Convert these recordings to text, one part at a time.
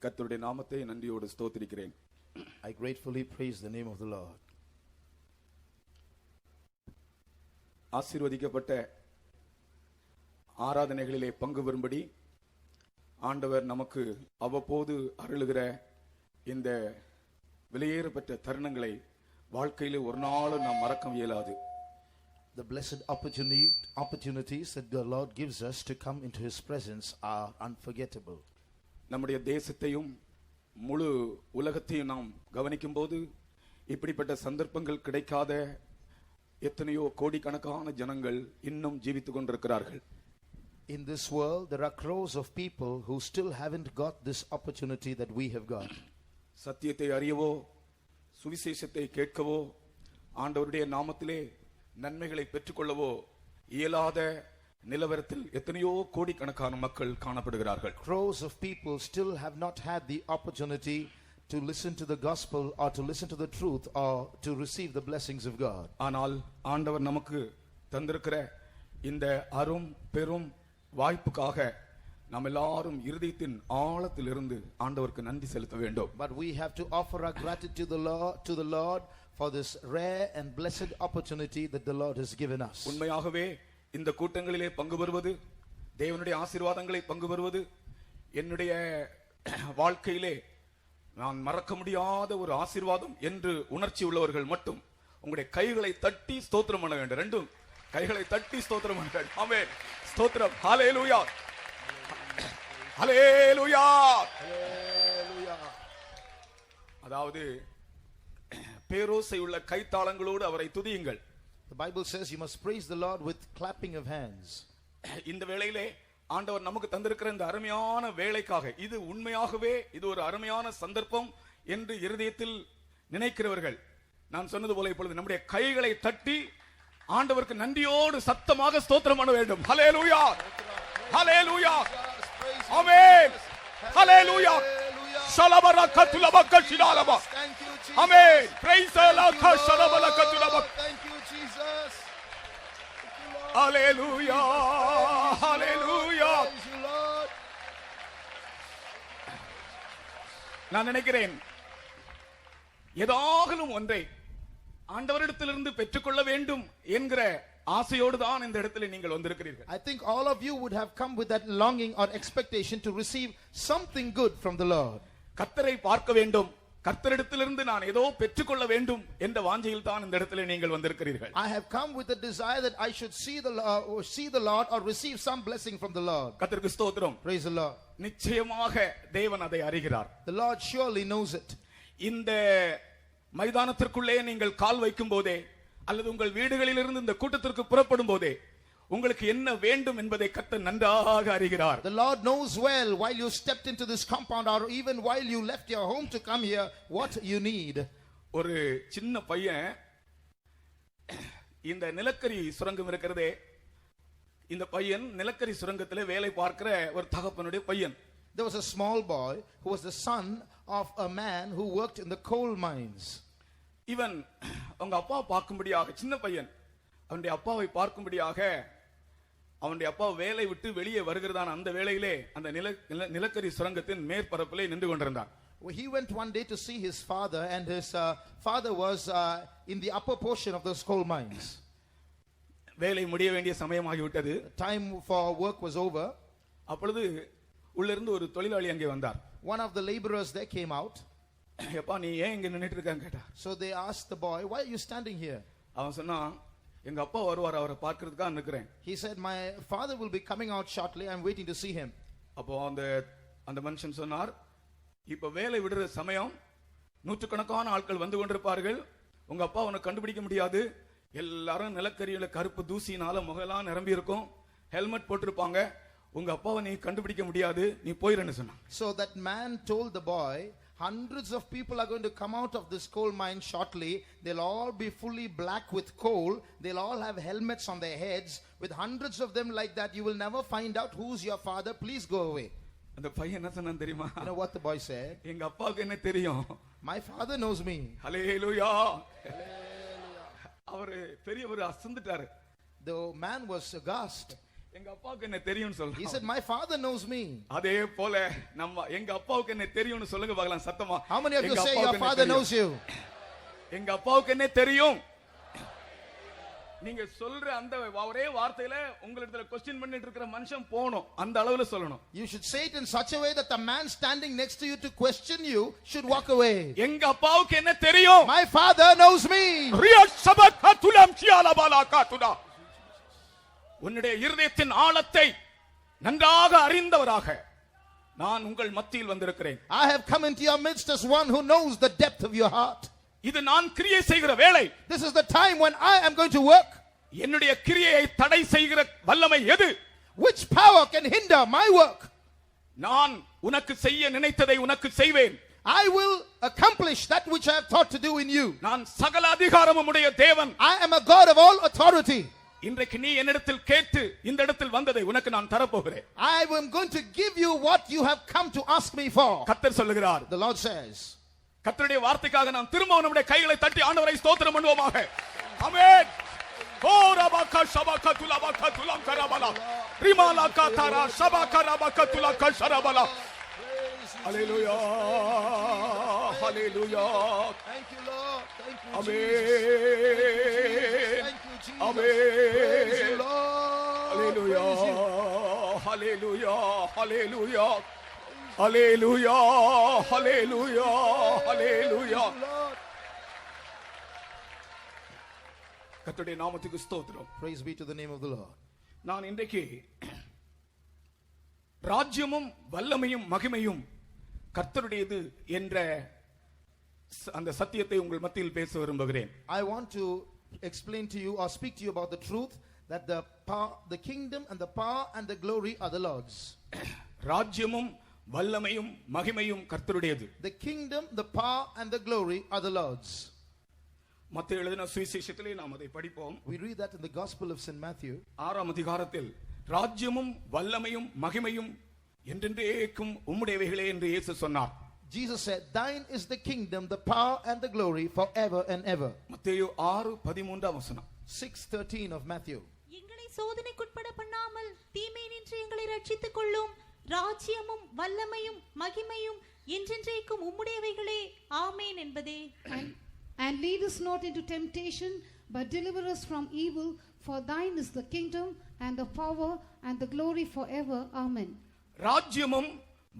கர்த்தருடைய நாமத்தை நன்றியோடு ஸ்தோத்திரிக்கிறேன். I gratefully praise the name of the Lord. ஆசீர்வதிக்கப்பட்ட ஆராதனைகளிலே பங்கு பெறும்படி ஆண்டவர் நமக்கு அவ்வப்போது அருளுகிற இந்த விலையேறப்பட்ட தருணங்களை வாழ்க்கையிலே ஒரு நாளும் நாம் மறக்க இயலாது. The blessed opportunities that the Lord gives us to come into His presence are unforgettable. நம்முடைய தேசத்தையும் முழு உலகத்தையும் நாம் கவனிக்கும் போது இப்படிப்பட்ட சந்தர்ப்பங்கள் கிடைக்காத எத்தனையோ கோடிக்கணக்கான ஜனங்கள் இன்னும் ஜீவித்துக் கொண்டிருக்கிறார்கள். In this world there are crores of people who still haven't got this opportunity that we have got. சத்தியத்தை அறியவோ சுவிசேஷத்தை கேட்கவோ ஆண்டவருடைய நாமத்திலே நன்மைகளை பெற்றுக்கொள்ளவோ இயலாத நிலவரத்தில் எத்தனையோ கோடிக்கணக்கான மக்கள் காணப்படுகிறார்கள். Crores of people still have not had the opportunity to listen to the gospel or to listen to the truth or to receive the blessings of God. ஆனால் ஆண்டவர் நமக்கு தந்திருக்கிற இந்த அரும் பெரும் வாய்ப்புக்காக நாம் எல்லாரும் இருதயத்தின் ஆழத்திலிருந்து ஆண்டவருக்கு நன்றி செலுத்த வேண்டும். But we have to offer our gratitude to the Lord for this rare and blessed opportunity that the Lord has given us. உண்மையாகவே இந்த கூட்டங்களிலே பங்கு பெறுவது, தேவனுடைய ஆசீர்வாதங்களை பங்கு பெறுவது என்னுடைய வாழ்க்கையிலே நான் மறக்க முடியாத ஒரு ஆசீர்வாதம் என்று உணர்ச்சி உள்ளவர்கள் மட்டும் உங்களுடைய கைகளை தட்டி ஸ்தோத்திரம் பண்ண வேண்டும். ரெண்டும் கைகளை தட்டி ஸ்தோத்திரம் பண்ண வேண்டும். ஆமென். ஸ்தோத்திரம். ஹல்லேலூயா. ஹல்லேலூயா. Hallelujah. அதாவது பேரோசை உள்ள கைத்தாளங்களோடு அவரை துதியுங்கள். The Bible says you must praise the Lord with clapping of hands. இந்த வேளையிலே ஆண்டவர் நமக்கு தந்திருக்கிற இந்த அருமையான வேளைக்காக, இது உண்மையாகவே இது ஒரு அருமையான சந்தர்ப்பம் என்று இருதயத்தில் நினைக்கிறவர்கள், நான் சொன்னது போல இப்பொழுது நம்முடைய கைகளை தட்டி ஆண்டவருக்கு நன்றியோடு சத்தமாக ஸ்தோத்திரம் பண்ண வேண்டும். ஹல்லேலூயா. ஹல்லேலூயா. ஆமென். ஹல்லேலூயா. ஷலபரகத்துலபகஷிலாலபா. ஆமென். Praise the Lord. ஷலபரகத்துலபா. Thank you Jesus. Hallelujah. Hallelujah. Praise you Lord. நான் நினைக்கிறேன் ஏதாகலும் ஒன்றை ஆண்டவரிடத்திலிருந்து பெற்றுக்கொள்ள வேண்டும் என்கிற ஆசையோடு தான் இந்த இடத்துல நீங்கள் வந்திருக்கிறீர்கள். I think all of you would have come with that longing or expectation to receive something good from the Lord. கர்த்தரை பார்க்க வேண்டும், கர்த்தரிடத்திலிருந்து நான் ஏதோ பெற்றுக்கொள்ள வேண்டும் என்ற வாஞ்சையில் தான் இந்த இடத்துல நீங்கள் வந்திருக்கிறீர்கள். I have come with the desire that I should see the Lord or receive some blessing from the Lord. கர்த்தருக்கு ஸ்தோத்திரம். Praise the Lord. நிச்சயமாக தேவன் அதை அறிகிறார். The Lord surely knows it. இந்த மைதானத்திற்குள்ளே நீங்கள் கால் வைக்கும் போதே அல்லது உங்கள் வீடுகளிலிருந்து இந்த கூட்டத்திற்கு புறப்படும் போதே உங்களுக்கு என்ன வேண்டும் என்பதை கர்த்தர் நன்றாக அறிகிறார். The Lord knows well while you stepped into this compound or even while you left your home to come here what you need. ஒரு சின்ன பையன் இந்த நிலக்கரி சுரங்கம் இருக்கிறதே, இந்த பையன் நிலக்கரி சுரங்கத்திலே வேலை பார்க்கிற ஒரு தகப்பனுடைய பையன். There was a small boy who was the son of a man who worked in the coal mines. இவன் அவங்க அப்பா பார்க்கும்படியாக, சின்ன பையன் அவனுடைய அப்பாவை பார்க்கும்படியாக அவனுடைய அப்பா வேலை விட்டு வெளியே வருகிறதான அந்த வேளையிலே அந்த நிலக்கரி சுரங்கத்தின் மேற்பரப்பிலே நின்று கொண்டிருந்தான். He went one day to see his father and his father was in the upper portion of those coal mines. வேலை முடிய வேண்டிய சமயமாகிவிட்டது. Time for work was over. அப்பொழுது உள்ளிருந்து ஒரு தொழிலாளி அங்கே வந்தார். One of the laborers there came out. எப்பா நீ ஏன் இங்க நின்னுட்டு இருக்கான்னு கேட்டார். So they asked the boy, why are you standing here? அவன் சொன்னான், எங்க அப்பா வருவார், அவரை பார்க்கிறதுக்காக நிக்கிறேன். He said, my father will be coming out shortly, I'm waiting to see him. அப்போ அந்த மனுஷன் சொன்னார், இப்ப வேலை விடுற சமயம், நூற்றுக்கணக்கான ஆட்கள் வந்து கொண்டிருப்பார்கள், உங்க அப்பா அவனை கண்டுபிடிக்க முடியாது, எல்லாரும் நிலக்கரியில கருப்பு தூசினால முகலாம் நிரம்பி இருக்கும், ஹெல்மெட் போட்டிருப்பாங்க, உங்க அப்பாவை நீ கண்டுபிடிக்க முடியாது, நீ போயிரன்னு சொன்னான். So that man told the boy, hundreds of people are going to come out of this coal mine shortly. They'll all be fully black with coal. They'll all have helmets on their heads. With hundreds of them like that, you will never find out who's your father. Please go away. அந்த பையன் என்ன சொன்னான் தெரியுமா? You know what the boy said? எங்க அப்பாவுக்கு என்ன தெரியும்? My father knows me. ஹல்லேலூயா. அவர் பெரியவர் அசந்துட்டாரு. The man was aghast. எங்க அப்பாவுக்கு என்ன தெரியும்னு He சொல்றான். said, my father knows me. அதே போல நம்ம எங்க அப்பாவுக்கு என்ன தெரியும்னு சொல்லுங்க பார்க்கலாம் சத்தமா. How many of you எங்க say your அப்பாவுக்கு என்ன father தெரியும்? knows you? எங்க அப்பாவுக்கு என்ன தெரியும்? நீங்க சொல்ற அந்த ஒரே வார்த்தையில உங்களிடத்துல क्वेश्चन பண்ணிட்டு இருக்கிற மனுஷன் போணும். அந்த அளவுல சொல்லணும். You should say it in such a way that the man standing next to you to question you should walk away. எங்க அப்பாவுக்கு என்ன தெரியும்? My father knows me. Riya சபகதுலம் சியாலபாலகாதுடா. உன்னுடைய இருதயத்தின் ஆழத்தை நன்றாக அறிந்தவராக நான் உங்கள் மத்தியில் வந்திருக்கிறேன். I have come into your midst as one who knows the depth of your heart. இது நான் கிரியை செய்கிற வேளை. This is the time when I am going to work. என்னுடைய கிரியையை தடை செய்கிற வல்லமை எது? Which power can hinder my work? நான் உனக்கு செய்ய நினைத்ததை உனக்கு செய்வேன். I will accomplish that which I have thought to do in you. நான் சகல அதிகாரமும் உடைய தேவன். I am a God of all authority. இன்றைக்கு நீ என்னிடத்தில் கேட்டு இந்த இடத்தில் வந்ததை உனக்கு நான் தரப்போகிறேன். I am going to give you what you have come to ask me for. கர்த்தர் சொல்லுகிறார். The Lord says. கர்த்தருடைய வார்த்தைக்காக நாம் திரும்ப நம்முடைய கைகளை தட்டி ஆண்டவரை ஸ்தோத்திரம் பண்ணுவோமாக. ஆமென். ஓரபாக ஷபகதுலபாக துலம் கரபலா. ரிமாலகா தரா ஷபகரபாக துலக ஷரபலா. ஹalleluya. ஹalleluya. Thank you, Lord. Thank you, Amen. Jesus. Thank you, Jesus. Praise you, Lord. Hallelujah. Praise you. Hallelujah. Hallelujah. Hallelujah. Hallelujah. Hallelujah. Lord. கர்த்தருடைய நாமத்துக்கு ஸ்தோத்திரம். Praise be to the name of the Lord. நான் இன்றைக்கு ராஜ்யமும் வல்லமையும் மகிமையும் கர்த்தருடையது என்ற அந்த சத்தியத்தை உங்கள் மத்தியில் பேச விரும்புகிறேன். I want to explain to you or speak to you about the truth that the kingdom and the power and the glory are the Lord's. ராஜ்யமும் வல்லமையும் மகிமையும் கர்த்தருடையது. The kingdom, the power and the glory are the Lord's. மத்தேயு எழுதின சுவிசேஷத்திலே நாம் அதை படிப்போம். We read that in the Gospel of St. Matthew. 6ஆம் அதிகாரத்தில் ராஜ்யமும் வல்லமையும் மகிமையும் என்றென்றைக்கும் உம்முடையவைகளே என்று இயேசு சொன்னார். Jesus said, thine is the kingdom, the power and the glory forever and ever. மத்தேயு 6:13 வசனம். 6:13 of Matthew. எங்களை சோதனைக்குட்பட பண்ணாமல் தீமை நின்று எங்களை ரட்சித்துக் கொள்ளும். ராஜ்யமும் வல்லமையும் மகிமையும் என்றென்றைக்கும் உம்முடையவைகளே ஆமென் என்பதே. And lead us not into temptation, but deliver us from evil. For thine is the kingdom and the power and the glory forever. Amen. ராஜ்யமும்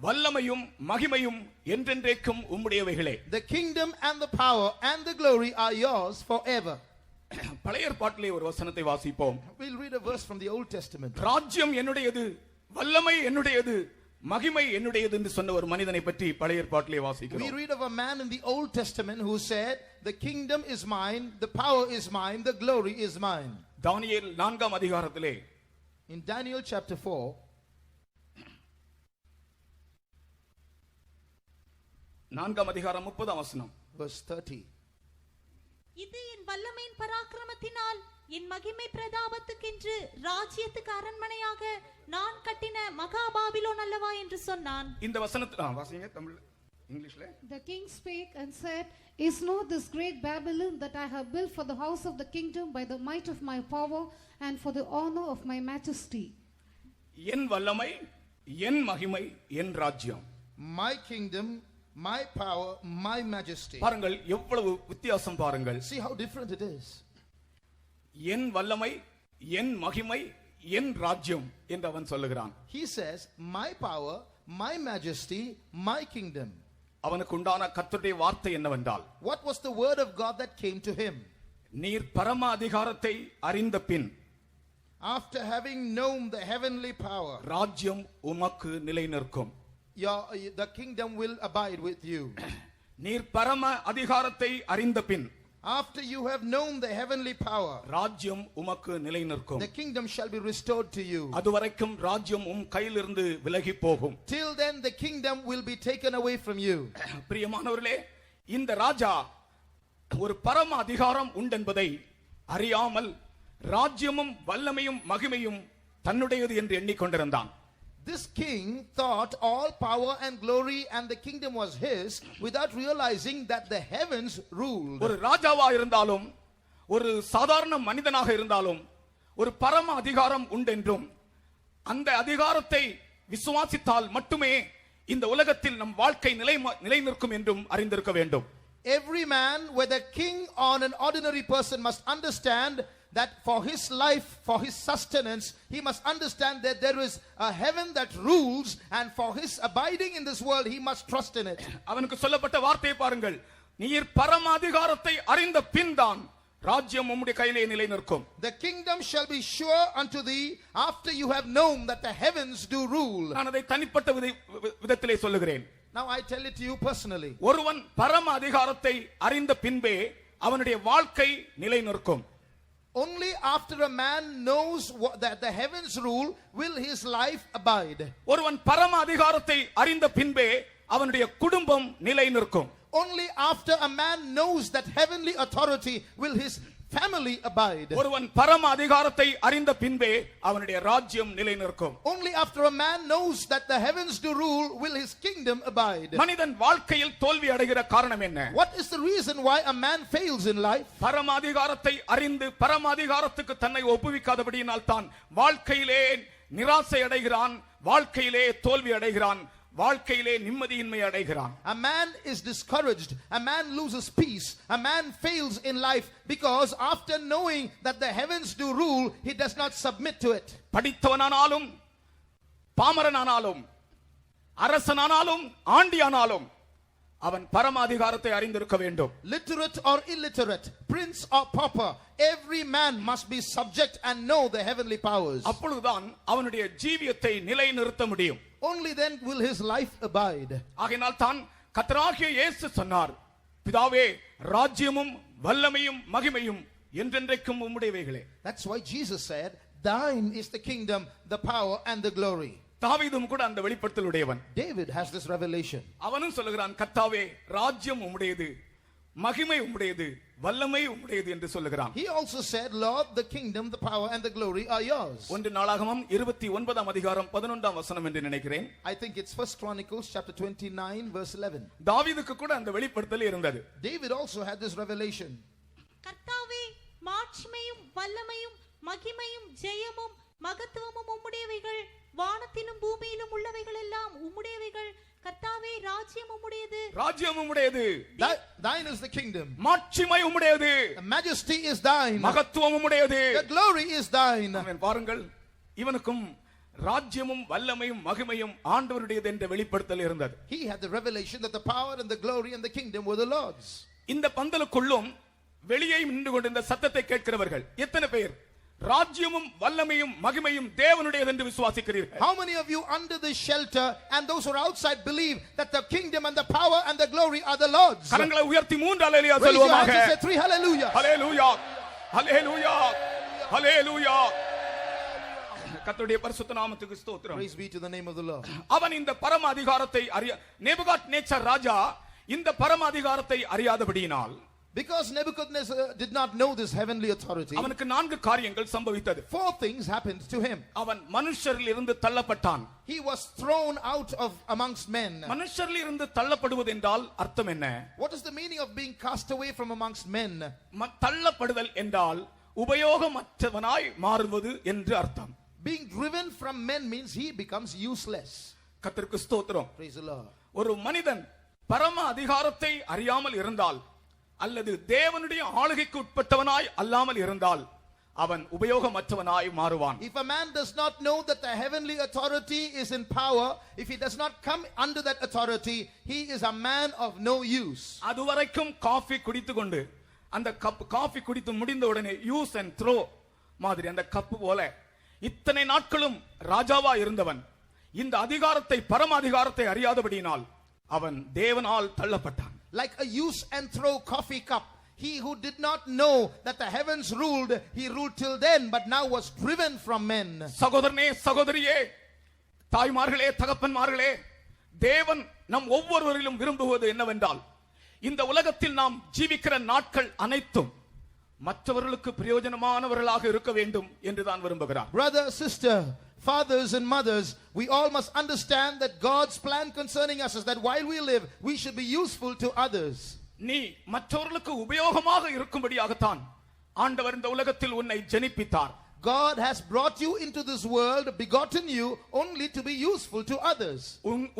வல்லமையும் மகிமையும் என்றென்றைக்கும் உம்முடையவைகளே. The kingdom and the power and the glory are yours forever. பழைய ஏற்பாட்டிலே ஒரு வசனத்தை வாசிப்போம். We'll read a verse from the Old Testament. ராஜ்யம் என்னுடையது, வல்லமை என்னுடையது, மகிமை என்னுடையது என்று சொன்ன ஒரு மனிதனை பற்றி பழைய ஏற்பாட்டிலே We வாசிக்கிறோம். read of a man in the Old Testament who said, the kingdom is mine, the power is mine, the glory is mine. தானியேல் 4ஆம் அதிகாரத்திலே In Daniel chapter 4, 4ஆம் அதிகாரம் 30ஆம் வசனம். verse 30. இது என் வல்லமையின் பராக்கிரமத்தினால் என் மகிமை பிரதாபத்துக்கென்று ராஜ்யத்துக்கு அரண்மனையாக நான் கட்டின மகா பாபிலோன் அல்லவா என்று சொன்னான். இந்த வசனத்தை வாசிங்க தமிழ் இங்கிலீஷ்ல. The king spake and said, Is not this great Babylon that I have built for the house of the kingdom by the might of my power and for the honor of my majesty? என் வல்லமை, என் மகிமை, என் ராஜ்யம். My kingdom, my power, my majesty. பாருங்கள் எவ்வளவு வித்தியாசம் பாருங்கள். See how different it is. என் வல்லமை, என் மகிமை, என் ராஜ்யம் என்று அவன் சொல்லுகிறான். He says, my power, my majesty, my kingdom. அவனுக்கு உண்டான கர்த்தருடைய வார்த்தை என்னவென்றால், What was the word of God that came to him? நீர் பரம அதிகாரத்தை அறிந்த பின் After having known the heavenly power, ராஜ்யம் உமக்கு நிலை நிற்கும். the kingdom will abide with you. நீர் பரம அதிகாரத்தை அறிந்த பின் After you have known the heavenly power, ராஜ்யம் உமக்கு நிலை நிற்கும். the kingdom shall be restored to you. அதுவரைக்கும் ராஜ்யம் உம் கையிலிருந்து விலகி போகும். Till then the kingdom will be taken away from you. பிரியமானவர்களே, இந்த ராஜா ஒரு பரம அதிகாரம் உண்டென்பதை அறியாமல் ராஜ்யமும் வல்லமையும் மகிமையும் தன்னுடையது என்று எண்ணிக்கொண்டிருந்தான். This king thought all power and glory and the kingdom was his without realizing that the heavens ruled. ஒரு ராஜாவா இருந்தாலும் ஒரு சாதாரண மனிதனாக இருந்தாலும் ஒரு பரம அதிகாரம் உண்டென்றும் அந்த அதிகாரத்தை விசுவாசித்தால் மட்டுமே இந்த உலகத்தில் நம் வாழ்க்கை நிலை நிற்கும் என்றும் அறிந்திருக்க வேண்டும். Every man, whether king or an ordinary person, must understand that for his life, for his sustenance, he must understand that there is a heaven that rules, and for his abiding in this world, he must trust in it. அவனுக்கு சொல்லப்பட்ட வார்த்தையை பாருங்கள். நீர் பரம அதிகாரத்தை அறிந்த பின்தான் ராஜ்யம் உம்முடைய கையிலே நிலை நிற்கும். The kingdom shall be sure unto thee after you have known that the heavens do rule. நான் அதை தனிப்பட்ட விதத்திலே சொல்லுகிறேன். Now I tell it to you personally. ஒருவன் பரம அதிகாரத்தை அறிந்த பின்பே அவனுடைய வாழ்க்கை நிலை நிற்கும். Only after a man knows that the heavens rule will his life abide. ஒருவன் பரம அதிகாரத்தை அறிந்த பின்பே அவனுடைய குடும்பம் நிலை நிற்கும். Only after a man knows that heavenly authority will his family abide. ஒருவன் பரம அதிகாரத்தை அறிந்த பின்பே அவனுடைய ராஜ்யம் நிலை நிற்கும். Only after a man knows that the heavens do rule will his kingdom abide. மனிதன் வாழ்க்கையில் தோல்வி அடைகிற காரணம் என்ன? What is the reason why a man fails in life? பரம அதிகாரத்தை அறிந்து பரம அதிகாரத்துக்கு தன்னை ஒப்புவிக்காதபடியினால் தான் வாழ்க்கையிலே நிராசை அடைகிறான், வாழ்க்கையிலே தோல்வி அடைகிறான், வாழ்க்கையிலே நிம்மதியின்மை அடைகிறான். A man is discouraged, a man loses peace, a man fails in life because after knowing that the heavens do rule, he does not submit to it. படித்தவனானாலும் பாமரனானாலும் அரசனானாலும் ஆண்டியானாலும் அவன் பரம அதிகாரத்தை அறிந்திருக்க வேண்டும். Literate or illiterate, prince or pauper, every man must be subject and know the heavenly powers. அப்பொழுதுதான் அவனுடைய ஜீவியத்தை நிலை நிறுத்த முடியும். Only then will his life abide. ஆகையால் தான் கர்த்தராகிய இயேசு சொன்னார், பிதாவே ராஜ்யமும் வல்லமையும் மகிமையும் என்றென்றைக்கும் உம்முடையவைகளே. That's why Jesus said, thine is the kingdom, the power and the glory. தாவீதும் கூட அந்த வெளிப்படுத்தல் உடையவன். David has this revelation. அவனும் சொல்லுகிறான், கர்த்தாவே ராஜ்யம் உம்முடையது, மகிமை உம்முடையது, வல்லமை உம்முடையது என்று சொல்லுகிறான். He also said, Lord, the kingdom, the power and the glory are yours. 1 நாளாகமம் 29 அதிகாரம் 11 வசனம் என்று நினைக்கிறேன். I think it's 1 Chronicles chapter 29 verse 11. தாவீதுக்கு கூட அந்த வெளிப்படுத்தல் இருந்தது. David also had this revelation. கர்த்தாவே மாட்சிமையும் வல்லமையும் மகிமையும் ஜெயமும் மகத்துவமும் உம்முடையவைகள், வானத்திலும் பூமியிலும் உள்ளவைகள் எல்லாம் உம்முடையவைகள். கர்த்தாவே ராஜ்யம் உம்முடையது, ராஜ்யம் உம்முடையது, thine is the kingdom, மாட்சிமை உம்முடையது, the majesty is thine, மகத்துவம் உம்முடையது, the glory is thine. ஆமென். பாருங்கள், இவனுக்கும் ராஜ்யமும் வல்லமையும் மகிமையும் ஆண்டவருடையது என்ற வெளிப்படுத்தல் இருந்தது. He had the revelation that the power and the glory and the kingdom were the Lord's. இந்த பந்தலுக்குள்ளும் வெளியே நின்று கொண்டிருந்த சத்தத்தை கேட்கிறவர்கள் எத்தனை பேர் ராஜ்யமும் வல்லமையும் மகிமையும் தேவனுடையது என்று விசுவாசிக்கிறீர்கள்? How many of you under the shelter and those who are outside believe that the kingdom and the power and the glory are the Lord's? கரங்களை உயர்த்தி 3 அல்லேலூயா Raise your hands சொல்லுவோமாக. and say 3 hallelujah. ஹல்லேலூயா, ஹல்லேலூயா, ஹல்லேலூயா. கர்த்தருடைய பரிசுத்த நாமத்துக்கு ஸ்தோத்திரம். Praise be to the name of the Lord. அவன் இந்த பரம அதிகாரத்தை நேபுகாத்நேச்சர் ராஜா இந்த பரம அதிகாரத்தை அறியாதபடியினால், Because Nebuchadnezzar did not know this heavenly authority, அவனுக்கு 4 காரியங்கள் சம்பவித்தது. 4 things happened to him. அவன் மனுஷரில் இருந்து தள்ளப்பட்டான். He was thrown out of amongst men. மனுஷரில் இருந்து தள்ளப்படுவது என்றால் அர்த்தம் என்ன? What is the meaning of being cast away from amongst men? தள்ளப்படுதல் என்றால் உபயோகமற்றவனாய் மாறுவது என்று அர்த்தம். Being driven from men means he becomes useless. கர்த்தருக்கு ஸ்தோத்திரம். Praise the Lord. ஒரு மனிதன் பரம அதிகாரத்தை அறியாமல் இருந்தால் அல்லது தேவனுடைய ஆளுகைக்கு உட்பட்டவனாய் அல்லாமல் இருந்தால் அவன் உபயோகமற்றவனாய் மாறுவான். If a man does not know that the heavenly authority is in power, if he does not come under that authority, he is a man of no use. அதுவரைக்கும் காபி குடித்துக்கொண்டு அந்த கப் காபி குடித்து முடிந்த உடனே use and throw மாதிரி அந்த cup போல இத்தனை நாட்களும் ராஜாவா இருந்தவன் இந்த அதிகாரத்தை பரம அதிகாரத்தை அறியாதபடியினால் அவன் தேவனால் தள்ளப்பட்டான். Like a use and throw coffee cup, he who did not know that the heavens ruled, he ruled till then, but now was driven from men. சகோதரனே சகோதரியே, தாய்மார்களே தகப்பன்மார்களே, தேவன் நம் ஒவ்வொருவரிலும் விரும்புவது என்னவென்றால் இந்த உலகத்தில் நாம் ஜீவிக்கிற நாட்கள் அனைத்தும் மற்றவர்களுக்கு பிரயோஜனமானவர்களாக இருக்க வேண்டும் என்று தான் விரும்புகிறார். Brother, sister, fathers and mothers, we all must understand that God's plan concerning us is that while we live, we should be useful to others. நீ மற்றவர்களுக்கு உபயோகமாக இருக்கும்படியாகத்தான் ஆண்டவர் இந்த உலகத்தில் உன்னை ஜனிப்பித்தார். God has brought you into this world, begotten you only to be useful to others.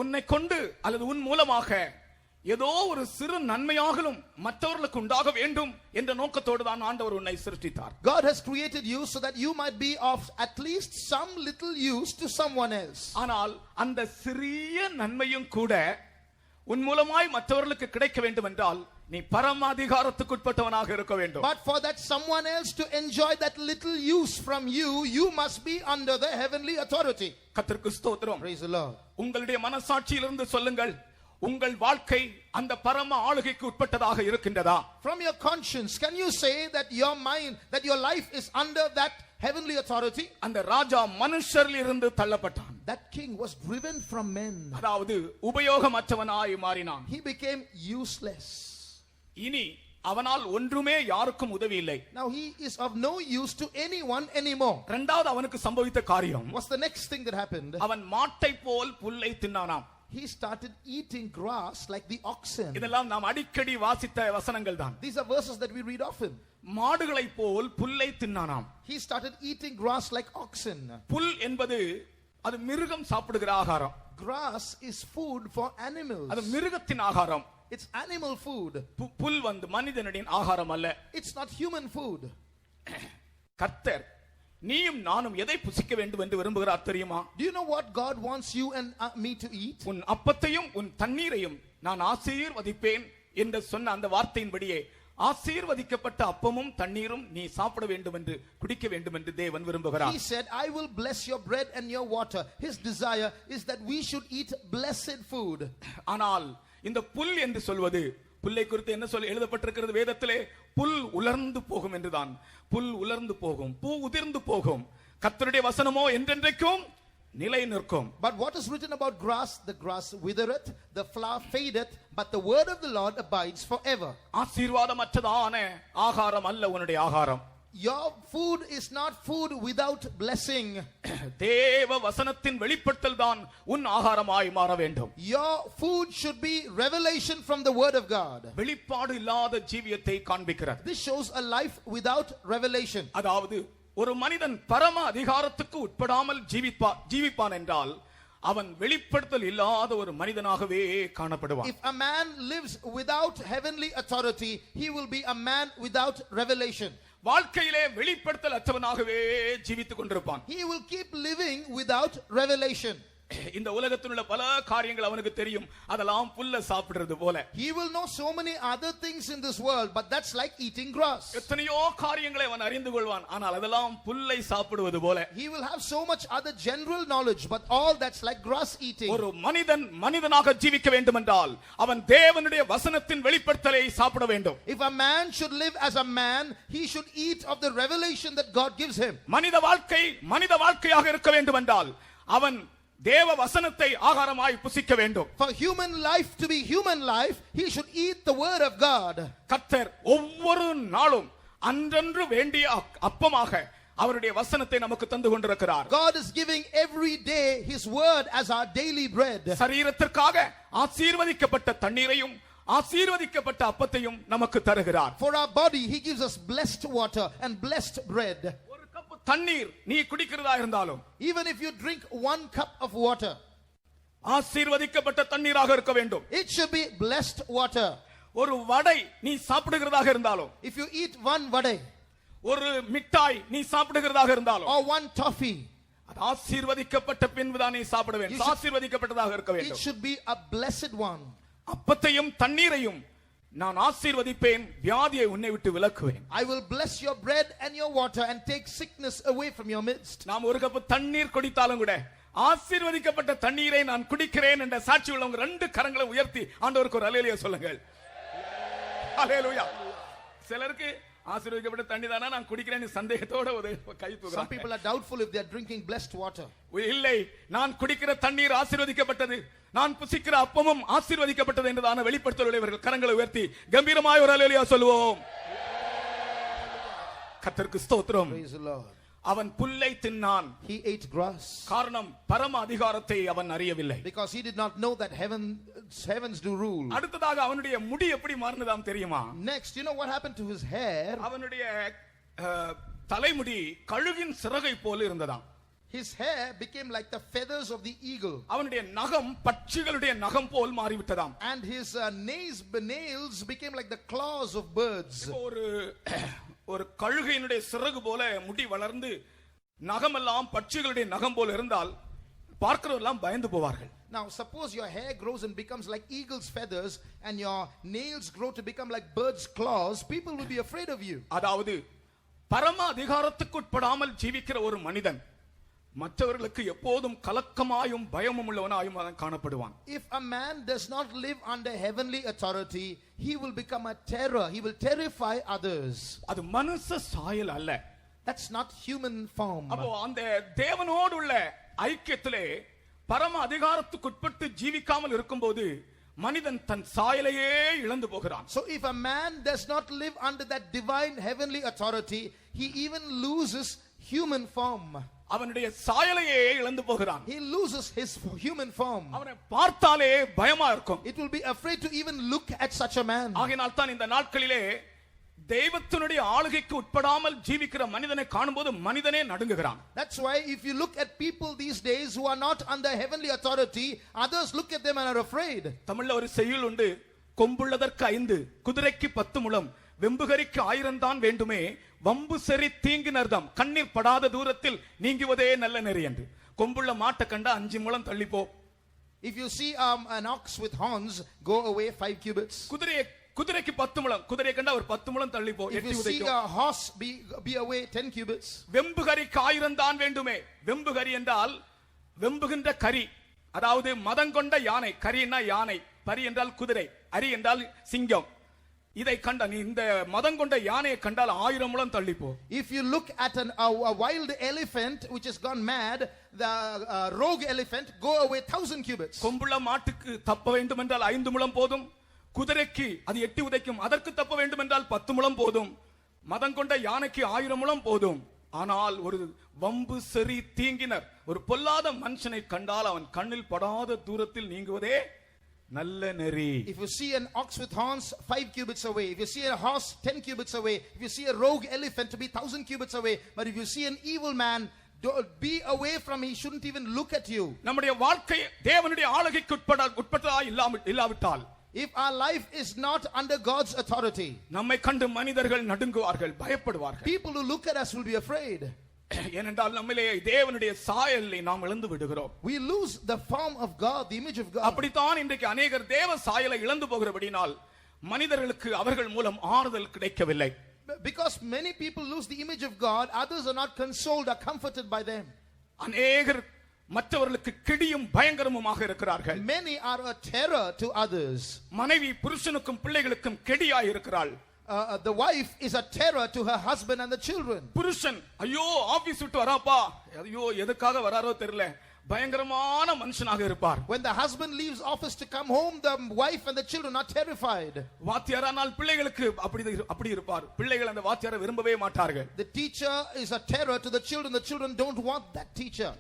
உன்னை கொண்டு அல்லது உன் மூலமாக ஏதோ ஒரு சிறு நன்மையாகலும் மற்றவர்களுக்கு உண்டாக வேண்டும் என்ற நோக்கத்தோடு தான் ஆண்டவர் உன்னை சிருஷ்டித்தார். God has created you so that you might be of at least some little use to someone else. ஆனால் அந்த சிறிய நன்மையும் கூட உன் மூலமாய் மற்றவர்களுக்கு கிடைக்க வேண்டும் என்றால் நீ பரமாதிகாரத்துக்கு உட்பட்டவனாக இருக்க வேண்டும். But for that someone else to enjoy that little use from you, you must be under the heavenly authority. கர்த்தருக்கு ஸ்தோத்திரம். Praise the Lord. உங்களுடைய மனசாட்சியிலிருந்து சொல்லுங்கள், உங்கள் வாழ்க்கை அந்த பரம ஆளுகைக்கு உட்பட்டதாக இருக்கின்றதா? From your conscience, can you say that your mind, that your life is under that heavenly authority? அந்த ராஜா மனுஷரில் இருந்து தள்ளப்பட்டான். That king was driven from men. அதாவது உபயோகமற்றவனாய் மாறினான். He became useless. இனி அவனால் ஒன்றுமே யாருக்கும் உதவி இல்லை. Now he is of no use to anyone anymore. இரண்டாவது அவனுக்கு சம்பவித்த காரியம், What's the next thing that happened? அவன் மாட்டை போல் புல்லை தின்னானாம். He started eating grass like the oxen. இதெல்லாம் நாம் அடிக்கடி வாசித்த வசனங்கள் தான். These are verses that we read often. மாடுகளை போல் புல்லை தின்னானாம். He started eating grass like oxen. புல் என்பது அது மிருகம் சாப்பிடுகிற ஆகாரம். Grass is food for animals. அது மிருகத்தின் ஆகாரம். It's animal food. புல் வந்து மனிதனின் ஆகாரம் அல்ல. It's not human food. கர்த்தர் நீயும் நானும் எதை புசிக்க வேண்டும் என்று விரும்புகிறார் தெரியுமா? Do you know what God wants you and me to eat? உன் அப்பத்தையும் உன் தண்ணீரையும் நான் ஆசீர்வதிப்பேன் என்று சொன்ன அந்த வார்த்தையின்படியே ஆசீர்வதிக்கப்பட்ட அப்பமும் தண்ணீரும் நீ சாப்பிட வேண்டும் என்று குடிக்க வேண்டும் என்று தேவன் விரும்புகிறார். He said, I will bless your bread and your water. His desire is that we should eat blessed food. ஆனால் இந்த புல் என்று சொல்வது, புல்லை குறித்து என்ன சொல்ல எழுதப்பட்டிருக்கிறது வேதத்திலே? புல் உலர்ந்து போகும் என்றுதான். புல் உலர்ந்து போகும், பூ உதிர்ந்து போகும். கர்த்தருடைய வசனமோ என்றென்றைக்கும் நிலை நிற்கும். But what is written about grass? The grass withereth, the flower fadeth, but the word of the Lord abides forever. ஆசீர்வாதமற்றதான ஆகாரம் அல்ல உன்னுடைய ஆகாரம். Your food is not food without blessing. தேவ வசனத்தின் வெளிப்படுத்தல் தான் உன் ஆகாரமாய் மாற வேண்டும். Your food should be revelation from the word of God. வெளிப்பாடு இல்லாத ஜீவியத்தை காண்பிக்கிறது. This shows a life without revelation. அதாவது ஒரு மனிதன் பரம அதிகாரத்துக்கு உட்படாமல் ஜீவிப்பான் என்றால் அவன் வெளிப்படுத்தல் இல்லாத ஒரு மனிதனாகவே காணப்படுவான். If a man lives without heavenly authority, he will be a man without revelation. வாழ்க்கையிலே வெளிப்படுத்தல் அற்றவனாகவே ஜீவித்துக் கொண்டிருப்பான். He will keep living without revelation. இந்த உலகத்தில் உள்ள பல காரியங்கள் அவனுக்கு தெரியும், அதெல்லாம் புல்ல சாப்பிடுறது போல. He will know so many other things in this world, but that's like eating grass. எத்தனையோ காரியங்களை அவன் அறிந்து கொள்வான், ஆனால் அதெல்லாம் புல்லை சாப்பிடுவது போல. He will have so much other general knowledge, but all that's like grass eating. ஒரு மனிதன் மனிதனாக ஜீவிக்க வேண்டும் என்றால் அவன் தேவனுடைய வசனத்தின் வெளிப்படுத்தலை சாப்பிட வேண்டும். If a man should live as a man, he should eat of the revelation that God gives him. மனித வாழ்க்கையாக இருக்க வேண்டும் என்றால் அவன் தேவ வசனத்தை ஆகாரமாய் புசிக்க வேண்டும். For human life to be human life, he should eat the word of God. கர்த்தர் ஒவ்வொரு நாளும் அன்றன்று வேண்டிய அப்பமாக அவருடைய வசனத்தை நமக்கு தந்து கொண்டிருக்கிறார். God is giving every day his word as our daily bread. சரீரத்திற்காக ஆசீர்வதிக்கப்பட்ட தண்ணீரையும் ஆசீர்வதிக்கப்பட்ட அப்பத்தையும் நமக்கு தருகிறார். For our body, he gives us blessed water and blessed bread. ஒரு கப் தண்ணீர் நீ குடிக்கிறதா இருந்தாலும், even if you drink 1 cup of water, ஆசீர்வதிக்கப்பட்ட தண்ணீராக இருக்க வேண்டும். it should be blessed water. ஒரு வடை நீ சாப்பிடுகிறதாக இருந்தாலும், if you eat 1 vadai, ஒரு மிட்டாய் நீ சாப்பிடுகிறதாக இருந்தாலும், or 1 toffee, அது ஆசீர்வதிக்கப்பட்ட பின்புதான் நீ சாப்பிட வேண்டும். ஆசீர்வதிக்கப்பட்டதாக இருக்க it வேண்டும். should be a blessed one. அப்பத்தையும் தண்ணீரையும் நான் ஆசீர்வதிப்பேன், வியாதியை உன்னை விட்டு விலக்குவேன். I will bless your bread and your water and take sickness away from your midst. நாம் ஒரு கப் தண்ணீர் குடித்தாலும் கூட ஆசீர்வதிக்கப்பட்ட தண்ணீரை நான் குடிக்கிறேன் என்ற சாட்சி உள்ளவங்க 2 கரங்களை உயர்த்தி ஆண்டவருக்கு ஒரு அல்லேலூயா சொல்லுங்கள். அல்லேலூயா. சிலருக்கு ஆசீர்வதிக்கப்பட்ட தண்ணி தானா நான் குடிக்கிறேன்னு சந்தேகத்தோட ஒரு கை தூக்குறாங்க. Some people are doubtful if they are drinking blessed water. இல்லை, நான் குடிக்கிற தண்ணீர் ஆசீர்வதிக்கப்பட்டது, நான் புசிக்கிற அப்பமும் ஆசீர்வதிக்கப்பட்டது என்றதான வெளிப்படுத்தலுடையவர்கள் கரங்களை உயர்த்தி கம்பீரமாய் ஒரு அல்லேலூயா சொல்லுவோம். கர்த்தருக்கு ஸ்தோத்திரம். Praise the Lord. அவன் புல்லை தின்னான். He ate grass. காரணம் பரம அதிகாரத்தை அவன் அறியவில்லை. Because he did not know that heavens do rule. அடுத்ததாக அவனுடைய முடி எப்படி மாறினதாம் தெரியுமா? Next, you know what happened to his hair? அவனுடைய தலைமுடி கழுகின் சிறகை போல இருந்ததாம். His hair became like the feathers of the eagle. அவனுடைய நகம் பட்சிகளுடைய நகம் போல் மாறிவிட்டதாம். And his nails became like the claws of birds. ஒரு கழுகையினுடைய சிறகு போல முடி வளர்ந்து நகமெல்லாம் பட்சிகளுடைய நகம் போல இருந்தால் பார்க்கிறவரெல்லாம் பயந்து போவார்கள். Now suppose your hair grows and becomes like eagle's feathers and your nails grow to become like bird's claws, people will be afraid of you. அதாவது பரம அதிகாரத்துக்கு உட்படாமல் ஜீவிக்கிற ஒரு மனிதன் மற்றவர்களுக்கு எப்போதும் கலக்கமாயும் பயமும் உள்ளவனாயும் காணப்படுவான். If a man does not live under heavenly authority, he will become a terror. He will terrify others. அது மனுஷ சாயல் அல்ல. That's not human form. அப்போ அந்த தேவனோடு உள்ள ஐக்கியத்திலே பரம அதிகாரத்துக்கு உட்பட்டு ஜீவிக்காமல் இருக்கும்போது மனிதன் தன் சாயலையே இழந்து போகிறான். So if a man does not live under that divine heavenly authority, he even loses human form. அவனுடைய சாயலையே இழந்து போகிறான். He loses his human form. அவனை பார்த்தாலே பயமா இருக்கும். It will be afraid to even look at such a man. ஆகையால் தான் இந்த நாட்களிலே தெய்வத்தினுடைய ஆளுகைக்கு உட்படாமல் ஜீவிக்கிற மனிதனை காணும்போது மனிதனே நடுங்குகிறான். That's why if you look at people these days who are not under heavenly authority, others look at them and are afraid. தமிழ்ல ஒரு செய்யுள் உண்டு. கொம்புள்ளதற்கு 5 குதிரைக்கு 10 முழம் வெம்புகரிக்கு 1000 தான் வேண்டுமே வம்பு சரி தீங்கினர்தம் கண்ணீர் படாத தூரத்தில் நீங்குவதே நல்ல நெறி என்று. கொம்புள்ள மாட்டை கண்டா 5 முழம் தள்ளி போ. If you see an ox with horns, go away 5 cubits. குதிரைக்கு 10 முழம் குதிரையை கண்டா ஒரு 10 முழம் தள்ளி போ. If you see a horse, be away 10 cubits. வெம்புகரிக்கு 1000 தான் வேண்டுமே. வெம்புகரி என்றால் வெம்புகின்ற கரி, அதாவது மதம் கொண்ட யானை. கரின்னா யானை, பரி என்றால் குதிரை, அரி என்றால் சிங்கம். இதை கண்ட நீ இந்த மதம் கொண்ட யானையை கண்டால் 1000 முழம் தள்ளி போ. If you look at a wild elephant which has gone mad, the rogue elephant, go away 1000 cubits. கொம்புள்ள மாட்டுக்கு தப்ப வேண்டும் என்றால் 5 முழம் போதும். குதிரைக்கு அது எட்டி உதைக்கும், அதற்கு தப்ப வேண்டும் என்றால் 10 முழம் போதும். மதம் கொண்ட யானைக்கு 1000 முழம் போதும். ஆனால் ஒரு வம்பு சரி தீங்கினர் ஒரு பொல்லாத மனுஷனை கண்டால் அவன் கண்ணில் படாத தூரத்தில் நீங்குவதே நல்ல நெறி. If you see an ox with horns 5 cubits away, if you see a horse 10 cubits away, if you see a rogue elephant to be 1000 cubits away, but if you see an evil man, be away from him. He shouldn't even look at you. நம்முடைய வாழ்க்கை தேவனுடைய ஆளுகைக்கு உட்பட்டதா இல்லாவிட்டால், if our life is not under God's authority, நம்மை கண்டு மனிதர்கள் நடுங்குவார்கள், பயப்படுவார்கள். people who look at us will be afraid. ஏனென்றால் நம்மிலே தேவனுடைய சாயலை நாம் இழந்து விடுகிறோம். We lose the form of God, the image of God. அப்படித்தான் இன்றைக்கு அநேகர் தேவ சாயலை இழந்து போகிறபடியால் மனிதர்களுக்கு அவர்கள் மூலம் ஆறுதல் கிடைக்கவில்லை. Because many people lose the image of God, others are not consoled or comforted by them. அநேகர் மற்றவர்களுக்கு கிடியும் பயங்கரமுமாக இருக்கிறார்கள். Many are a terror to others. மனைவி புருஷனுக்கும் பிள்ளைகளுக்கும் கெடியாய் இருக்கிறாள். The wife is a terror to her husband and the children. புருஷன் ஐயோ office விட்டு வராப்பா, ஐயோ எதுக்காக வராரோ தெரியல, பயங்கரமான மனுஷனாக இருப்பார். When the husband leaves office to come home, the wife and the children are terrified. வாத்தியாரானால் பிள்ளைகளுக்கு அப்படி இருப்பார். பிள்ளைகள் அந்த வாத்தியாரை விரும்பவே மாட்டார்கள். The teacher is a terror to the children don't want that teacher.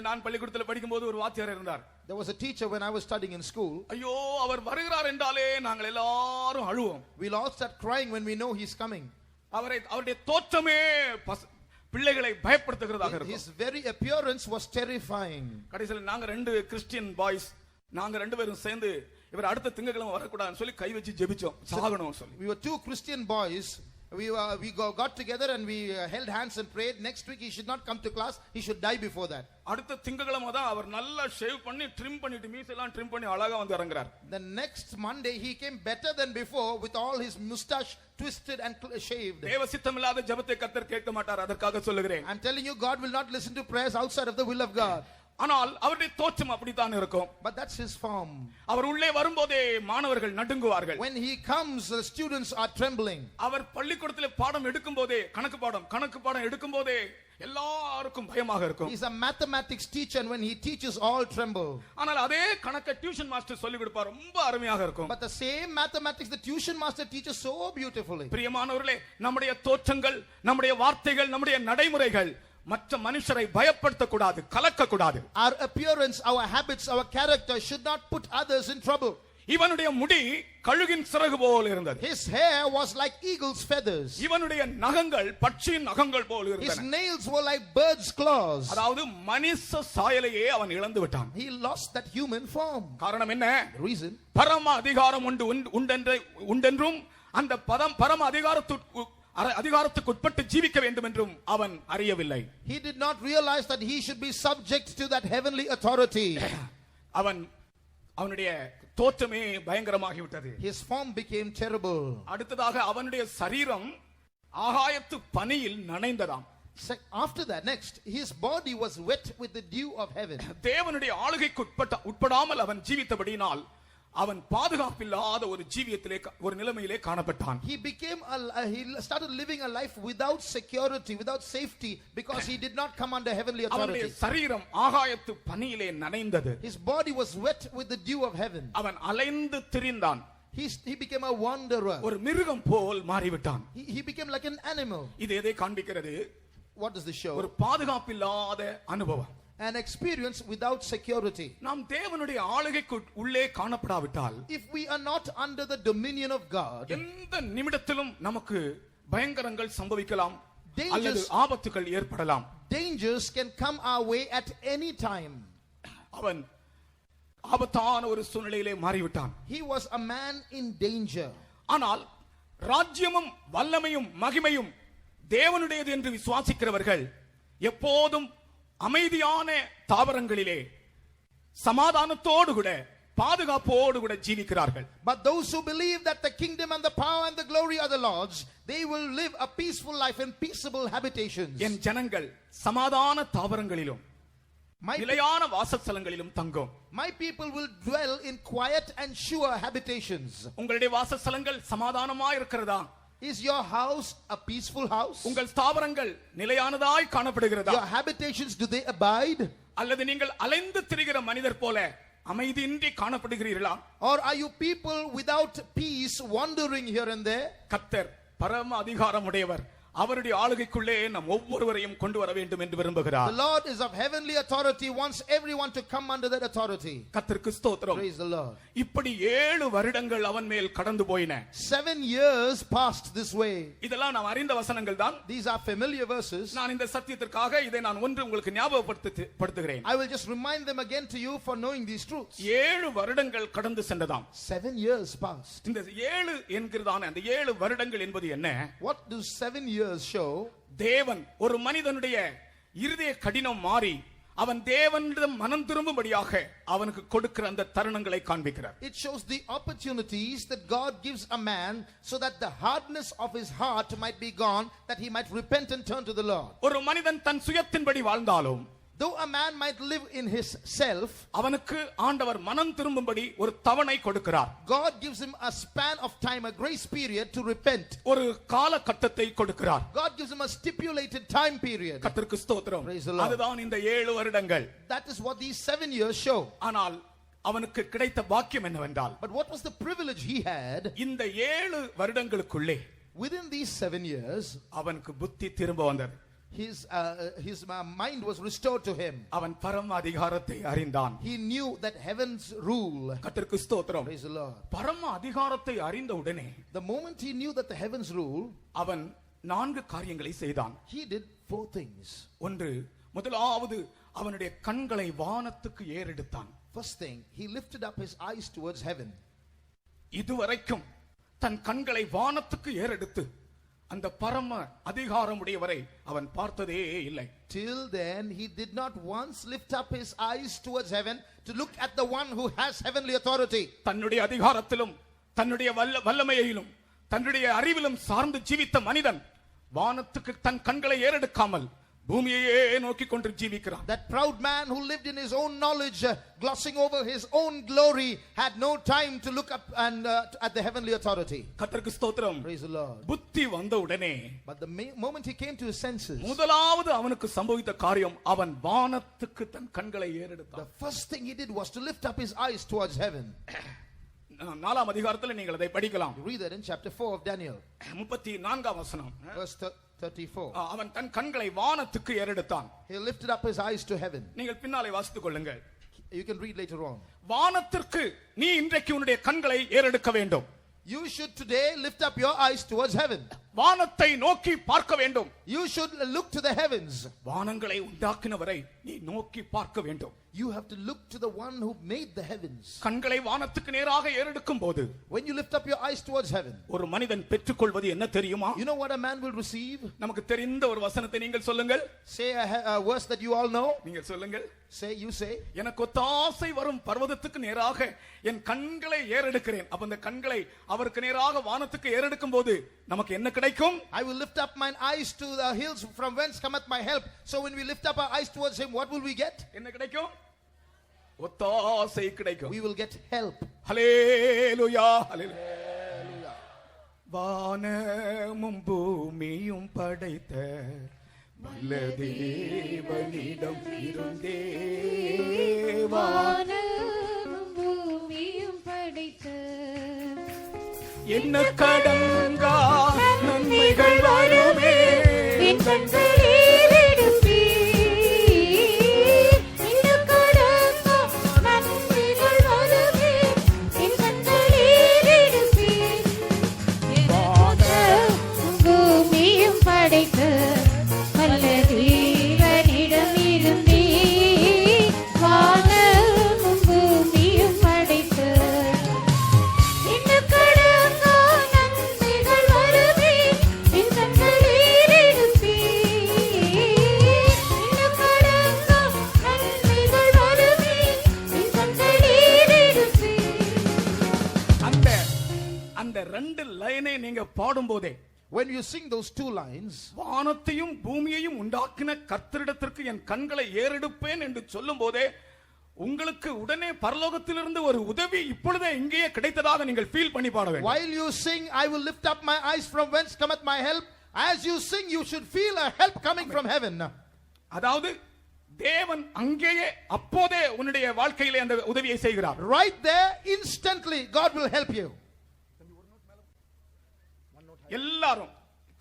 நான் பள்ளிக்கூடத்தில் படிக்கும்போது ஒரு வாத்தியார் இருந்தார். There was a teacher when I was studying in school. ஐயோ அவர் வருகிறார் என்றாலே நாங்கள் எல்லாரும் அழுவோம். We'll all start crying when we know he's coming. அவருடைய தோற்றமே பிள்ளைகளை பயப்படுத்துகிறதாக இருக்கும். His very appearance was terrifying. கடைசியில் நாங்க 2 கிறிஸ்டியன் பாய்ஸ், நாங்க 2 பேரும் சேர்ந்து இவர் அடுத்த திங்கட்கிழமை வரக்கூடாதுன்னு சொல்லி கை வச்சு ஜெபிச்சோம், சாகணும் சொல்லி. We were 2 Christian boys. We got together and we held hands and prayed. Next week he should not come to class, he should die before that. அடுத்த திங்கட்கிழமை தான் அவர் நல்லா ஷேவ் பண்ணி ட்ரிம் பண்ணிட்டு மீசெல்லாம் ட்ரிம் பண்ணி அழகா வந்து இறங்குறார். The next Monday he came better than before with all his mustache twisted and shaved. தேவ சித்தமில்லாத ஜெபத்தை கர்த்தர் கேட்க மாட்டார், அதற்காக சொல்லுகிறேன். I'm telling you, God will not listen to prayers outside of the will of God. ஆனால் அவருடைய தோற்றம் அப்படித்தான் இருக்கும். But that's his form. அவர் உள்ளே வரும்போதே மாணவர்கள் நடுங்குவார்கள். When he comes, the students are trembling. அவர் பள்ளிக்கூடத்திலே பாடம் எடுக்கும்போதே கணக்கு பாடம் எடுக்கும்போதே எல்லாருக்கும் பயமாக இருக்கும். He's a mathematics teacher and when he teaches all tremble. ஆனால் அதே கணக்கை டியூஷன் மாஸ்டர் சொல்லி கொடுப்பார், ரொம்ப அருமையாக இருக்கும். But the same mathematics the tuition master teaches so beautifully. பிரியமானவர்களே, நம்முடைய தோற்றங்கள், நம்முடைய வார்த்தைகள், நம்முடைய நடைமுறைகள் மற்ற மனுஷரை பயப்படுத்த கூடாது, கலக்க கூடாது. Our appearance, our habits, our character should not put others in trouble. இவனுடைய முடி கழுகின் சிறகு போல் இருந்தது. His hair was like eagle's feathers. இவனுடைய நகங்கள் பட்சியின் நகங்கள் போல் His இருந்தன. nails were like bird's claws. அதாவது மனுஷ சாயலையே அவன் இழந்து விட்டான். He lost that human form. காரணம் என்ன? The reason, பரம அதிகாரம் உண்டென்றும் அந்த பரம அதிகாரத்துக்கு உட்பட்டு ஜீவிக்க வேண்டும் என்றும் அவன் அறியவில்லை. he did not realize that he should be subject to that heavenly authority. அவனுடைய தோற்றமே பயங்கரமாகிவிட்டது. His form became terrible. அடுத்ததாக அவனுடைய சரீரம் ஆகாயத்து பனியில் நனைந்ததாம். After that, next, his body was wet with the dew of heaven. தேவனுடைய ஆளுகைக்கு உட்படாமல் அவன் ஜீவித்தபடியினால் அவன் பாதுகாப்பில்லாத ஒரு ஜீவியத்திலே ஒரு நிலைமையிலே காணப்பட்டான். He started living a life without security, without safety, because he did not come under heavenly authority. அவனுடைய சரீரம் ஆகாயத்து பனியிலே நனைந்தது. His body was wet with the dew of heaven. அவன் அலைந்து திரிந்தான். He became a wanderer. ஒரு மிருகம் போல் மாறிவிட்டான். He became like an animal. இது எதை காண்பிக்கிறது? What does this show? ஒரு பாதுகாப்பில்லாத அனுபவம். An experience without security. நாம் தேவனுடைய ஆளுகைக்கு உள்ளே காணப்படாவிட்டால், if we are not under the dominion of God, எந்த நிமிடத்திலும் நமக்கு பயங்கரங்கள் சம்பவிக்கலாம், அல்லது ஆபத்துகள் ஏற்படலாம். Dangers can come our way at any time. அவன் ஆபத்தான ஒரு சூழ்நிலையிலே மாறிவிட்டான். He was a man in danger. ஆனால் ராஜ்யமும் வல்லமையும் மகிமையும் தேவனுடையது என்று விசுவாசிக்கிறவர்கள் எப்போதும் அமைதியான தாவரங்களிலே சமாதானத்தோடு கூட பாதுகாப்போடு கூட ஜீவிக்கிறார்கள். But those who believe that the kingdom and the power and the glory are the Lord's, they will live a peaceful life in peaceable habitations. என் ஜனங்கள் சமாதான தாவரங்களிலும் நிலையான வாசஸ்தலங்களிலும் தங்கும். My people will dwell in quiet and sure habitations. உங்களுடைய வாசஸ்தலங்கள் சமாதானமாய் இருக்கிறதா? Is your house a peaceful house? உங்கள் ஸ்தாபனங்கள் நிலையானதாய் காணப்படுகிறதா? Your habitations, do they abide? அல்லது நீங்கள் அலைந்து திரிகிற மனிதர் போல அமைதியின்றி காணப்படுகிறீர்களா? Or are you people without peace wandering here and there? கர்த்தர் பரம அதிகாரம் உடையவர். அவருடைய ஆளுகைக்குள்ளே நாம் ஒவ்வொருவரையும் கொண்டு வர வேண்டும் என்று விரும்புகிறார். The Lord is of heavenly authority, wants everyone to come under that authority. கர்த்தருக்கு ஸ்தோத்திரம். Praise the Lord. இப்படி 7 வருடங்கள் அவன் மேல் கடந்து போயின. 7 years passed this way. இதெல்லாம் நாம் அறிந்த வசனங்கள் தான். These are familiar verses. நான் இந்த சத்தியத்திற்காக இதை நான் ஒன்று உங்களுக்கு ஞாபகப்படுத்துகிறேன். I will just remind them again to you for knowing these truths. 7 வருடங்கள் கடந்து சென்றதாம். 7 years passed. இந்த 7 என்கிறதான அந்த 7 வருடங்கள் என்பது என்ன? What do 7 years show? தேவன் ஒரு மனிதனுடைய இருதய கடினம் மாறி அவன் தேவனிடம் மனம் திரும்பும்படியாக அவனுக்கு கொடுக்கிற அந்த தருணங்களை காண்பிக்கிறார். It shows the opportunities that God gives a man so that the hardness of his heart might be gone, that he might repent and turn to the Lord. ஒரு மனிதன் தன் சுயத்தின்படி வாழ்ந்தாலும், though a man might live in his self, அவனுக்கு ஆண்டவர் மனம் திரும்பும்படி ஒரு தவணை கொடுக்கிறார். God gives him a span of time, a grace period to repent. ஒரு கால கட்டத்தை கொடுக்கிறார். God gives him a stipulated time period. கர்த்தருக்கு ஸ்தோத்திரம். Praise the Lord. அதுதான் இந்த 7 வருடங்கள். That is what these 7 years show. ஆனால் அவனுக்கு கிடைத்த பாக்கியம் என்னவென்றால், but what was the privilege he had? இந்த 7 வருடங்களுக்குள்ளே, within these 7 years, அவனுக்கு புத்தி திரும்ப வந்தது. His mind was restored to him. அவன் பரம அதிகாரத்தை அறிந்தான். He knew that heaven's rule. கர்த்தருக்கு ஸ்தோத்திரம். Praise the Lord. பரம அதிகாரத்தை அறிந்த உடனே, the moment he knew that the heavens rule, அவன் 4 காரியங்களை செய்தான். he did 4 things. ஒன்று, முதலாவது அவனுடைய கண்களை வானத்துக்கு ஏறெடுத்தான். First thing, he lifted up his eyes towards heaven. இதுவரைக்கும் தன் கண்களை வானத்துக்கு ஏறெடுத்து அந்த பரம அதிகாரம் உடையவரை அவன் பார்த்ததே இல்லை. Till then he did not once lift up his eyes towards heaven to look at the one who has heavenly authority. தன்னுடைய அதிகாரத்திலும் தன்னுடைய வல்லமையிலும் தன்னுடைய அறிவிலும் சார்ந்து ஜீவித்த மனிதன் வானத்துக்கு தன் கண்களை ஏறெடுக்காமல் பூமியையே நோக்கி கொண்டு ஜீவிக்கிறான். That proud man who lived in his own knowledge, glossing over his own glory, had no time to look up and at the heavenly authority. கர்த்தருக்கு ஸ்தோத்திரம். Praise the Lord. புத்தி வந்த உடனே, but the moment he came to his senses, முதலாவது அவனுக்கு சம்பவித்த காரியம், அவன் வானத்துக்கு தன் கண்களை ஏறெடுத்தான். the first thing he did was to lift up his eyes towards heaven. 4ஆம் அதிகாரத்தில் நீங்கள் அதை படிக்கலாம். You read that in chapter 4 of Daniel. 34ஆம் வசனம். Verse 34. அவன் தன் கண்களை வானத்துக்கு ஏறெடுத்தான். He lifted up his eyes to heaven. நீங்கள் பின்னாலே வாசித்துக் கொள்ளுங்கள். You can read later on. வானத்திற்கு நீ இன்றைக்கு உன்னுடைய கண்களை ஏறெடுக்க வேண்டும். You should today lift up your eyes towards heaven. வானத்தை நோக்கி பார்க்க வேண்டும். You should look to the heavens. வானங்களை உண்டாக்கினவரை நீ நோக்கி பார்க்க வேண்டும். You have to look to the one who made the heavens. கண்களை வானத்துக்கு நேராக ஏறெடுக்கும் போது When you lift up your eyes towards heaven, ஒரு மனிதன் பெற்றுக்கொள்வது என்ன தெரியுமா? you know what a man will receive? நமக்கு தெரிந்த ஒரு வசனத்தை நீங்கள் சொல்லுங்கள். Say a verse that you all know. நீங்கள் சொல்லுங்கள். You say. எனக்கு ஒத்தாசை வரும் பர்வதத்துக்கு நேராக என் கண்களை ஏறெடுக்கிறேன். அப்ப அந்த கண்களை அவருக்கு நேராக வானத்துக்கு ஏறெடுக்கும் போது நமக்கு என்ன கிடைக்கும்? I will lift up mine eyes to the hills from whence cometh my help. So when we lift up our eyes towards him, what will we get? என்ன கிடைக்கும்? ஒத்தாசை கிடைக்கும். We will get help. ஹல்லேலூயா, ஹல்லேலூயா. வானமும் பூமியும் படைத்த வல்ல தேவனிடம் இருந்தே வானமும் பூமியும் படைத்த என்ன கடங்கா நன்மைகள் வருமே என் கண்களில் எடுப்பீர். இன்னும் கடங்கா நன்மைகள் வருமே என் கண்களில் எடுப்பீர். வானமும் பூமியும் படைத்த வல்ல தேவனிடம் இருந்தே வானமும் பூமியும் படைத்த இன்னும் கடங்கா நன்மைகள் வருமே என் கண்களில் எடுப்பீர். இன்னும் கடங்கா நன்மைகள் வருமே என் கண்களில் எடுப்பீர். அந்த ரெண்டு லைனை நீங்க பாடும்போதே When you sing those two lines, வானத்தையும் பூமியையும் உண்டாக்கின கர்த்தரிடத்திற்கு என் கண்களை ஏறெடுப்பேன் என்று சொல்லும் போதே உங்களுக்கு உடனே பரலோகத்திலிருந்து ஒரு உதவி இப்பொழுதே இங்கேயே கிடைத்ததாக நீங்கள் ஃபீல் பண்ணி பாட வேண்டும். while you sing, I will lift up my eyes from whence cometh my help. As you sing, you should feel a help coming from heaven. அதாவது தேவன் அங்கேயே அப்போதே உன்னுடைய வாழ்க்கையிலே அந்த உதவியை செய்கிறார். Right there, instantly, God will help you. எல்லாரும்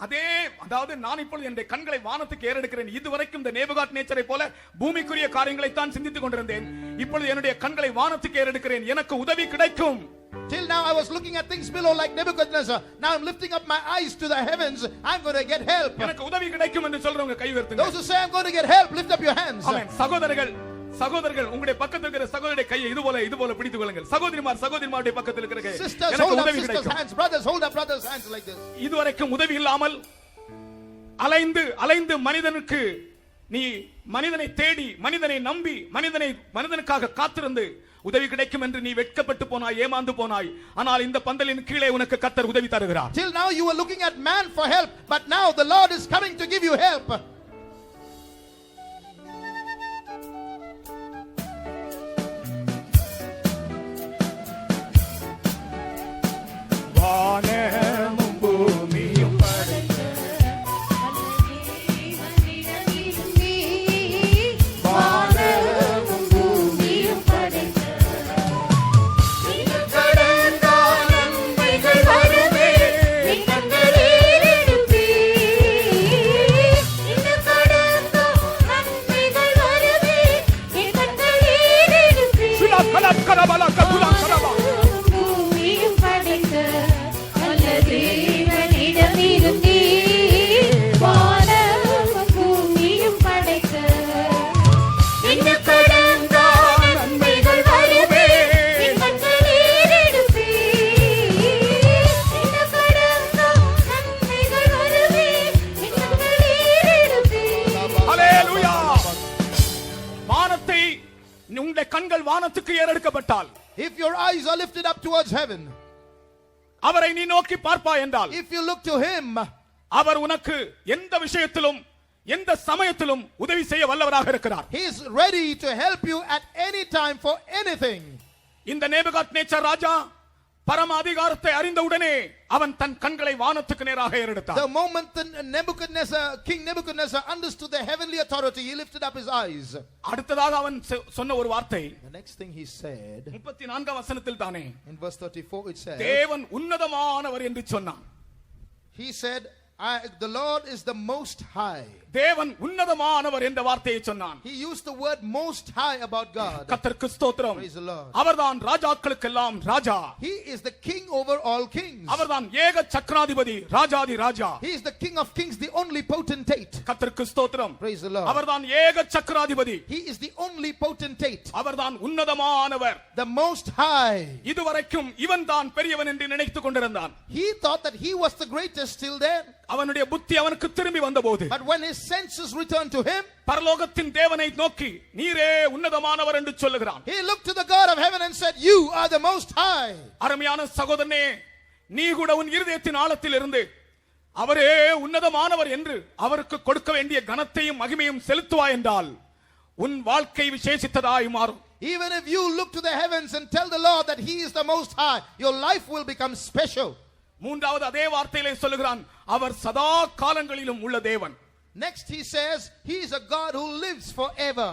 அதே அதாவது நான் இப்பொழுது என்னுடைய கண்களை வானத்துக்கு ஏறெடுக்கிறேன். இதுவரைக்கும் இந்த நேபுகாத் நேச்சரை போல பூமிக்குரிய காரியங்களை தான் சிந்தித்துக் கொண்டிருந்தேன். இப்பொழுது என்னுடைய கண்களை வானத்துக்கு ஏறெடுக்கிறேன். எனக்கு உதவி கிடைக்கும். Till now I was looking at things below like Nebuchadnezzar. Now I'm lifting up my eyes to the heavens. I'm going to get help. எனக்கு உதவி கிடைக்கும் என்று சொல்றவங்க கை உயர்த்துங்க. Those who say I'm going to get help, lift up your hands. ஆமென். சகோதரர்கள் உங்களுடைய பக்கத்தில் இருக்கிற சகோதரருடைய கையை இது போல பிடித்துக் கொள்ளுங்கள். சகோதரிமாருடைய பக்கத்தில் இருக்கிற கை. Sisters, எனக்கு hold up உதவி sisters' கிடைக்கும். hands. Brothers, hold up brothers' hands like this. இதுவரைக்கும் உதவி இல்லாமல் அலைந்து மனிதனுக்கு நீ மனிதனை தேடி மனிதனை நம்பி மனிதனுக்காக காத்திருந்து உதவி கிடைக்கும் என்று நீ வெட்கப்பட்டு போனாய், ஏமாந்து போனாய். ஆனால் இந்த பந்தலின் கீழே உனக்கு கர்த்தர் உதவி தருகிறார். Till now you were looking at man for help, but now the Lord is coming to give you help. வானமும் பூமியும் படைத்த வானமும் பூமியும் படைத்த இன்னும் கடங்கா நன்மைகள் வருமே என் கண்களில் எடுப்பீர். இன்னும் கடங்கா நன்மைகள் வருமே என் கண்களில் எடுப்பீர். பூமியும் படைத்த வல்ல தேவனிடம் இருந்தே வானமும் பூமியும் படைத்த இன்னும் கடங்கா நன்மைகள் வருமே என் கண்களில் எடுப்பீர். இன்னும் கடங்கா நன்மைகள் வருமே என் கண்களில் எடுப்பீர். ஹல்லேலூயா. வானத்தை உங்களுடைய கண்கள் வானத்துக்கு ஏறெடுக்கப்பட்டால், If your eyes are lifted up towards heaven, அவரை நீ நோக்கி பார்ப்பாய் என்றால், if you look to him, அவர் உனக்கு எந்த விஷயத்திலும் எந்த சமயத்திலும் உதவி செய்ய வல்லவராக இருக்கிறார். he is ready to help you at any time for anything. இந்த நேபுகாத் நேச்சர் ராஜா பரம அதிகாரத்தை அறிந்தவுடனே அவன் தன் கண்களை வானத்துக்கு நேராக ஏறெடுத்தான். The moment King Nebuchadnezzar understood the heavenly authority, he lifted up his eyes. அடுத்ததாக அவன் சொன்ன ஒரு வார்த்தை The next thing he said, 34 வசனத்தில் தானே, in verse 34 it said, தேவன் உன்னதமானவர் என்று சொன்னான். he said, the Lord is the most high. தேவன் உன்னதமானவர் என்ற வார்த்தையை சொன்னான். He used the word most high about God. கர்த்தருக்கு ஸ்தோத்திரம். Praise the Lord. அவர்தான் ராஜாக்களுக்கெல்லாம் ராஜா. He is the king over all kings. அவர்தான் ஏக சக்கராதிபதி, ராஜாதி ராஜா. He is the king of kings, the only potentate. கர்த்தருக்கு ஸ்தோத்திரம். Praise the Lord. அவர்தான் ஏக சக்கராதிபதி. He is the only potentate. அவர்தான் உன்னதமானவர். The most high. இதுவரைக்கும் இவன் தான் பெரியவன் என்று நினைத்துக் கொண்டிருந்தான். He thought that he was the greatest till then. அவனுடைய புத்தி அவனுக்கு திரும்பி வந்தபோது, But when his senses returned to him, பரலோகத்தின் தேவனை நோக்கி நீரே உன்னதமானவர் என்று சொல்லுகிறான். he looked to the God of heaven and said, "You are the most high." அருமையான சகோதரனே, நீ கூட உன் இருதயத்தின் ஆழத்தில் இருந்து அவரே உன்னதமானவர் என்று அவருக்கு கொடுக்க வேண்டிய கனத்தையும் மகிமையும் செலுத்துவாய் என்றால் உன் வாழ்க்கை விசேஷித்ததாய் மாறும். Even if you look to the heavens and tell the Lord that he is the most high, your life will become special. மூன்றாவது அதே வார்த்தையிலே சொல்லுகிறான், அவர் சதா காலங்களிலும் உள்ள தேவன். Next he says, he is a God who lives forever.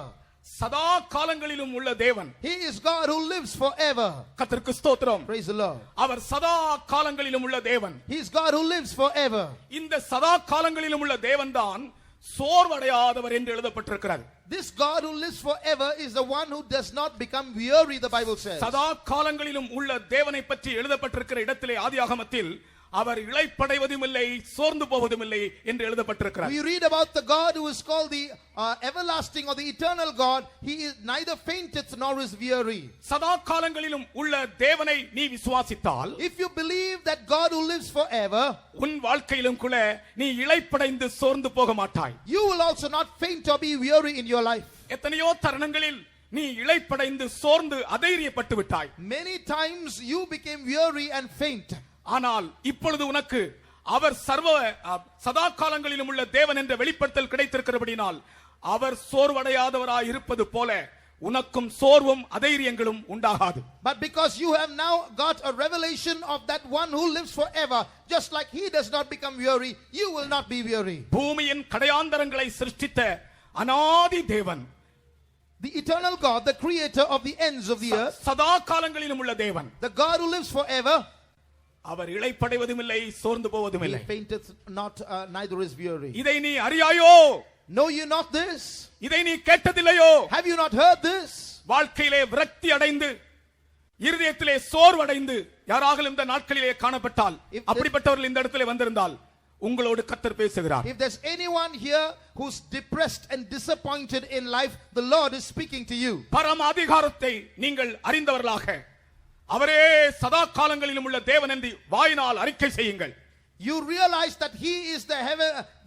சதா காலங்களிலும் உள்ள தேவன். He is God who lives forever. கர்த்தருக்கு ஸ்தோத்திரம். Praise the Lord. அவர் சதா காலங்களிலும் உள்ள தேவன். He is God who lives forever. இந்த சதா காலங்களிலும் உள்ள தேவன் தான் சோர்வடையாதவர் என்று எழுதப்பட்டிருக்கிறது. This God who lives forever is the one who does not become weary, the Bible says. சதா காலங்களிலும் உள்ள தேவனை பற்றி எழுதப்பட்டிருக்கிற இடத்திலே ஆதியாகமத்தில் அவர் இளைப்படைவதும் இல்லை, சோர்ந்து போவதும் இல்லை என்று எழுதப்பட்டிருக்கிறார். We read about the God who is called the everlasting or the eternal God. He is neither fainteth nor is weary. சதா காலங்களிலும் உள்ள தேவனை நீ விசுவாசித்தால், If you believe that God who lives forever, உன் வாழ்க்கையிலும் கூட நீ இளைப்படைந்து சோர்ந்து போக மாட்டாய். you will also not faint or be weary in your life. எத்தனையோ தருணங்களில் நீ இளைப்படைந்து சோர்ந்து அதைரியப்பட்டு விட்டாய். Many times you became weary and faint. ஆனால் இப்பொழுது உனக்கு அவர் சதா காலங்களிலும் உள்ள தேவன் என்ற வெளிப்படுத்தல் கிடைத்திருக்கிறபடினால் அவர் சோர்வடையாதவராய் இருப்பது போல உனக்கும் சோர்வும் அதைரியங்களும் உண்டாகாது. But because you have now got a revelation of that one who lives forever, just like he does not become weary, you will not be weary. பூமியின் கடையாந்தரங்களை சிருஷ்டித்த அநாதி தேவன், The eternal God, the creator of the ends of the earth, சதா காலங்களிலும் உள்ள தேவன், the God who lives forever, அவர் இளைப்படைவதும் இல்லை, சோர்ந்து போவதும் he இல்லை. fainteth not, neither is weary. இதை நீ அறியாயோ? Know you not this? இதை நீ கேட்டதில்லையோ? Have you not heard this? வாழ்க்கையிலே விரக்தி அடைந்து இருதயத்திலே சோர்வடைந்து யாராக இந்த நாட்களிலே காணப்பட்டால், அப்படிப்பட்டவர்கள் இந்த இடத்திலே வந்திருந்தால் உங்களோடு கர்த்தர் பேசுகிறார். If there's anyone here who's depressed and disappointed in life, the Lord is speaking to you. பரம அதிகாரத்தை நீங்கள் அறிந்தவர்களாக அவரே சதா காலங்களிலும் உள்ள தேவன் என்று வாயினால் அறிக்கை செய்யுங்கள். You realize that he is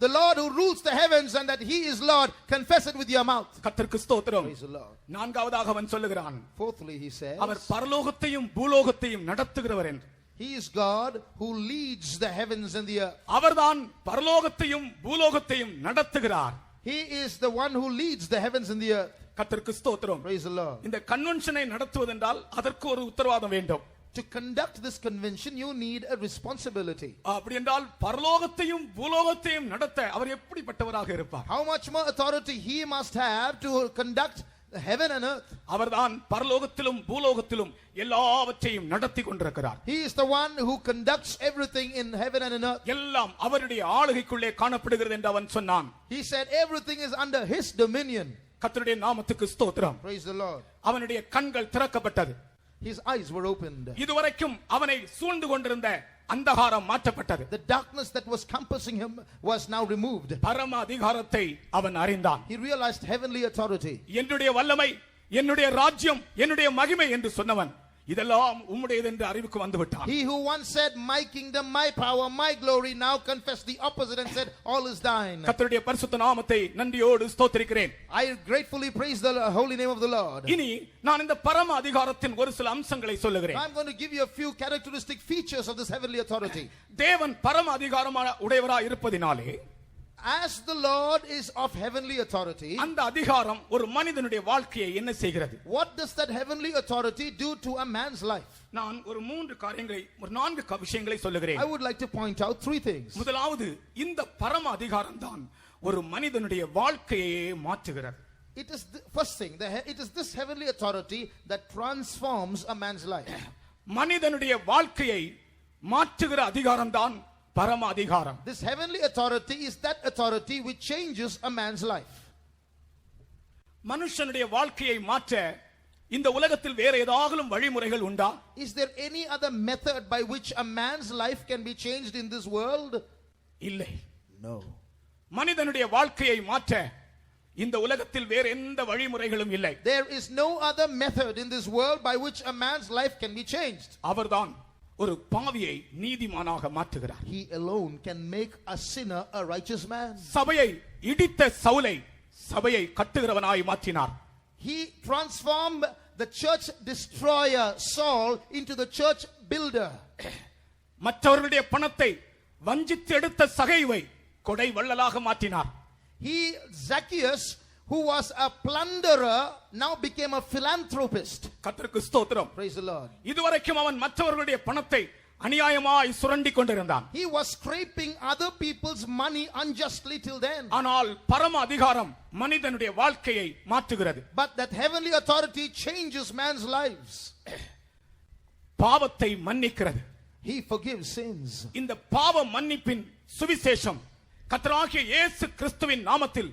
the Lord who rules the heavens and that he is Lord. Confess it with your mouth. கர்த்தருக்கு ஸ்தோத்திரம். Praise the Lord. நான்காவதாக அவன் சொல்லுகிறான், Fourthly, he says, அவர் பரலோகத்தையும் பூலோகத்தையும் நடத்துகிறவர் என்று. he is God who leads the heavens and the earth. அவர்தான் பரலோகத்தையும் பூலோகத்தையும் நடத்துகிறார். He is the one who leads the heavens and the earth. கர்த்தருக்கு ஸ்தோத்திரம். Praise the Lord. இந்த கன்வென்ஷனை நடத்துவதென்றால் அதற்கு ஒரு உத்தரவாதம் வேண்டும். To conduct this convention, you need a responsibility. அப்படி என்றால் பரலோகத்தையும் பூலோகத்தையும் நடத்த அவர் எப்படிப்பட்டவராக இருப்பார்? How much more authority he must have to conduct heaven and earth. அவர்தான் பரலோகத்திலும் பூலோகத்திலும் எல்லாவற்றையும் நடத்தி கொண்டிருக்கிறார். He is the one who conducts everything in heaven and in earth. எல்லாம் அவருடைய ஆளுகைக்குள்ளே காணப்படுகிறது என்று அவன் சொன்னான். He said everything is under his dominion. கர்த்தருடைய நாமத்துக்கு ஸ்தோத்திரம். Praise the Lord. அவனுடைய கண்கள் திறக்கப்பட்டது. His eyes were opened. இதுவரைக்கும் அவனை சூழ்ந்து கொண்டிருந்த அந்தகாரம் மாற்றப்பட்டது. The darkness that was compassing him was now removed. பரம அதிகாரத்தை அவன் அறிந்தான். He realized heavenly authority. என்னுடைய வல்லமை, என்னுடைய ராஜ்யம், என்னுடைய மகிமை என்று சொன்னவன் இதெல்லாம் உம்முடையது என்று அறிவுக்கு வந்து விட்டான். He who once said my kingdom, my power, my glory, now confessed the opposite and said all is thine. கர்த்தருடைய பரிசுத்த நாமத்தை நன்றியோடு ஸ்தோத்திரிக்கிறேன். I gratefully praise the holy name of the Lord. இனி நான் இந்த பரம அதிகாரத்தின் ஒரு சில அம்சங்களை சொல்லுகிறேன். I'm going to give you a few characteristic features of this heavenly authority. தேவன் பரம அதிகாரமான உடையவராய் இருப்பதினாலே, as the Lord is of heavenly authority, அந்த அதிகாரம் ஒரு மனிதனுடைய வாழ்க்கையை என்ன செய்கிறது? what does that heavenly authority do to a man's life? நான் ஒரு நான்கு விஷயங்களை சொல்லுகிறேன். I would like to point out three things. முதலாவது, இந்த பரம அதிகாரம் தான் ஒரு மனிதனுடைய வாழ்க்கையை மாற்றுகிறது. It is the first thing, it is this heavenly authority that transforms a man's life. மனிதனுடைய வாழ்க்கையை மாற்றுகிற அதிகாரம் தான் பரம அதிகாரம். This heavenly authority is that authority which changes a man's life. மனுஷனுடைய வாழ்க்கையை மாற்ற இந்த உலகத்தில் வேற ஏதாகலும் வழிமுறைகள் உண்டா? Is there any other method by which a man's life can be changed in this world? இல்லை. No. மனிதனுடைய வாழ்க்கையை மாற்ற இந்த உலகத்தில் வேற எந்த வழிமுறைகளும் இல்லை. There is no other method in this world by which a man's life can be changed. அவர்தான் ஒரு பாவியை நீதிமானாக மாற்றுகிறார். He alone can make a sinner a righteous man. சபையை இடித்த சவுலை சபையை கட்டுகிறவனாய் மாற்றினார். He transformed the church destroyer Saul into the church builder. மற்றவர்களுடைய பணத்தை வஞ்சித்து எடுத்த சகைவை கொடை வள்ளலாக மாற்றினார். He, Zacchaeus, who was a plunderer, now became a philanthropist. கர்த்தருக்கு ஸ்தோத்திரம். Praise the Lord. இதுவரைக்கும் அவன் மற்றவர்களுடைய பணத்தை அநியாயமாய் சுரண்டி கொண்டிருந்தான். He was scraping other people's money unjustly till then. ஆனால் பரம அதிகாரம் மனிதனுடைய வாழ்க்கையை மாற்றுகிறது. But that heavenly authority changes man's lives. பாவத்தை மன்னிக்கிறது. He forgives sins. இந்த பாவ மன்னிப்பின் சுவிசேஷம் கர்த்தராகிய இயேசு கிறிஸ்துவின் நாமத்தில்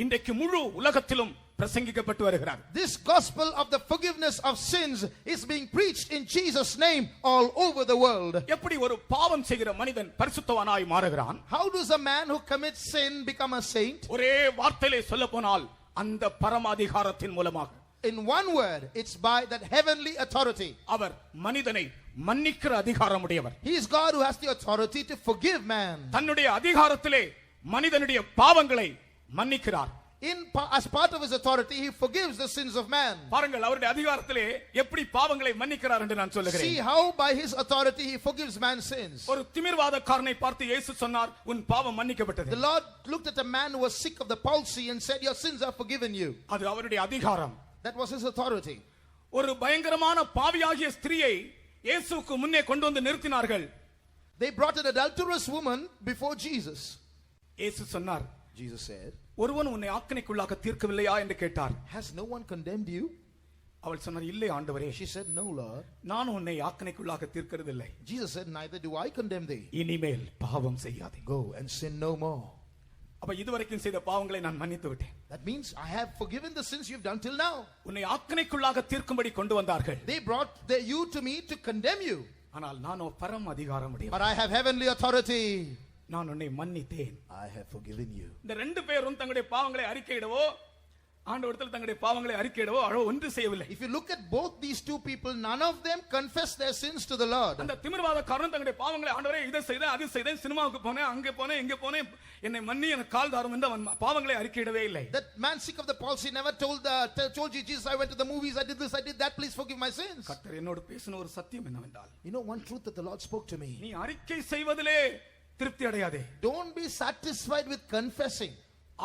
இன்றைக்கு முழு உலகத்திலும் பிரசங்கிக்கப்பட்டு வருகிறது. This gospel of the forgiveness of sins is being preached in Jesus' name all over the world. எப்படி ஒரு பாவம் செய்கிற மனிதன் பரிசுத்தவானாய் மாறுகிறான்? How does a man who commits sin become a saint? ஒரே வார்த்தையிலே சொல்லப்போனால் அந்த பரம அதிகாரத்தின் மூலமாக. In one word, it's by that heavenly authority. அவர் மனிதனை மன்னிக்கிற அதிகாரம் உடையவர். He is God who has the authority to forgive man. தன்னுடைய அதிகாரத்திலே மனிதனுடைய பாவங்களை மன்னிக்கிறார். As part of his authority, he forgives the sins of man. பாருங்கள் அவருடைய அதிகாரத்திலே எப்படி பாவங்களை மன்னிக்கிறார் என்று நான் சொல்லுகிறேன். See how by his authority he forgives man's sins. ஒரு திமிர்வாதக்காரனை பார்த்து இயேசு சொன்னார் உன் பாவம் மன்னிக்கப்பட்டது. The Lord looked at a man who was sick of the palsy and said your sins are forgiven you. அது அவருடைய அதிகாரம். That was his authority. ஒரு பயங்கரமான பாவியாகிய ஸ்திரியை இயேசுவுக்கு முன்னே கொண்டு வந்து நிறுத்தினார்கள். They brought an adulterous woman before Jesus. இயேசு சொன்னார், Jesus said, ஒருவன் உன்னை ஆக்கினைக்குள்ளாக தீர்க்கவில்லையா என்று கேட்டார். has no one condemned you? அவள் சொன்னார், இல்லை ஆண்டவரே. She said, no Lord. நான் உன்னை ஆக்கினைக்குள்ளாக தீர்க்கிறதில்லை. Jesus said, neither do I condemn thee. இனிமேல் பாவம் செய்யாதே. Go and sin no more. அப்ப இதுவரைக்கும் செய்த பாவங்களை நான் மன்னித்து விட்டேன். That means I have forgiven the sins you've done till now. உன்னை ஆக்கினைக்குள்ளாக தீர்க்கும்படி கொண்டு வந்தார்கள். They brought you to me to condemn you. ஆனால் நானோ பரம அதிகாரம் உடையவன். But I have heavenly authority. நான் உன்னை மன்னித்தேன். I have forgiven you. இந்த ரெண்டு பேரும் தங்களுடைய பாவங்களை அறிக்கையிடவோ ஆண்டவரிடத்தில் தங்களுடைய பாவங்களை அறிக்கையிடவோ ஒன்று செய்யவில்லை. If you look at both these two people, none of them confess their sins to the Lord. அந்த திமிர்வாதக்காரன் தங்களுடைய பாவங்களை ஆண்டவரே இதை செய்தேன் அது செய்தேன் சினிமாவுக்கு போனேன் அங்கே போனேன் இங்கே போனேன் என்னை மன்னி எனக்கு கால் தாரும் என்று அவன் பாவங்களை அறிக்கையிடவே இல்லை. That man sick of the palsy never told you, Jesus, I went to the movies, I did this, I did that, please forgive my sins. கர்த்தர் என்னோடு பேசின ஒரு சத்தியம் என்னவென்றால், You know one truth that the Lord spoke to me. நீ அறிக்கை செய்வதிலே திருப்தி அடையாதே. Don't be satisfied with confessing.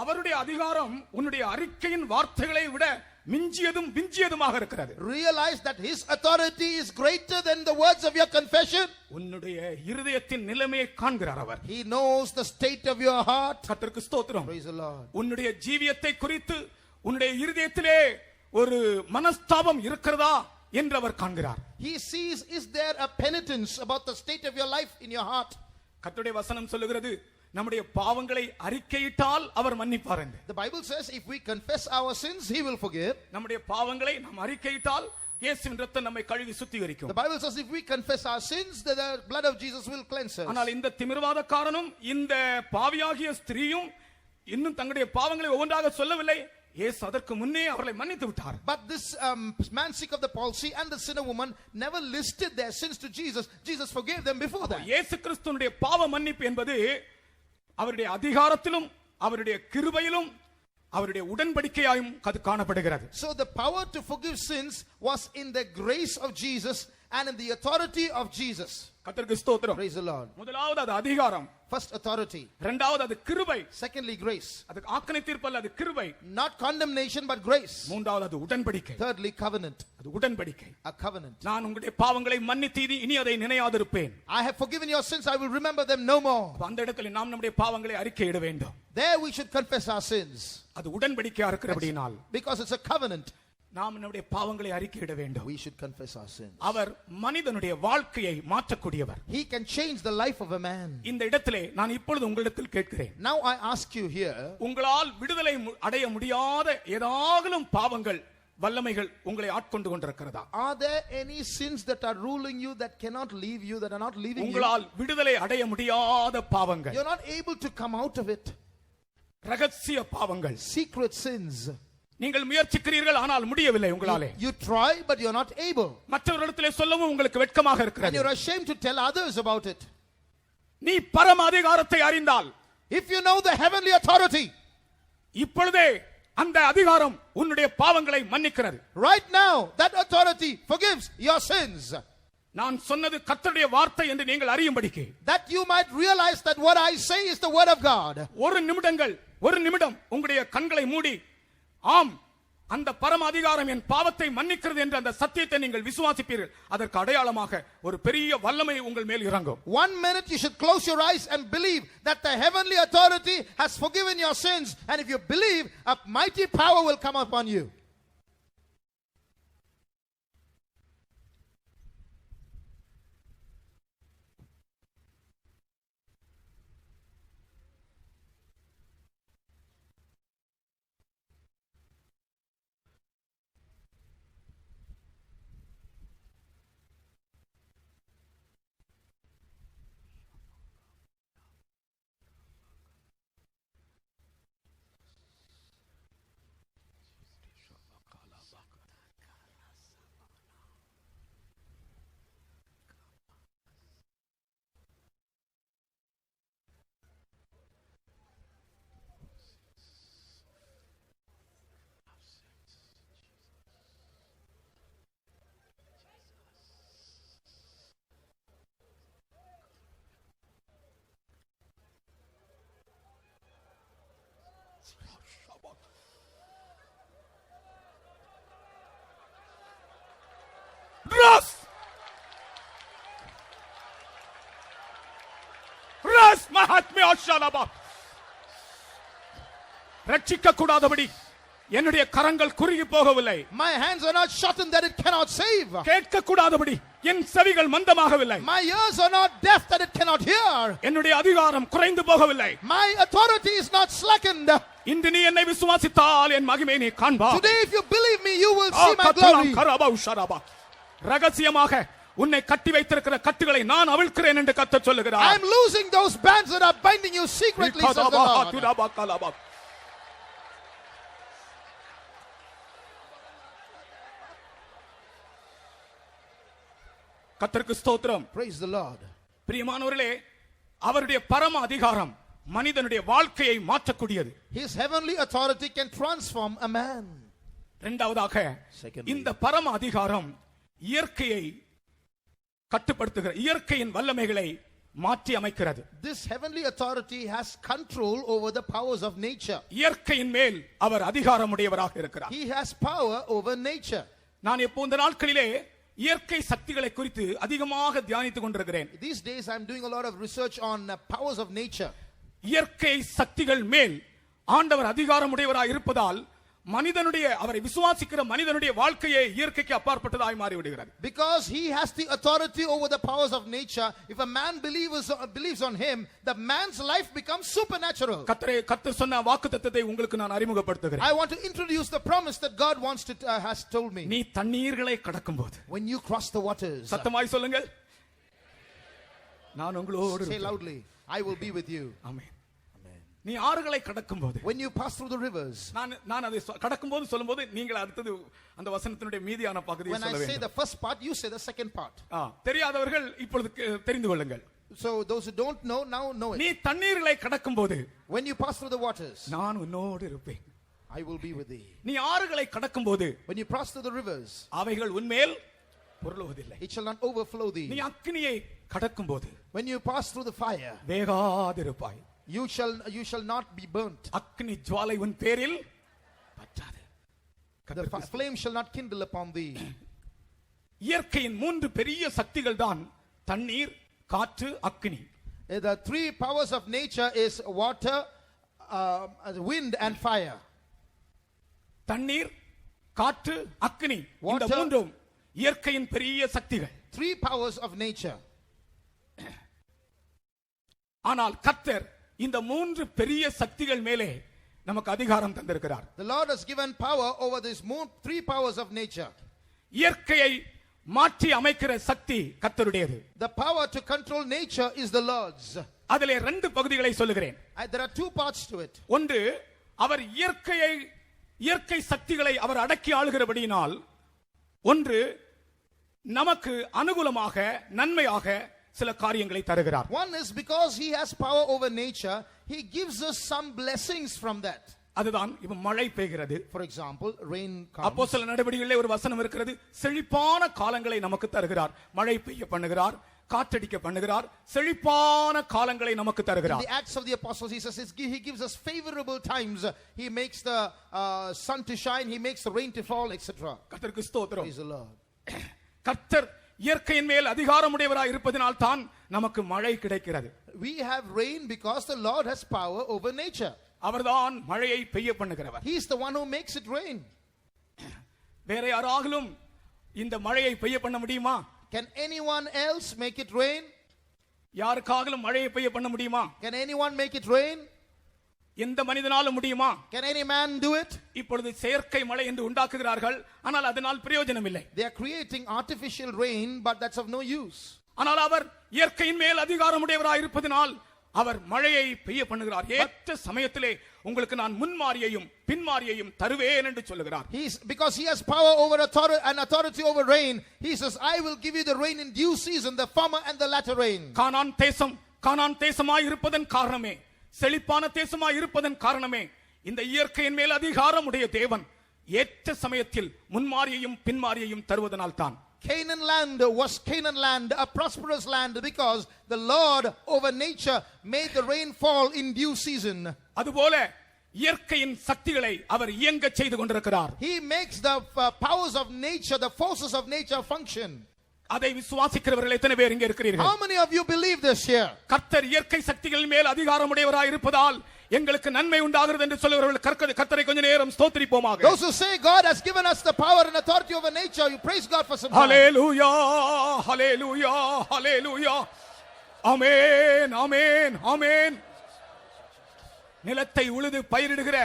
அவருடைய அதிகாரம் உன்னுடைய அறிக்கையின் வார்த்தைகளை விட மிஞ்சியதும் விஞ்சியதுமாக இருக்கிறது. Realize that his authority is greater than the words of your confession. உன்னுடைய இருதயத்தின் நிலைமையை காண்கிறார் அவர். He knows the state of your heart. கர்த்தருக்கு ஸ்தோத்திரம். Praise the Lord. உன்னுடைய ஜீவியத்தை குறித்து உன்னுடைய இருதயத்திலே ஒரு மனஸ்தாபம் இருக்கிறதா என்று அவர் காண்கிறார். He sees, is there a penitence about the state of your life in your heart? கர்த்தருடைய வசனம் சொல்லுகிறது, நம்முடைய பாவங்களை அறிக்கையிட்டால் அவர் மன்னிப்பார் என்று. The Bible says if we confess our sins, he will forgive. நம்முடைய பாவங்களை நாம் அறிக்கையிட்டால் இயேசுவின் இரத்தம் நம்மை கழுவி சுத்திகரிக்கும். The Bible says if we confess our sins, the blood of Jesus will cleanse us. ஆனால் இந்த திமிர்வாதக்காரனும் இந்த பாவியாகிய ஸ்திரீயும் இன்னும் தங்களுடைய பாவங்களை ஒவ்வொன்றாக சொல்லவில்லை. இயேசு அதற்கு முன்னே அவர்களை மன்னித்து விட்டார். But this man sick of the palsy and the sinner woman never listed their sins to Jesus. Jesus forgave them before that. இயேசு கிறிஸ்துவினுடைய பாவ மன்னிப்பு என்பது அவருடைய அதிகாரத்திலும் அவருடைய கிருபையிலும் அவருடைய உடன்படிக்கையாயும் அது காணப்படுகிறது. So the power to forgive sins was in the grace of Jesus and in the authority of Jesus. கர்த்தருக்கு ஸ்தோத்திரம். Praise the Lord. முதலாவது அது அதிகாரம். First authority. இரண்டாவது அது கிருபை. Secondly grace. அது ஆக்கினை தீர்ப்பல்ல, அது கிருபை. Not condemnation but grace. மூன்றாவது அது உடன்படிக்கை. Thirdly covenant. அது உடன்படிக்கை. A covenant. நான் உங்களுடைய பாவங்களை மன்னித்து இனி அதை நினையாதிருப்பேன். I have forgiven your sins, I will remember them no more. அந்த இடத்தில் நாம் நம்முடைய பாவங்களை அறிக்கையிட வேண்டும். There we should confess our sins. அது உடன்படிக்கையா இருக்கிறபடியால். Because it's a covenant. நாம் நம்முடைய பாவங்களை அறிக்கையிட வேண்டும். We should confess our sins. அவர் மனிதனுடைய வாழ்க்கையை மாற்றக்கூடியவர். He can change the life of a man. இந்த இடத்திலே நான் இப்பொழுது உங்களிடத்தில் கேட்கிறேன். Now I ask you here, உங்களால் விடுதலை அடைய முடியாத ஏதாகலும் பாவங்கள் வல்லமைகள் உங்களை ஆட்கொண்டு கொண்டிருக்கிறதா? are there any sins that are ruling you that cannot leave you, that are not leaving you? உங்களால் விடுதலை அடைய முடியாத பாவங்கள், You're not able to come out of it. ரகசிய பாவங்கள், Secret sins. நீங்கள் முயற்சிக்கிறீர்கள் ஆனால் முடியவில்லை உங்களாலே. You try but you're not able. மற்றவர்களிடத்திலே சொல்லவும் உங்களுக்கு வெட்கமாக And இருக்கிறது. you're ashamed to tell others about it. நீ பரம அதிகாரத்தை அறிந்தால், If you know the heavenly authority, இப்பொழுதே அந்த அதிகாரம் உன்னுடைய பாவங்களை மன்னிக்கிறது. right now that authority forgives your sins. நான் சொன்னது கர்த்தருடைய வார்த்தை என்று நீங்கள் அறியும்படிக்கு, That you might realize that what I say is the word of God. ஒரு நிமிடம் உங்களுடைய கண்களை மூடி, ஆம் அந்த பரம அதிகாரம் என் பாவத்தை மன்னிக்கிறது என்ற அந்த சத்தியத்தை நீங்கள் விசுவாசிப்பீர்கள். அதற்கு அடையாளமாக ஒரு பெரிய வல்லமை உங்கள் மேல் இறங்கும். 1 minute you should close your eyes and believe that the heavenly authority has forgiven your sins, and if you believe, a mighty power will come upon you. ரட்சிக்க கூடாதபடி என்னுடைய கரங்கள் குறுகி போகவில்லை. My hands are not shortened that it cannot save. கேட்க கூடாதபடி என் செவிகள் மந்தமாகவில்லை. My ears are not deaf that it cannot hear. என்னுடைய அதிகாரம் குறைந்து போகவில்லை. My authority is not slackened. இன்று நீ என்னை விசுவாசித்தால் என் மகிமை நீ காண்பாய். Today if you believe me, you will see my glory. ரகசியமாக உன்னை கட்டி வைத்திருக்கிற கட்டுகளை நான் அவிழ்க்கிறேன் என்று கர்த்தர் சொல்லுகிறார். I am losing those bands that are binding you secretly, says the Lord. கர்த்தருக்கு ஸ்தோத்திரம். Praise the Lord. பிரியமானவர்களே, அவருடைய பரம அதிகாரம் மனிதனுடைய வாழ்க்கையை மாற்றக்கூடியது. His heavenly authority can transform a man. இரண்டாவதாக இந்த பரம அதிகாரம் இயற்கையை கட்டுப்படுத்துகிற இயற்கையின் வல்லமைகளை மாற்றி அமைக்கிறது. This heavenly authority has control over the powers of nature. இயற்கையின் மேல் அவர் அதிகாரமுடையவராக இருக்கிறார். He has power over nature. நான் எப்போ இந்த நாட்களிலே இயற்கை சக்திகளை குறித்து அதிகமாக தியானித்துக் கொண்டிருக்கிறேன். These days I am doing a lot of research on powers of nature. இயற்கை சக்திகள் மேல் ஆண்டவர் அதிகாரமுடையவராக இருப்பதால் மனிதனுடைய அவரை விசுவாசிக்கிற மனிதனுடைய வாழ்க்கையை இயற்கைக்கு அப்பாற்பட்டதாய் மாறிவிடுகிறது. Because he has the authority over the powers of nature, if a man believes on him, the man's life becomes supernatural. கர்த்தர் சொன்ன வாக்குத்தத்தத்தை உங்களுக்கு நான் அறிமுகப்படுத்துகிறேன். I want to introduce the promise that God wants to has told me. நீ தண்ணீர்களை கடக்கும்போது, when you cross the waters, சத்தமாய் சொல்லுங்கள், நான் உங்களோடு say loudly, I will be with you. ஆமென். நீ ஆறுகளை கடக்கும்போது, when you pass through the rivers, நான் அதை கடக்கும்போது சொல்லும்போது நீங்கள் அடுத்தது அந்த வசனத்தினுடைய மீதியான பகுதியை சொல்ல வேண்டும். when I say the first part, you say the second part. தெரியாதவர்கள் இப்பொழுது தெரிந்து கொள்ளுங்கள். So those who don't know now know it. நீ தண்ணீர்களை கடக்கும்போது, when you pass through the waters, நான் உன்னோடு இருப்பேன். I will be with thee. நீ ஆறுகளை கடக்கும்போது, when you pass through the rivers, அவைகள் உன்மேல் பொருளுவதில்லை. it shall not overflow thee. நீ அக்கினியை கடக்கும்போது, when you pass through the fire, வேகாதிருப்பாய். you shall not be burnt. அக்கினி ஜுவாலை உன் பேரில் பற்றாது. The flame shall not kindle upon thee. இயற்கையின் மூன்று பெரிய சக்திகள் தான் தண்ணீர், காற்று, அக்கினி. The three powers of nature is water, wind and fire. தண்ணீர், காற்று, அக்கினி, இந்த Water. மூன்றும் இயற்கையின் பெரிய சக்திகள். 3 powers of nature. ஆனால் கர்த்தர் இந்த மூன்று பெரிய சக்திகள் மேலே நமக்கு அதிகாரம் தந்திருக்கிறார். The Lord has given power over these 3 powers of nature. இயற்கையை மாற்றி அமைக்கிற சக்தி கர்த்தருடையது. The power to control nature is the Lord's. அதிலே 2 பகுதிகளை சொல்லுகிறேன். There are 2 parts to it. ஒன்று, அவர் இயற்கை சக்திகளை அவர் அடக்கி ஆளுகிறபடியினால், ஒன்று நமக்கு அனுகூலமாக நன்மையாக சில காரியங்களை தருகிறார். One is because he has power over nature, he gives us some blessings from that. அதுதான் இப்ப மழை பெய்கிறது. For example, rain comes. அப்போஸ்தலர் நடவடிக்கைகளிலே ஒரு வசனம் இருக்கிறது, செழிப்பான காலங்களை நமக்கு தருகிறார். மழை பெய்ய பண்ணுகிறார், காற்றடிக்க பண்ணுகிறார், செழிப்பான காலங்களை நமக்கு In தருகிறார். the Acts of the Apostles, he says he gives us favorable times. He makes the sun to shine, he makes the rain to fall, etc. கர்த்தருக்கு ஸ்தோத்திரம். Praise the Lord. கர்த்தர் இயற்கையின் மேல் அதிகாரமுடையவராய் இருப்பதனால் தான் நமக்கு மழை கிடைக்கிறது. We have rain because the Lord has power over nature. அவர்தான் மழையை பெய்ய பண்ணுகிறவர். He is the one who makes it rain. வேற யாராலும் இந்த மழையை பெய்ய பண்ண முடியுமா? Can anyone else make it rain? யாருக்காகலும் மழையை பெய்ய பண்ண முடியுமா? Can anyone make it rain? எந்த மனிதனாலும் முடியுமா? Can any man do it? இப்பொழுது செயற்கை மழை என்று உண்டாக்குகிறார்கள், ஆனால் அதனால் பிரயோஜனம் இல்லை. They are creating artificial rain, but that's of no use. ஆனால் அவர் இயற்கையின் மேல் அதிகாரமுடையவராய் இருப்பதனால் அவர் மழையை பெய்ய பண்ணுகிறார். ஏற்ற சமயத்திலே உங்களுக்கு நான் முன்மாரியையும் பின்மாரியையும் தருவேன் என்று சொல்லுகிறார். Because he has power over authority over rain, he says, I will give you the rain in due season, the former and the latter rain. கானான் தேசமாய் இருப்பதன் காரணமே, செழிப்பான தேசமாய் இருப்பதன் காரணமே, இந்த இயற்கையின் மேல் அதிகாரமுடைய தேவன் ஏற்ற சமயத்தில் முன்மாரியையும் பின்மாரியையும் தருவதனால் தான். Canaan land was Canaan land, a prosperous land, because the Lord over nature made the rain fall in due season. அதுபோல இயற்கையின் சக்திகளை அவர் இயங்க செய்து கொண்டிருக்கிறார். He makes the powers of nature, the forces of nature function. அதை விசுவாசிக்கிறவர்கள் எத்தனை பேர் இங்கே இருக்கிறீர்கள்? How many of you believe this here? கர்த்தர் இயற்கை சக்திகள் மேல் அதிகாரமுடையவராய் இருப்பதால் எங்களுக்கு நன்மை உண்டாகிறது என்று சொல்லுகிறவர்கள் கர்த்தரை கொஞ்ச நேரம் ஸ்தோத்திரிப்போமாக. Those who say God has given us the power and authority over nature, you praise God for some time. ஹalleluya, ஹalleluya, ஹalleluya. ஆமென், ஆமென், ஆமென். நிலத்தை உழுது பயிரிடுகிற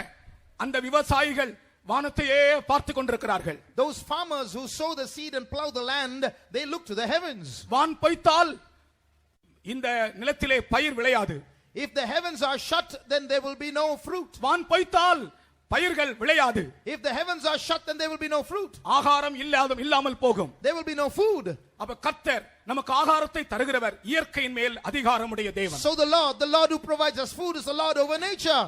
அந்த விவசாயிகள் வானத்தையே பார்த்து கொண்டிருக்கிறார்கள். Those farmers who sow the seed and plow the land, they look to the heavens. வான் பொய்த்தால் இந்த நிலத்திலே பயிர் விளையாது. If the heavens are shut, then there will be no fruit. வான் பொய்த்தால் பயிர்கள் விளையாது. If the heavens are shut, then there will be no fruit. ஆகாரம் இல்லாமல் போகும். There will be no food. அப்ப கர்த்தர் நமக்கு ஆகாரத்தை தருகிறவர், இயற்கையின் மேல் அதிகாரமுடைய தேவன். So the Lord who provides us food is the Lord over nature.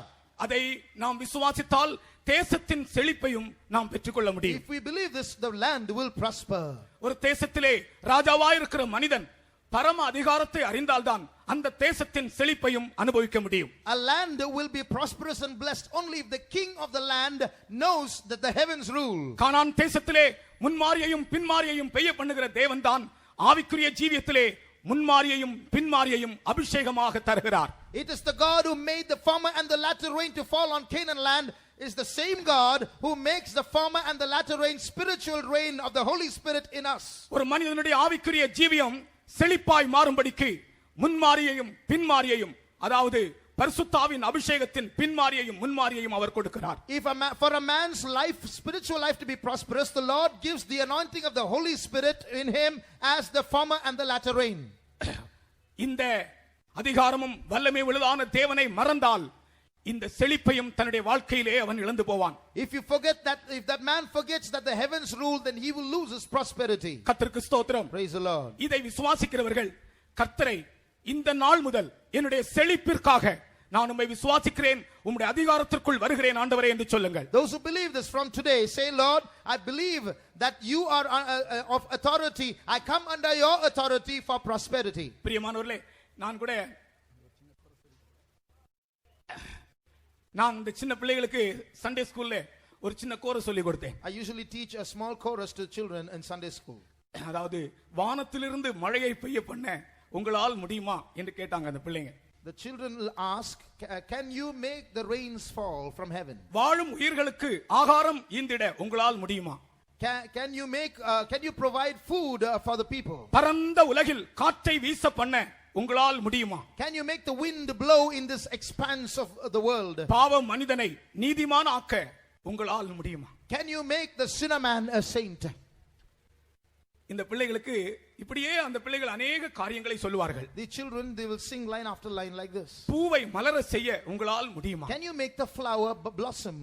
அதை நாம் விசுவாசித்தால் தேசத்தின் செழிப்பையும் நாம் பெற்றுக்கொள்ள முடியும். If we believe this, the land will prosper. ஒரு தேசத்திலே ராஜாவாய் இருக்கிற மனிதன் பரம அதிகாரத்தை அறிந்தால்தான் அந்த தேசத்தின் செழிப்பையும் அனுபவிக்க முடியும். A land will be prosperous and blessed only if the king of the land knows that the heavens rule. கானான் தேசத்திலே முன்மாரியையும் பின்மாரியையும் பெய்ய பண்ணுகிற தேவன்தான் ஆவிக்குரிய ஜீவியத்திலே முன்மாரியையும் பின்மாரியையும் அபிஷேகமாக தருகிறார். It is the God who made the former and the latter rain to fall on Canaan land, is the same God who makes the former and the latter rain, spiritual rain of the Holy Spirit in us. ஒரு மனிதனுடைய ஆவிக்குரிய ஜீவியம் செழிப்பாய் மாறும்படிக்கு முன்மாரியையும் பின்மாரியையும், அதாவது பரிசுத்தாவின் அபிஷேகத்தின் பின்மாரியையும் முன்மாரியையும் அவர் கொடுக்கிறார். For a man's life, spiritual life to be prosperous, the Lord gives the anointing of the Holy Spirit in him as the former and the latter rain. இந்த அதிகாரமும் வல்லமை உள்ளதான தேவனை மறந்தால் இந்த செழிப்பையும் தன்னுடைய வாழ்க்கையிலே அவன் இழந்து போவான். If that man forgets that the heavens rule, then he will lose his prosperity. கர்த்தருக்கு ஸ்தோத்திரம். Praise the Lord. இதை விசுவாசிக்கிறவர்கள் கர்த்தரை இந்த நாள் முதல் என்னுடைய செழிப்பிற்காக நான் உம்மை விசுவாசிக்கிறேன், உம்முடைய அதிகாரத்திற்குள் வருகிறேன் ஆண்டவரே என்று சொல்லுங்கள். Those who believe this from today, say, Lord, I believe that you are of authority. I come under your authority for prosperity. பிரியமானவர்களே, நான் இந்த சின்ன பிள்ளைகளுக்கு சண்டே ஸ்கூல்ல ஒரு சின்ன கோரஸ் சொல்லி கொடுத்தேன். I usually teach a small chorus to children in Sunday school. அதாவது வானத்திலிருந்து மழையை பெய்ய பண்ண உங்களால் முடியுமா என்று கேட்டாங்க அந்த பிள்ளைங்க. The children will ask, can you make the rains fall from heaven? வாழும் உயிர்களுக்கு ஆகாரம் ஈந்திட உங்களால் முடியுமா? Can you provide food for the people? பரந்த உலகில் காற்றை வீச பண்ண உங்களால் முடியுமா? Can you make the wind blow in this expanse of the world? பாவ மனிதனை நீதிமான ஆக்க உங்களால் முடியுமா? Can you make the sinner man a saint? இந்த பிள்ளைகளுக்கு இப்படியே அந்த பிள்ளைகள் अनेक காரியங்களை சொல்வார்கள். The children, they will sing line after line like this. பூவை மலர செய்ய உங்களால் முடியுமா? Can you make the flower blossom?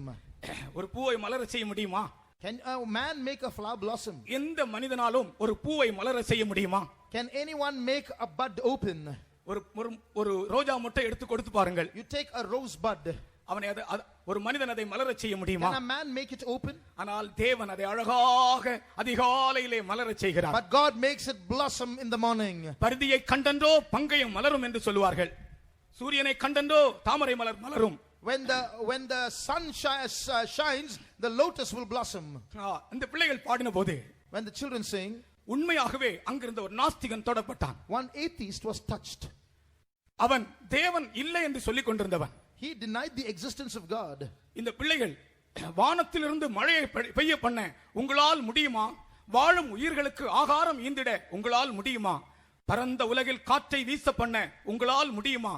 ஒரு பூவை மலர செய்ய முடியுமா? Can a man make a flower blossom? எந்த மனிதனாலும் ஒரு பூவை மலர செய்ய முடியுமா? Can anyone make a bud open? ஒரு ரோஜா முட்டை எடுத்து கொடுத்து பாருங்கள். You take a rose bud. அவனை ஒரு மனிதன் அதை மலர செய்ய முடியுமா? Can a man make it open? ஆனால் தேவன் அதை அழகாக அதிகாலையிலே மலர செய்கிறார். But God makes it blossom in the morning. பருதியை கண்டன்றோ பங்கயம் மலரும் என்று சொல்வார்கள். சூரியனை கண்டன்றோ தாமரை மலர் மலரும். When the sun shines, the lotus will blossom. இந்த பிள்ளைகள் பாடின போது, when the children sing, உண்மையாகவே அங்கிருந்த ஒரு நாஸ்திகன் தொடப்பட்டான். One atheist was touched. அவன் தேவன் இல்லை என்று சொல்லிக் கொண்டிருந்தவன். He denied the existence of God. இந்த பிள்ளைகள் வானத்திலிருந்து மழையை பெய்ய பண்ண உங்களால் முடியுமா? வாழும் உயிர்களுக்கு ஆகாரம் ஈந்திட உங்களால் முடியுமா? பரந்த உலகில் காற்றை வீச பண்ண உங்களால் முடியுமா?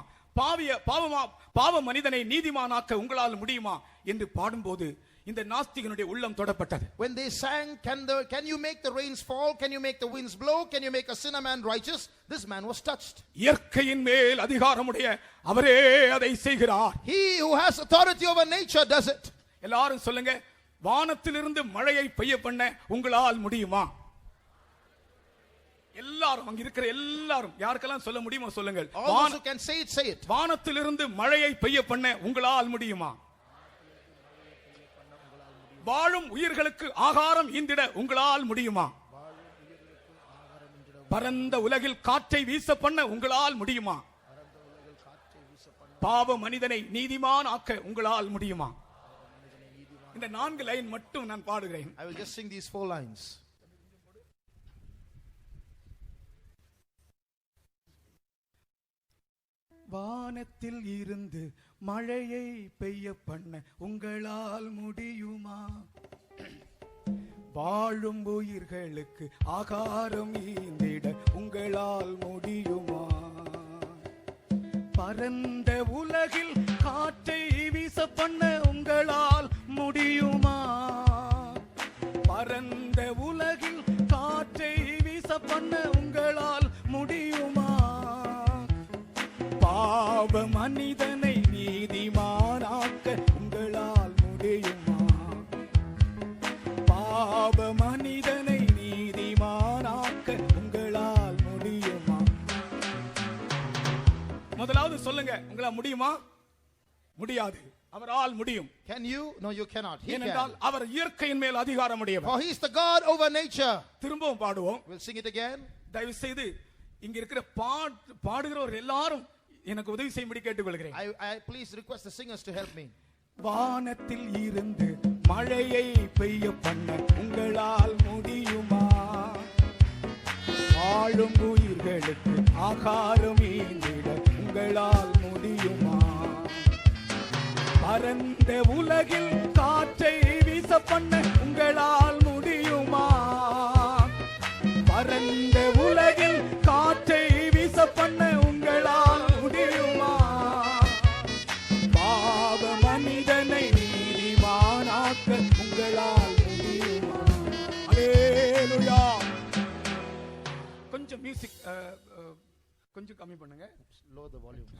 பாவ மனிதனை நீதிமானாக்க உங்களால் முடியுமா என்று பாடும்போது இந்த நாஸ்திகனுடைய உள்ளம் தொடப்பட்டது. When they sang, can you make the rains fall? Can you make the winds blow? Can you make a sinner man righteous? This man was touched. இயற்கையின் மேல் அதிகாரமுடைய அவரே அதை செய்கிறார். He who has authority over nature does it. எல்லாரும் சொல்லுங்க, வானத்திலிருந்து மழையை பெய்ய பண்ண உங்களால் முடியுமா? எல்லாரும் அங்க இருக்கிற எல்லாரும் யாருக்கெல்லாம் சொல்ல முடியுமோ சொல்லுங்கள். All those who can say it, say it. வானத்திலிருந்து மழையை பெய்ய பண்ண உங்களால் முடியுமா? வாழும் உயிர்களுக்கு ஆகாரம் ஈந்திட உங்களால் முடியுமா? பரந்த உலகில் காற்றை வீச பண்ண உங்களால் முடியுமா? பாவ மனிதனை நீதிமான் ஆக்க உங்களால் முடியுமா? இந்த 4 லைன் மட்டும் நான் பாடுகிறேன். I will just sing these 4 lines. வானத்தில் இருந்து மழையை பெய்ய பண்ண உங்களால் முடியுமா? வாழும் உயிர்களுக்கு ஆகாரம் ஈந்திட உங்களால் முடியுமா? பரந்த உலகில் காற்றை வீச பண்ண உங்களால் முடியுமா? பரந்த உலகில் காற்றை வீச பண்ண உங்களால் முடியுமா? பாவ மனிதனை நீதிமானாக்க உங்களால் முடியுமா? பாவ மனிதனை நீதிமானாக்க உங்களால் முடியுமா? முதலாவது சொல்லுங்க, உங்களால் முடியுமா? முடியாது. அவரால் முடியும். Can you? No, you cannot. He ஏனென்றால் அவர் இயற்கையின் மேல் அதிகாரம் உடையவர். For he is the God over nature. திரும்பவும் பாடுவோம். We'll sing it again. தயவு செய்து இங்க இருக்கிற பாடுகிறவர் எல்லாரும் எனக்கு உதவி செய்யும்படி கேட்டுக்கொள்கிறேன். I please request the singers to help me. வானத்தில் இருந்து மழையை பெய்ய பண்ண உங்களால் முடியுமா? வாழும் உயிர்களுக்கு ஆகாரம் ஈந்திட உங்களால் முடியுமா? பரந்த உலகில் காற்றை வீச பண்ண உங்களால் முடியுமா? பரந்த உலகில் காற்றை வீச பண்ண உங்களால் முடியுமா? பாவ மனிதனை நீதிமானாக்க உங்களால் முடியுமா? அல்லேலூயா. கொஞ்சம் மியூசிக் கொஞ்சம் கம்மி பண்ணுங்க. Lower the volume.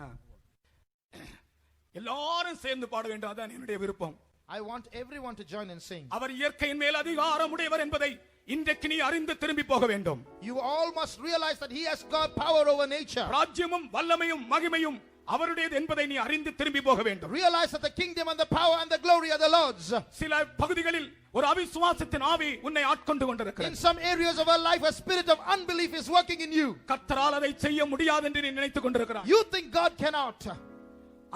எல்லாரும் சேர்ந்து பாட வேண்டும், அதான் என்னுடைய விருப்பம். I want everyone to join and sing. அவர் இயற்கையின் மேல் அதிகாரம் உடையவர் என்பதை இன்றைக்கு நீ அறிந்து திரும்பி போக வேண்டும். You all must realize that he has got power over nature. ராஜ்யமும் வல்லமையும் மகிமையும் அவருடையது என்பதை நீ அறிந்து திரும்பி போக வேண்டும். Realize that the kingdom and the power and the glory are the Lord's. சில பகுதிகளில் ஒரு அவிசுவாசத்தின் ஆவி உன்னை ஆட்கொண்டு கொண்டிருக்கிறது. In some areas of our life a spirit of unbelief is working in you. கர்த்தரால் அதை செய்ய முடியாது என்று நீ நினைத்துக் கொண்டிருக்கிறாய். You think God cannot.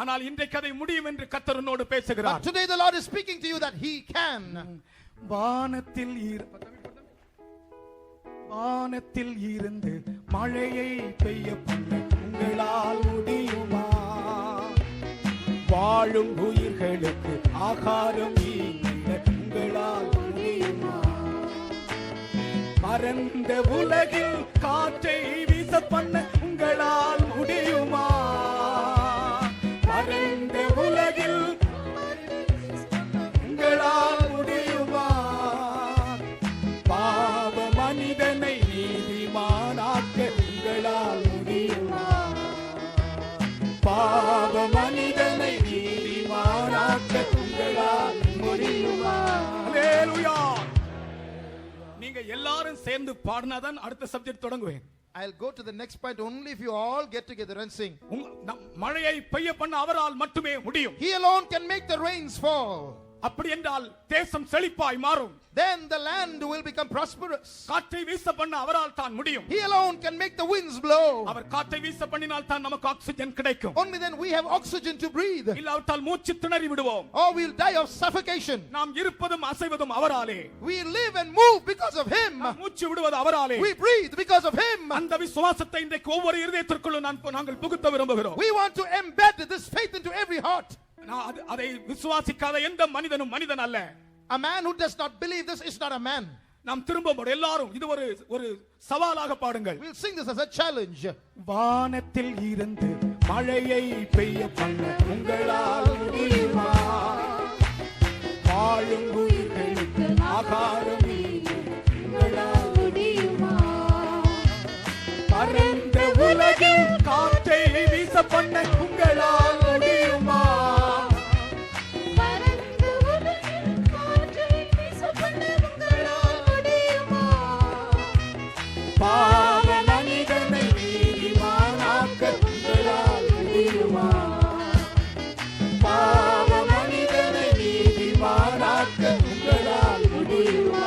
ஆனால் இன்றைக்கு அதை முடியும் என்று கர்த்தர் உன்னோடு பேசுகிறார். But today the Lord is speaking to you that he can. வானத்தில் இருந்து மழையை பெய்ய பண்ண உங்களால் முடியுமா? வாழும் உயிர்களுக்கு ஆகாரம் ஈந்த உங்களால் முடியுமா? பரந்த உலகில் காற்றை வீச பண்ண உங்களால் முடியுமா? பரந்த உலகில் உங்களால் முடியுமா? பாவ மனிதனை நீதிமானாக்க உங்களால் முடியுமா? பாவ மனிதனை நீதிமானாக்க உங்களால் முடியுமா? அல்லேலூயா. நீங்க எல்லாரும் சேர்ந்து பாடினாதான் அடுத்த சப்ஜெக்ட் தொடங்குவேன். I'll go to the next point only if you all get together and sing. மழையை பெய்ய பண்ண அவரால் மட்டுமே முடியும். He alone can make the rains fall. அப்படி என்றால் தேசம் செழிப்பாய் மாறும். Then the land will become prosperous. காற்றை வீச பண்ண அவரால் தான் முடியும். He alone can make the winds blow. அவர் காற்றை வீச பண்ணினால் தான் நமக்கு ஆக்ஸிஜன் கிடைக்கும். Only then we have oxygen to breathe. இல்லாவிட்டால் மூச்சு திணறி விடுவோம். Or we'll die of suffocation. நாம் இருப்பதும் அசைவதும் அவராலே. We live and move because of him. மூச்சு விடுவது அவராலே. We breathe because of him. அந்த விசுவாசத்தை இன்றைக்கு ஒவ்வொரு இதயத்திற்குள்ளும் நாங்கள் புகுத்த விரும்புகிறோம். We want to embed this faith into every heart. அதை விசுவாசிக்காத எந்த மனிதனும் மனிதன் அல்ல. A man who does not believe this is not a man. நாம் திரும்ப எல்லாரும் இது ஒரு சவாலாக பாடுங்கள். We'll sing this as a challenge. வானத்தில் இருந்து மழையை பெய்ய பண்ண உங்களால் முடியுமா? வாழும் உயிர்களுக்கு ஆகாரம் உங்களால் முடியுமா? பரந்த உலகில் காற்றை வீச பண்ண உங்களால் முடியுமா? பாவ மனிதனை நீதிமானாக்க உங்களால் முடியுமா? பாவ மனிதனை நீதிமானாக்க உங்களால் முடியுமா?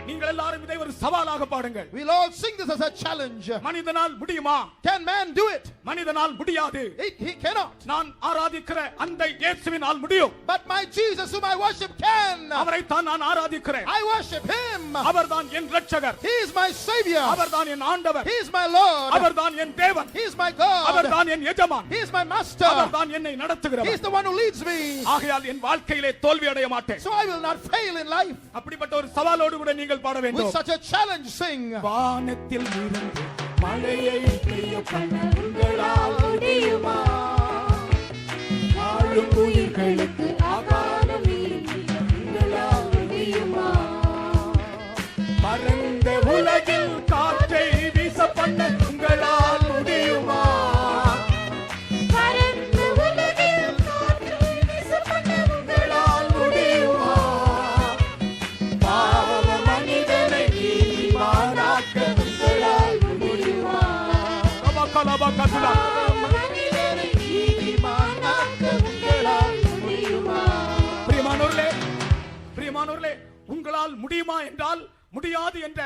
நீங்கள் எல்லாரும் இதை ஒரு சவாலாக பாடுங்கள். We'll all sing this as a challenge. மனிதனால் முடியுமா? Can man do it? மனிதனால் முடியாது. He cannot. நான் ஆராதிக்கிற அந்த இயேசுவினால் முடியும். But my Jesus whom I worship can. அவரை தான் நான் ஆராதிக்கிறேன். I worship him. அவர்தான் என் இரட்சகர். He is my savior. அவர்தான் என் ஆண்டவர். He is my Lord. அவர்தான் என் தேவன். He is my God. அவர்தான் என் எஜமான். He is my master. அவர்தான் என்னை நடத்துகிறவர். He is the one who leads me. ஆகையால் என் வாழ்க்கையிலே தோல்வி அடைய மாட்டேன். So I will not fail in life. அப்படிப்பட்ட ஒரு சவாலோடு கூட நீங்கள் பாட வேண்டும். With such a challenge sing. வானத்தில் இருந்து மழையை பெய்ய பண்ண உங்களால் முடியுமா? வாழும் உயிர்களுக்கு ஆகாரம் உங்களால் முடியுமா? பரந்த உலகில் காற்றை வீச பண்ண உங்களால் முடியுமா? பரந்த உலகில் காற்றை வீச பண்ண உங்களால் முடியுமா? பாவ மனிதனை நீதிமானாக்க உங்களால் முடியுமா? கலபகதுலா மனிதனை நீதிமானாக்க உங்களால் முடியுமா? பிரியமானவர்களே, உங்களால் முடியுமா என்றால் முடியாது என்ற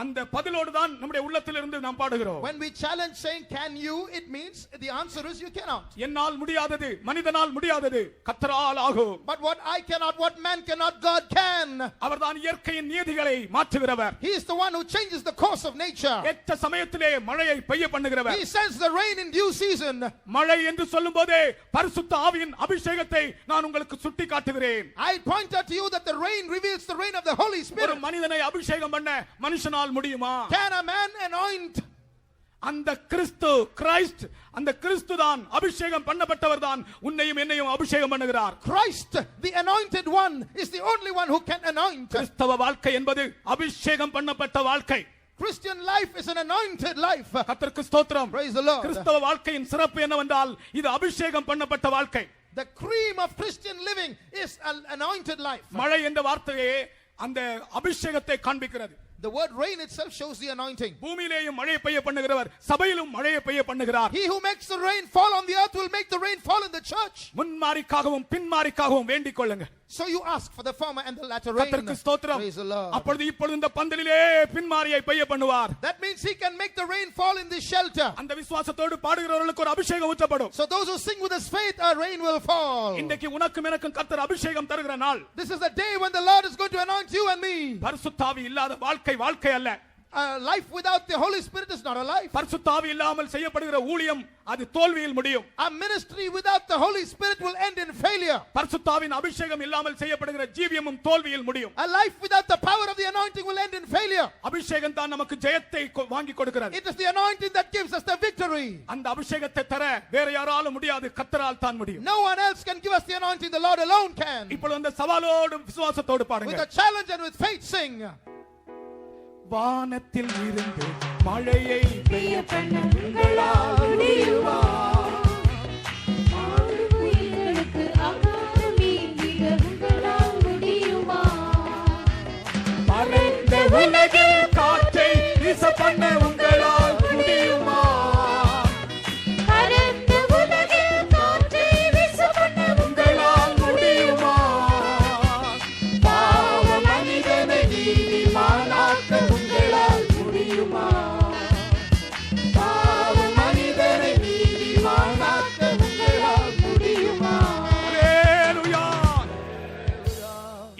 அந்த பதிலோடு தான் நம்முடைய உள்ளத்திலிருந்து நாம் பாடுகிறோம். When we challenge saying can you, it means the answer is you cannot. என்னால் முடியாதது, மனிதனால் முடியாதது கர்த்தரால் ஆகும். But what I cannot, what man cannot, God can. அவர்தான் இயற்கையின் நியதிகளை மாற்றுகிறவர். He is the one who changes the course of nature. ஏற்ற சமயத்திலே மழையை பெய்ய பண்ணுகிறவர். He sends the rain in due season. மழை என்று சொல்லும்போதே பரிசுத்த ஆவியின் அபிஷேகத்தை நான் உங்களுக்கு சுட்டி காட்டுகிறேன். I point out to you that the rain reveals the rain of the Holy Spirit. ஒரு மனிதனை அபிஷேகம் பண்ண மனுஷனால் முடியுமா? Can a man anoint? அந்த கிறிஸ்து அந்த கிறிஸ்து தான் அபிஷேகம் பண்ணப்பட்டவர் தான் உன்னையும் என்னையும் அபிஷேகம் பண்ணுகிறார். Christ, the anointed one, is the only one who can anoint. கிறிஸ்தவ வாழ்க்கை என்பது அபிஷேகம் பண்ணப்பட்ட வாழ்க்கை. Christian life is an anointed life. கர்த்தருக்கு ஸ்தோத்திரம். Praise the Lord. கிறிஸ்தவ வாழ்க்கையின் சிறப்பு என்னவென்றால் இது அபிஷேகம் பண்ணப்பட்ட வாழ்க்கை. The cream of Christian living is an anointed life. மழை என்ற வார்த்தையே அந்த அபிஷேகத்தை காண்பிக்கிறது. The word rain itself shows the anointing. பூமியிலேயும் மழை பெய்ய பண்ணுகிறவர் சபையிலும் மழை பெய்ய பண்ணுகிறார். He who makes the rain fall on the earth will make the rain fall in the church. முன்மாரிக்காகவும் பின்மாரிக்காகவும் வேண்டிக் கொள்ளுங்க. So you ask for the former and the latter rain. கர்த்தருக்கு ஸ்தோத்திரம். Praise the Lord. அப்பொழுது இப்பொழுது இந்த பந்தலிலே பின்மாரியை பெய்ய பண்ணுவார். That means he can make the rain fall in this shelter. அந்த விசுவாசத்தோடு பாடுகிறவர்களுக்கு ஒரு அபிஷேகம் ஊற்றப்படும். So those who sing with this faith, a rain will fall. இன்றைக்கு உனக்கும் எனக்கும் கர்த்தர் அபிஷேகம் தருகிற நாள். This is the day when the Lord is going to anoint you and me. பரிசுத்த ஆவி இல்லாத வாழ்க்கை அல்ல. A life without the Holy Spirit is not a life. பரிசுத்த ஆவி இல்லாமல் செய்யப்படுகிற ஊழியம் அது தோல்வியில் முடியும். A ministry without the Holy Spirit will end in failure. பரிசுத்த ஆவியின் அபிஷேகம் இல்லாமல் செய்யப்படுகிற ஜீவியமும் தோல்வியில் முடியும். A life without the power of the anointing will end in failure. அபிஷேகம் தான் நமக்கு ஜெயத்தை வாங்கி கொடுக்கிறது. It is the anointing that gives us the victory. அந்த அபிஷேகத்தை தர வேற யாராலும் முடியாது, கர்த்தரால் தான் முடியும். No one else can give us the anointing, the Lord alone can. இப்பொழுது அந்த சவாலோடு விசுவாசத்தோடு பாடுங்க. With a challenge and with faith sing. வானத்தில் இருந்து மழையை பெய்ய பண்ண உங்களால் முடியுமா? ஆளுமைகளுக்கு ஆகாரம் ஈந்திட உங்களால் முடியுமா? பரந்த உலகில் காற்றை வீச பண்ண உங்களால் முடியுமா? பரந்த உலகில் காற்றை வீச பண்ண உங்களால் முடியுமா? பாவ மனிதனை நீதிமானாக்க உங்களால் முடியுமா? பாவ மனிதனை நீதிமானாக்க உங்களால் முடியுமா? அல்லேலூயா.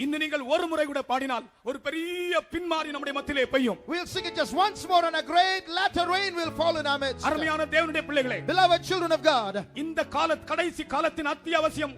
இன்னும் நீங்கள் ஒரு முறை கூட பாடினால் ஒரு பெரிய பின்மாறி நம்முடைய மத்தியிலே பெய்யும். We'll sing it just once more and a great latter rain will fall in our midst. அருமையான தேவனுடைய பிள்ளைகளே, Beloved children of God, இந்த கடைசி காலத்தின் அத்தியாவசியம்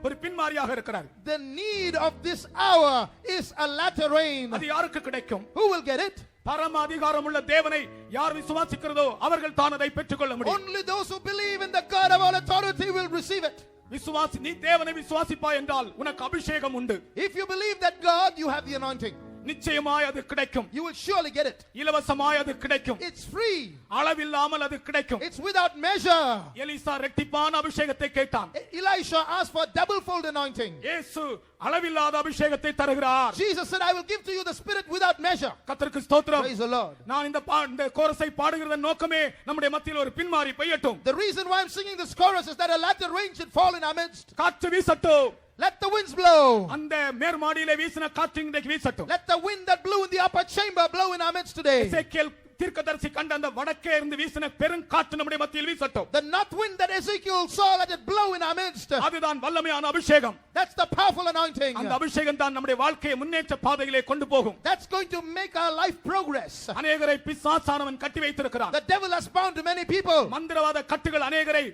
ஒரு பின்மாறியாக இருக்கிறார். the need of this hour is a latter rain. அது யாருக்கு கிடைக்கும்? Who will get it? பரம அதிகாரம் உள்ள தேவனை யார் விசுவாசிக்கிறதோ அவர்கள் தான் அதை பெற்றுக்கொள்ள முடியும். Only those who believe in the God of all authority will receive it. விசுவாசி, நீ தேவனை விசுவாசிப்பாய் என்றால் உனக்கு அபிஷேகம் உண்டு. If you believe that God, you have the anointing. நிச்சயமாய் அது கிடைக்கும். You will surely get it. இலவசமாய் அது கிடைக்கும். It's free. அளவில்லாமல் அது கிடைக்கும். It's without measure. எலிசா ரெட்டிப்பான அபிஷேகத்தை கேட்டான். Elisha asked for double-fold anointing. இயேசு அளவில்லாத அபிஷேகத்தை தருகிறார். Jesus said, I will give to you the Spirit without measure. கர்த்தருக்கு ஸ்தோத்திரம். Praise the Lord. நான் இந்த கோரஸை பாடுகிறதன் நோக்கமே நம்முடைய மத்தியில் ஒரு பின்மாறி பெய்யட்டும். The reason why I'm singing this chorus is that a latter rain should fall in our midst. காற்று வீசட்டும். Let the winds blow. அந்த மேற்மாடியிலே வீசின காற்று இன்றைக்கு வீசட்டும். Let the wind that blew in the upper chamber blow in our midst today. எசேக்கியேல் தீர்க்கதரிசி கண்ட அந்த வடக்கே இருந்து வீசின பெருங்காற்று நம்முடைய மத்தியில் வீசட்டும். The north wind that Ezekiel saw, let it blow in our midst. அதுதான் வல்லமையான அபிஷேகம். That's the powerful anointing. அந்த அபிஷேகம் தான் நம்முடைய வாழ்க்கையை முன்னேற்ற பாதையிலே கொண்டு போகும். That's going to make our life progress. அநேகரை பிசாசானவன் கட்டி வைத்திருக்கிறான். The devil has bound many people. மந்திரவாத கட்டுகள் அநேகரை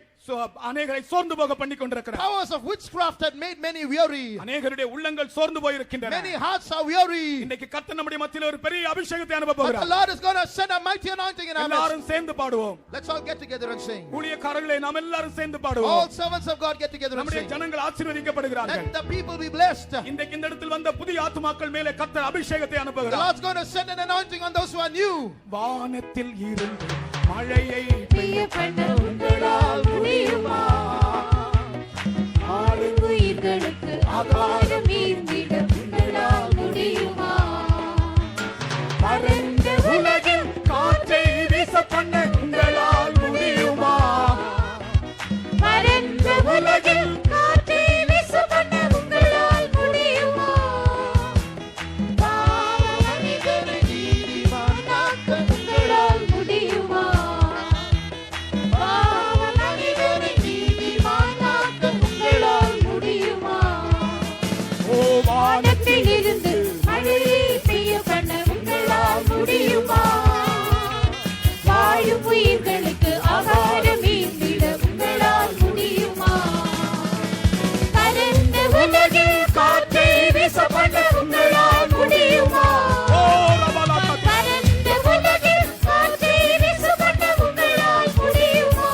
சோர்ந்து போக பண்ணி கொண்டிருக்கிறார். Powers of witchcraft had made many weary. அநேகருடைய உள்ளங்கள் சோர்ந்து போயிருக்கின்றன. Many hearts are weary. இன்னைக்கு கர்த்தர் நம்முடைய மத்தியில் ஒரு பெரிய அபிஷேகத்தை அனுப்ப But the போகிறார். Lord is going to send a mighty anointing in our midst. எல்லாரும் சேர்ந்து பாடுவோம். Let's all get together and sing. ஊழியக்காரர்களே நாம் எல்லாரும் சேர்ந்து All பாடுவோம். servants of God get together and நம்முடைய sing. ஜனங்கள் ஆசீர்வதிக்கப்படுகிறார்கள். Let the people be blessed. இன்றைக்கு இந்த இடத்தில் வந்த புதிய ஆத்துமாக்கள் மேலே கர்த்தர் அபிஷேகத்தை The அனுப்புகிறார். Lord's going to send an anointing on those who are new. வானத்தில் இருந்து மழையை பெய்ய பண்ண உங்களால் முடியுமா? ஆளுமைகளுக்கு ஆகாரம் ஈந்திட உங்களால் முடியுமா? பரந்த உலகில் காற்றை வீச பண்ண உங்களால் முடியுமா? பரந்த உலகில் காற்றை வீச பண்ண உங்களால் முடியுமா? பாவ மனிதனை நீதிமானாக்க உங்களால் முடியுமா? பாவ மனிதனை நீதிமானாக்க உங்களால் முடியுமா? ஓ வானத்தில் இருந்து மழையை பெய்ய பண்ண உங்களால் முடியுமா? வாழும் உயிர்களுக்கு ஆகாரம் ஈந்திட உங்களால் முடியுமா? பரந்த உலகில் காற்றை வீச பண்ண உங்களால் முடியுமா? ஓ ரபலகா பரந்த உலகில் காற்றை வீச பண்ண உங்களால் முடியுமா?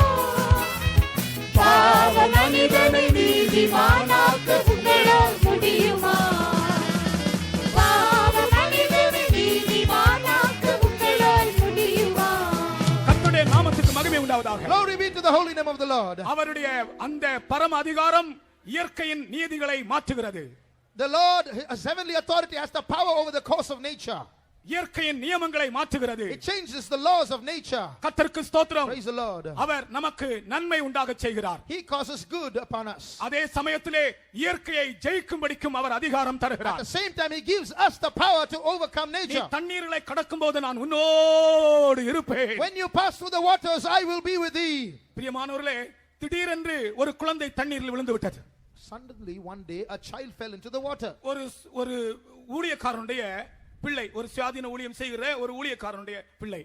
பாவ மனிதனை நீதிமானாக்க உங்களால் முடியுமா? பாவ மனிதனை நீதிமானாக்க உங்களால் முடியுமா? கர்த்தருடைய நாமத்துக்கு மகிமை உண்டாவதாக. Glory be to the holy name of the Lord. அவருடைய அந்த பரம அதிகாரம் இயற்கையின் நீதிகளை மாற்றுகிறது. The Lord, his heavenly authority, has the power over the course of nature. இயற்கையின் நியமங்களை மாற்றுகிறது. It changes the laws of nature. கர்த்தருக்கு ஸ்தோத்திரம். Praise the Lord. அவர் நமக்கு நன்மை உண்டாகச் செய்கிறார். He causes good upon us. அதே சமயத்திலே இயற்கையை ஜெயிக்கும்படிக்கும் அவர் அதிகாரம் At தருகிறார். the same time, he gives us the power to overcome நீ nature. தண்ணீர்களை கடக்கும்போது நான் உன்னோடு இருப்பேன். When you pass through the waters, I will be with thee. பிரியமானவர்களே, திடீரென்று ஒரு குழந்தை தண்ணீரில் விழுந்து விட்டது. Suddenly, one day, a child fell into the water. ஒரு ஊழியக்காரனுடைய பிள்ளை, ஒரு சுயாதீன ஊழியம் செய்கிற ஒரு ஊழியக்காரனுடைய பிள்ளை,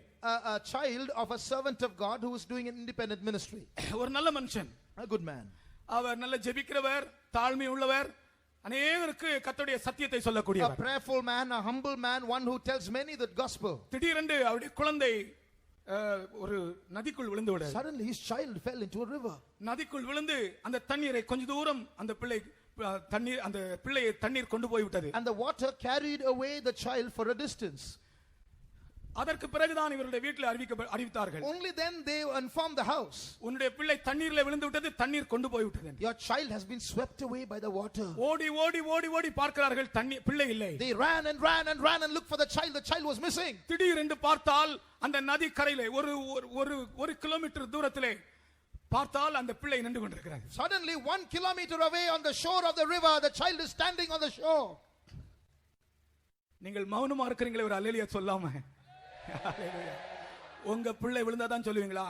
A child of a servant of God who is doing an independent ministry. ஒரு நல்ல மனுஷன், A good man. அவர் நல்ல ஜெபிக்கிறவர், தாழ்மை உள்ளவர், அநேகருக்கு கர்த்தருடைய சத்தியத்தை A சொல்லக்கூடியவர். prayerful man, a humble man, one who tells many the gospel. திடீரென்று அவருடைய குழந்தை ஒரு நதிக்குள் விழுந்து விட, Suddenly his child fell into a river. நதிக்குள் விழுந்து அந்த தண்ணீரை கொஞ்ச தூரம் அந்த பிள்ளை தண்ணீர் அந்த பிள்ளையை தண்ணீர் கொண்டு போய் விட்டது. And the water carried away the child for a distance. அதற்கு பிறகுதான் இவருடைய வீட்டில் அறிவித்தார்கள், Only then they informed the house. உன்னுடைய பிள்ளை தண்ணீர்ல விழுந்து விட்டது, தண்ணீர் கொண்டு போய் விட்டது. Your child has been swept away by the water. ஓடி ஓடி ஓடி ஓடி பார்க்கிறார்கள், தண்ணீர் பிள்ளை இல்லை. They ran and ran and ran and looked for the child. The child was missing. திடீரென்று பார்த்தால் அந்த நதி கரையிலே ஒரு கிலோமீட்டர் தூரத்திலே பார்த்தால் அந்த பிள்ளை நின்று கொண்டிருக்கிறார். Suddenly 1 kilometer away on the shore of the river, the child is standing on the shore. நீங்கள் மௌனமா இருக்கிறீங்களே, ஒரு அல்லேலூயா சொல்லாம. அல்லேலூயா. உங்க பிள்ளை விழுந்தாதான் சொல்லுவீங்களா?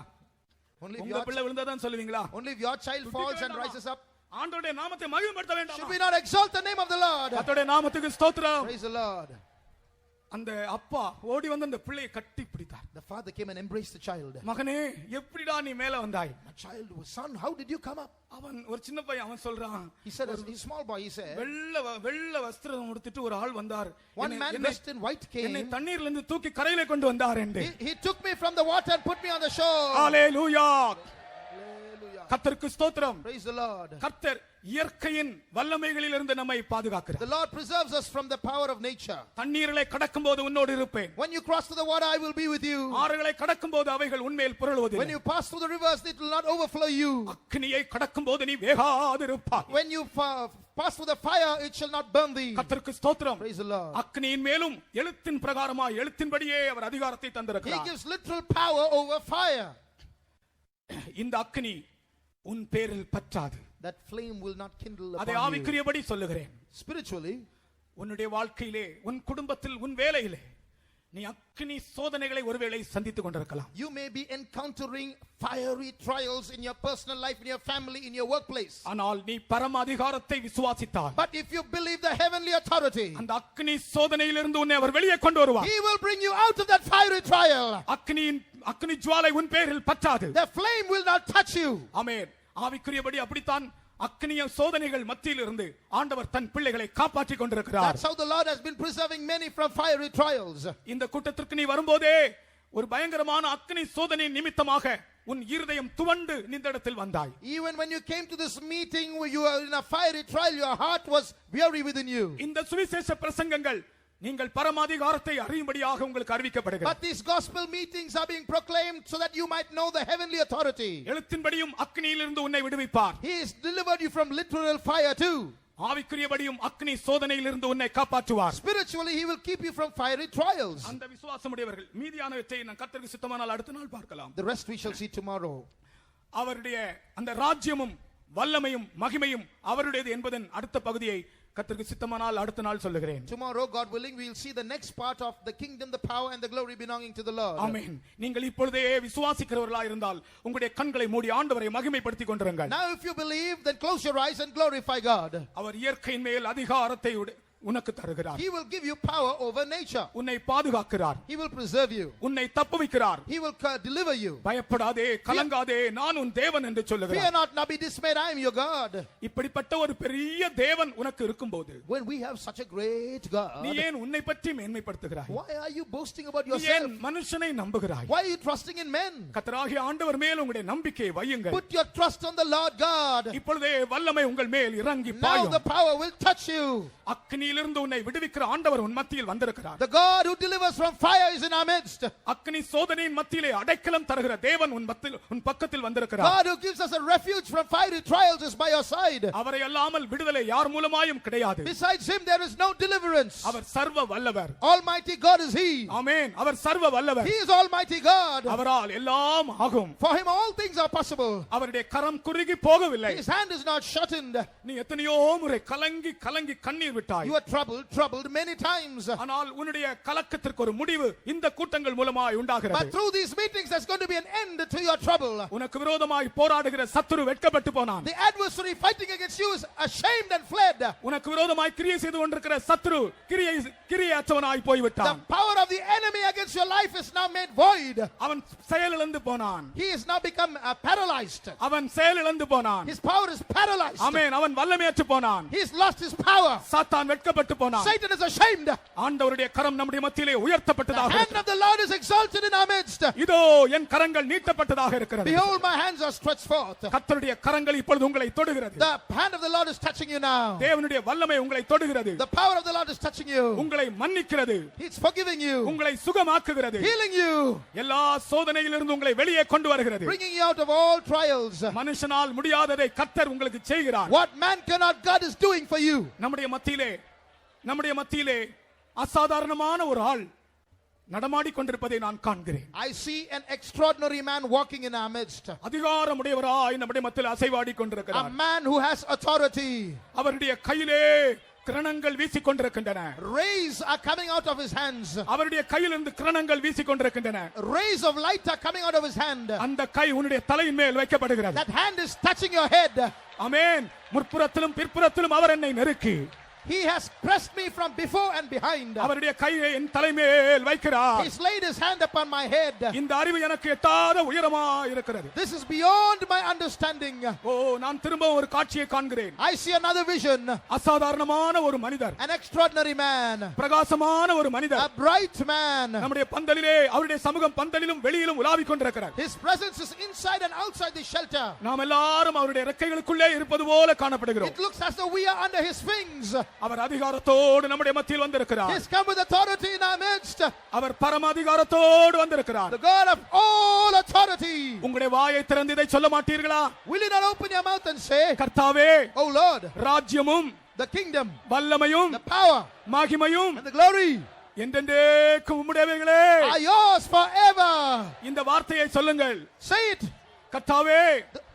உங்க பிள்ளை விழுந்தாதான் சொல்லுவீங்களா? Only if your child falls and rises up. ஆண்டவருடைய நாமத்தை மகிமைப்படுத்த Should வேண்டாமா? we not exalt the name of the Lord? கர்த்தருடைய நாமத்துக்கு ஸ்தோத்திரம். Praise the Lord. அந்த அப்பா ஓடி வந்து அந்த பிள்ளையை கட்டி பிடித்தார். The father came and embraced the child. மகனே, எப்படிடா நீ மேல வந்தாய்? My child, son, how did you come up? அவன் ஒரு சின்ன பையன், அவன் சொல்றான், He said, a small boy, he said, வெள்ள வஸ்திரம் உடுத்திட்டு ஒரு ஆள் வந்தார், one man dressed in white என்னை came. தண்ணீர்ல இருந்து தூக்கி கரையில கொண்டு வந்தார் என்று. He took me from the water and put me on the shore. Hallelujah. Hallelujah. கர்த்தருக்கு ஸ்தோத்திரம். Praise the Lord. கர்த்தர் இயற்கையின் வல்லமைகளிலிருந்து நம்மை பாதுகாக்கிறார். The Lord preserves us from the power of nature. தண்ணீர்களை கடக்கும்போது உன்னோடு இருப்பேன். When you cross through the water, I will be with you. ஆறுகளை கடக்கும்போது அவைகள் உன்மேல் When புரளுவதில்லை. you pass through the rivers, it will not overflow you. அக்கினியை கடக்கும்போது நீ வேகாதிருப்பாய். When you pass through the fire, it shall not burn thee. கர்த்தருக்கு ஸ்தோத்திரம். Praise the Lord. அக்கினியின் மேலும் எழுத்தின் பிரகாரமாய் எழுத்தின்படியே அவர் அதிகாரத்தை He தந்திருக்கிறார். gives literal power over fire. இந்த அக்கினி உன் பேரில் பற்றாது. That flame will not kindle அதை upon you. ஆவிக்குரியபடி சொல்லுகிறேன். Spiritually, உன்னுடைய வாழ்க்கையிலே, உன் குடும்பத்தில், உன் வேலையிலே நீ அக்கினி சோதனைகளை ஒருவேளை சந்தித்துக் கொண்டிருக்கலாம். you may be encountering fiery trials in your personal life, in your family, in your workplace. ஆனால் நீ பரம அதிகாரத்தை விசுவாசித்தால், But if you believe the heavenly authority, அந்த அக்கினி சோதனையிலிருந்து உன்னை அவர் வெளியே கொண்டு வருவார். He will bring you out of that fiery trial. அக்கினி ஜுவாலை உன் பேரில் பற்றாது. The flame will not touch you. ஆமென். ஆவிக்குரியபடி அப்படித்தான் அக்கினிய சோதனைகள் மத்தியில் இருந்து ஆண்டவர் தன் பிள்ளைகளை காப்பாற்றிக் கொண்டிருக்கிறார். That's how the Lord has been preserving many from fiery trials. இந்த கூட்டத்திற்கு நீ வரும்போதே ஒரு பயங்கரமான அக்கினி சோதனை நிமித்தமாக உன் இருதயம் துவண்டு இந்த இடத்தில் வந்தாய். Even when you came to this meeting where you were in a fiery trial, your heart was weary within you. இந்த சுவிசேஷ பிரசங்கங்கள் நீங்கள் பரமாதிகாரத்தை அறியும்படியாக உங்களுக்கு அறிவிக்கப்படுகிறது. But these gospel meetings are being proclaimed so that you might know the heavenly authority. எழுத்தின்படியும் அக்கினியிலிருந்து உன்னை விடுவிப்பார். He has delivered you from literal fire too. ஆவிக்குரியபடியும் அக்கினி சோதனையிலிருந்து உன்னை காப்பாற்றுவார். Spiritually, He will keep you from fiery trials. அந்த விசுவாசமுடையவர்கள் மீதியானவற்றை நான் கர்த்தருக்கு சித்தமானால் அடுத்த நாள் பார்க்கலாம். The rest we shall see tomorrow. அவருடைய அந்த ராஜ்யமும் வல்லமையும் மகிமையும் அவருடையது என்பதன் அடுத்த பகுதியை கர்த்தருக்கு சித்தமானால் அடுத்த நாள் சொல்லுகிறேன். Tomorrow, God willing, we will see the next part of the kingdom, the power and the glory belonging to the Lord. ஆமென். நீங்கள் இப்பொழுதே விசுவாசிக்கிறவர்களாய் இருந்தால் உங்களுடைய கண்களை மூடி ஆண்டவரை மகிமைப்படுத்திக் கொண்டிருங்கள். Now if you believe, then close your eyes and glorify God. அவர் இயற்கையின் மேல் அதிகாரத்தை உனக்கு தருகிறார். He will give you power over nature. உன்னை பாதுகாக்கிறார். He will preserve you. உன்னை தப்புவிக்கிறார். He will deliver you. பயப்படாதே, கலங்காதே, நான் உன் தேவன் என்று Fear சொல்லுகிறார். not, nor be dismayed, I am your God. இப்படிப்பட்ட ஒரு பெரிய தேவன் உனக்கு இருக்கும்போது When we have such a great God, நீ ஏன் உன்னை பற்றி மேன்மைப்படுத்துகிறாய்? why are you boasting about நீ ஏன் yourself? மனுஷனை நம்புகிறாய்? Why are you trusting in men? கர்த்தராகிய ஆண்டவர் மேல் உங்களுடைய நம்பிக்கையை வையுங்கள். Put your trust on the Lord God. இப்பொழுதே வல்லமை உங்கள் மேல் இறங்கி Now பாயும். the power will touch you. அக்கினியிலிருந்து உன்னை விடுவிக்கிற ஆண்டவர் உன் மத்தியில் வந்திருக்கிறார். The God who delivers from fire is in our midst. அக்கினி சோதனையின் மத்தியிலே அடைக்கலம் தருகிற தேவன் உன் பக்கத்தில் வந்திருக்கிறார். God who gives us a refuge from fiery trials is by your side. அவரை அல்லாமல் விடுதலை யார் மூலமாயும் கிடையாது. Besides Him there is no deliverance. அவர் சர்வ வல்லவர். Almighty God is He. ஆமென். அவர் சர்வ வல்லவர். He is Almighty God. அவரால் எல்லாம் ஆகும். For Him all things are possible. அவருடைய கரம் குறுகி போகவில்லை. His hand is not shortened. நீ எத்தனையோ முறை கலங்கி கலங்கி கண்ணீர் விட்டாய். You were troubled many times. ஆனால் உன்னுடைய கலக்கத்திற்கு ஒரு முடிவு இந்த கூட்டங்கள் மூலமாய் உண்டாகிறது. But through these meetings there's going to be an end to your trouble. உனக்கு விரோதமாய் போராடுகிற சத்துரு வெட்கப்பட்டு போனான். The adversary fighting against you is ashamed and fled. உனக்கு விரோதமாய் கிரியை செய்து கொண்டிருக்கிற சத்துரு கிரியையற்றவனாய் போய் The விட்டான். power of the enemy against your life is now made void. அவன் செயலிழந்து போனான். He has now become paralyzed. அவன் செயலிழந்து போனான். His power is paralyzed. ஆமென். அவன் வல்லமையற்று போனான். He's lost his power. சாத்தான் வெட்கப்பட்டு போனான். Satan is ashamed. ஆண்டவருடைய கரம் நம்முடைய மத்தியிலே The உயர்த்தப்பட்டதாக hand of the Lord is exalted in our midst. இதோ என் கரங்கள் நீட்டப்பட்டதாக இருக்கிறது. Behold, my hands are stretched forth. கர்த்தருடைய கரங்கள் இப்பொழுது உங்களை தொடுகிறது. The hand of the Lord is touching you now. தேவனுடைய வல்லமை உங்களை தொடுகிறது. The power of the Lord is touching you. உங்களை மன்னிக்கிறது. It's forgiving you, உங்களை சுகமாக்குகிறது. healing you, எல்லா சோதனையிலிருந்து உங்களை வெளியே கொண்டு வருகிறது. bringing you out of all trials. மனுஷனால் முடியாததை கர்த்தர் உங்களுக்கு செய்கிறார். What man cannot, God is doing for you. நம்முடைய மத்தியிலே அசாதாரணமான ஒரு ஆள் நடமாடிக் கொண்டிருப்பதை நான் காண்கிறேன். I see an extraordinary man walking in our midst. அதிகாரமுடையவராய் நம்முடைய மத்தியில் அசைவாடிக் A கொண்டிருக்கிறார். man who has authority. அவருடைய கையிலே கிரணங்கள் வீசிக் கொண்டிருக்கின்றன. Rays are coming out of his hands. அவருடைய கையிலிருந்து கிரணங்கள் வீசிக் கொண்டிருக்கின்றன. Rays of light are coming out of his hand. அந்த கை உன்னுடைய தலையின் மேல் வைக்கப்படுகிறது. That hand is touching your head. ஆமென். முற்புறத்திலும் பிற்புறத்திலும் அவர் என்னை நெருக்கி He has pressed me from before and behind. அவருடைய கையை என் தலைமேல் வைக்கிறார். He's laid his hand upon my head. இந்த அறிவு எனக்கு எட்டாத உயரமா இருக்கிறது. This is beyond my understanding. ஓ, நான் திரும்ப ஒரு காட்சியை காண்கிறேன். I see another vision. அசாதாரணமான ஒரு மனிதர், An extraordinary man. பிரகாசமான ஒரு A மனிதர் bright man. நம்முடைய பந்தலிலே, அவருடைய சமூகம் பந்தலிலும் வெளியிலும் உலாவிக் கொண்டிருக்கிறார். His presence is inside and outside the shelter. நாம் எல்லாரும் அவருடைய இறக்கைகளுக்குள்ளே இருப்பது போல காணப்படுகிறோம். It looks as though we are under his wings. அவர் அதிகாரத்தோடு நம்முடைய மத்தியில் வந்திருக்கிறார். He's come with authority in our midst. அவர் பரம அதிகாரத்தோடு வந்திருக்கிறார். The God of all authority. உங்களுடைய வாயை திறந்து இதை சொல்ல மாட்டீர்களா? Will you not open your mouth and say, கர்த்தாவே, Oh Lord, ராஜ்யமும் the kingdom, வல்லமையும் the power, மகிமையும் and the glory என்றென்றைக்கும் உம்முடையவைகளே. are yours forever. இந்த வார்த்தையை சொல்லுங்கள். Say it. கர்த்தாவே,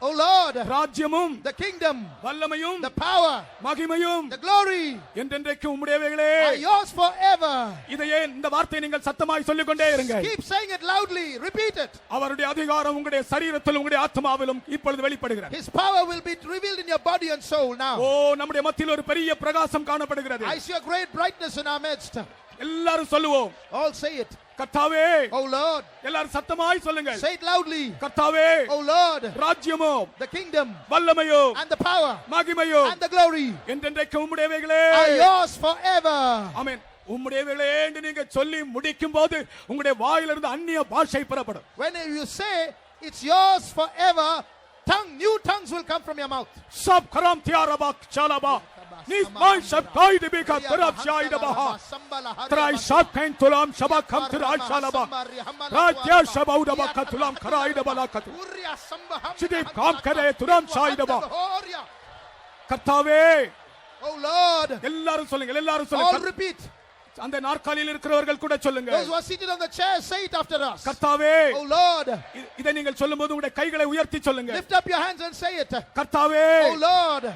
Oh Lord, ராஜ்யமும் the kingdom, வல்லமையும் the power, மகிமையும் the glory என்றென்றைக்கும் உம்முடையவைகளே. are yours forever. இதையே இந்த வார்த்தையை நீங்கள் சத்தமாய் சொல்லிக் கொண்டே இருங்கள். Keep saying it loudly. Repeat it. அவருடைய அதிகாரம் உங்களுடைய சரீரத்திலும் உங்களுடைய ஆத்மாவிலும் இப்பொழுது வெளிப்படுகிறது. His power will be revealed in your body and soul now. ஓ, நம்முடைய மத்தியில் ஒரு பெரிய பிரகாசம் காணப்படுகிறது. I see a great brightness in our midst. எல்லாரும் சொல்லுவோம். All say it. கர்த்தாவே, Oh Lord, எல்லாரும் சத்தமாய் சொல்லுங்கள். say it loudly. கர்த்தாவே, Oh Lord, ராஜ்யமும் the kingdom வல்லமையும் and the power மகிமையும் and the glory என்றென்றைக்கும் உம்முடையவைகளே. are yours forever. ஆமென். உம்முடையவைகளே என்று நீங்க சொல்லி முடிக்கும் போது உங்களுடைய வாயிலிருந்து அந்நிய பாஷை புறப்படும். When you say it's yours forever, new tongues will come from your mouth. சப் கரம் தியாரபாக் சாலபா நீஸ் மை சப் காய் டிபிகா கரப் ஷாயிடபா த்ரை ஷாப் கைன் துலாம் ஷபா கம் த்ராய் ஷாலபா ராத்யா ஷபௌடபா கதுலாம் கராயிடபலா கது சிதீப் காம் கரே துலாம் ஷாயிடபா. கர்த்தாவே, Oh Lord, எல்லாரும் சொல்லுங்க, எல்லாரும் all சொல்லுங்க. repeat. அந்த நாற்காலியில் இருக்கிறவர்கள் கூட சொல்லுங்க. Those who are seated on the chair, say it after us. கர்த்தாவே, Oh Lord, இதை நீங்கள் சொல்லும்போது உங்களுடைய கைகளை உயர்த்தி சொல்லுங்க. lift up your hands and say it. கர்த்தாவே, Oh Lord,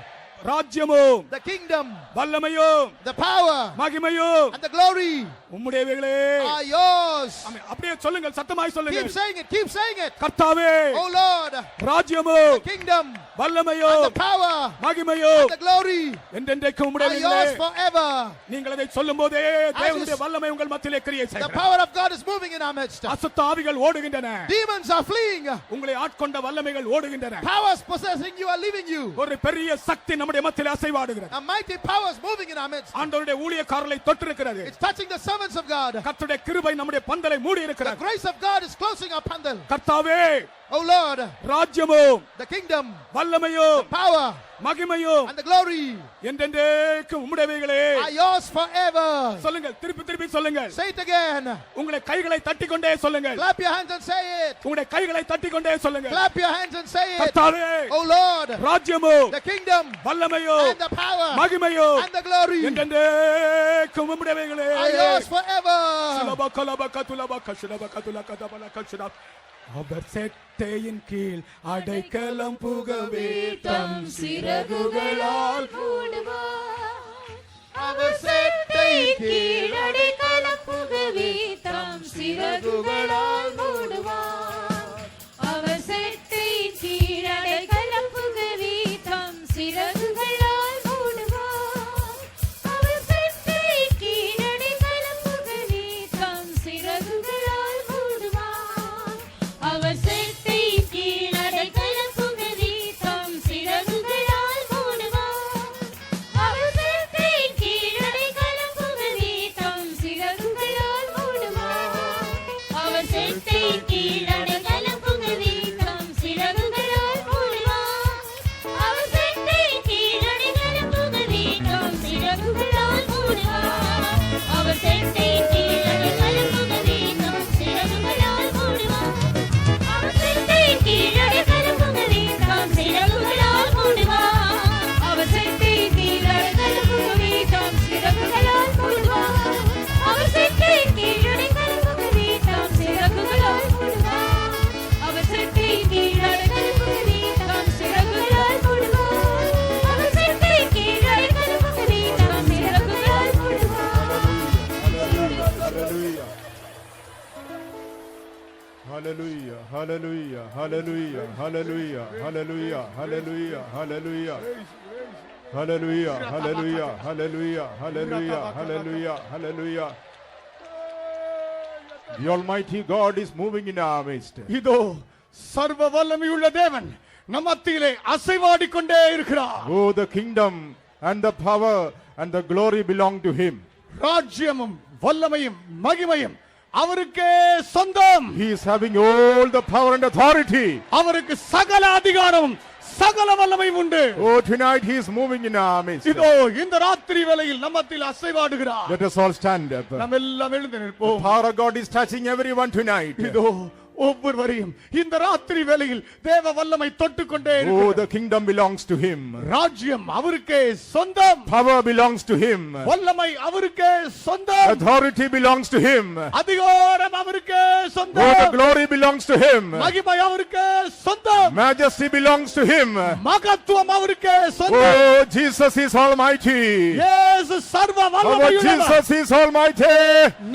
ராஜ்யமும் the kingdom, வல்லமையும் the power மகிமையும் and the glory உம்முடையவைகளே. are yours. ஆமென். அப்படியே சொல்லுங்கள், சத்தமாய் சொல்லுங்கள். Keep saying it, keep saying it. கர்த்தாவே, Oh Lord, ராஜ்யமும் the kingdom and வல்லமையும் the power மகிமையும் and the glory என்றென்றைக்கும் are உம்முடையவைகளே. yours forever. நீங்கள் அதை சொல்லும்போதே தேவனுடைய வல்லமை உங்கள் மத்தியிலே கிரியை The செய்கிறது. power of God is moving in our midst. அசுத்த ஆவிகள் ஓடுகின்றன. Demons are fleeing. உங்களை ஆட்கொண்ட வல்லமைகள் ஓடுகின்றன. Powers possessing you are leaving you. ஒரு பெரிய சக்தி நம்முடைய மத்தியிலே அசைவாடுகிறது. A mighty power is moving in our midst. ஆண்டவருடைய ஊழியக்காரரை தொட்டிருக்கிறது. It's touching the servants of God. கர்த்தருடைய கிருபை நம்முடைய பந்தலை மூடி The இருக்கிறது. grace of God is closing our pandal. கர்த்தாவே, Oh Lord, ராஜ்யமும் the kingdom, வல்லமையும் power மகிமையும் and the glory என்றென்றைக்கும் உம்முடையவைகளே. are yours forever. சொல்லுங்கள், திருப்பி திருப்பி சொல்லுங்கள். Say it again. உங்களை கைகளை தட்டிக்கொண்டே சொல்லுங்கள். Clap your hands and say it. உங்களுடைய கைகளை தட்டிக்கொண்டே சொல்லுங்கள். Clap your hands and say it. கர்த்தாவே, Oh Lord, ராஜ்யமும் the kingdom வல்லமையும் and the power மகிமையும் and the glory என்றென்றைக்கும் உம்முடையவைகளே. are yours forever. அவர் செட்டையின் கீழ் அடைக்கலம் புகவே தம் சிறகுகளால் மூடுவார். அவர் செட்டை கீழடை கலப்புகவே தம் சிறகுகளால் மூடுவார். அவர் செட்டை கீழடை கலப்புகவே தம் சிறகுகளால் மூடுவார். அவர் செட்டை கீழடை கலப்புகவே தம் சிறகுகளால் மூடுவார். அவர் செட்டை கீழடை கலப்புகவே தம் சிறகுகளால் மூடுவார். அவர் செட்டை கீழடை கலப்புகவே தம் சிறகுகளால் மூடுவார். அவர் செட்டை கீழடை கலப்புகவே தம் சிறகுகளால் மூடுவார். அவர் செட்டை கீழடை கலப்புகவே தம் சிறகுகளால் மூடுவார். அவர் செட்டை கீழடை கலப்புகவே தம் சிறகுகளால் மூடுவார். அவர் செட்டை கீழடை கலப்புகவே தம் சிறகுகளால் மூடுவார். அவர் செட்டை கீழடை கலப்புகவே தம் சிறகுகளால் மூடுவார். அவர் செட்டை கீழடை கலப்புகவே தம் சிறகுகளால் மூடுவார். அவர் செட்டை கீழடை கலப்புகவே தம் சிறகுகளால் மூடுவார். அவர் செட்டை கீழடை கலப்புகவே தம் சிறகுகளால் Hallelujah, hallelujah, hallelujah, hallelujah, hallelujah, hallelujah, hallelujah. Hallelujah, hallelujah, hallelujah, hallelujah, hallelujah, hallelujah. The Almighty God is moving in our midst. இதோ சர்வ வல்லமையுள்ள தேவன் நம் மத்தியிலே அசைவாடிக்கொண்டே இருக்கிறார். Oh, the kingdom and the power and the glory belong to Him. ராஜ்யமும் வல்லமையும் மகிமையும் அவருக்கே சொந்தம். He is having all the power and authority. அவருக்கு சகல அதிகாரமும் சகல வல்லமையும் உண்டு. Oh, tonight He is moving in our midst. இதோ இந்த ராத்திரி வேளையில் நம்ம மத்தியில் அசைவாடுகிறார். Let us all stand up. நாம் எல்லாம் எழுந்து The நிற்போம். power of God is touching everyone tonight. இதோ ஒவ்வொருவரையும் இந்த ராத்திரி வேளையில் தேவ வல்லமை தொட்டுக்கொண்டே Oh, இருக்கிறது. the kingdom belongs to Him. ராஜ்யம் அவருக்கே சொந்தம். Power belongs to Him. வல்லமை அவருக்கே சொந்தம். Authority belongs to Him. அதிகாரம் அவருக்கே Oh, the சொந்தம். glory belongs to Him. மகிமை அவருக்கே சொந்தம். Majesty belongs to Him. மகத்துவம் அவருக்கே சொந்தம். Oh, Jesus is almighty. இயேசு சர்வ Our வல்லமையுள்ளவர். Jesus is almighty.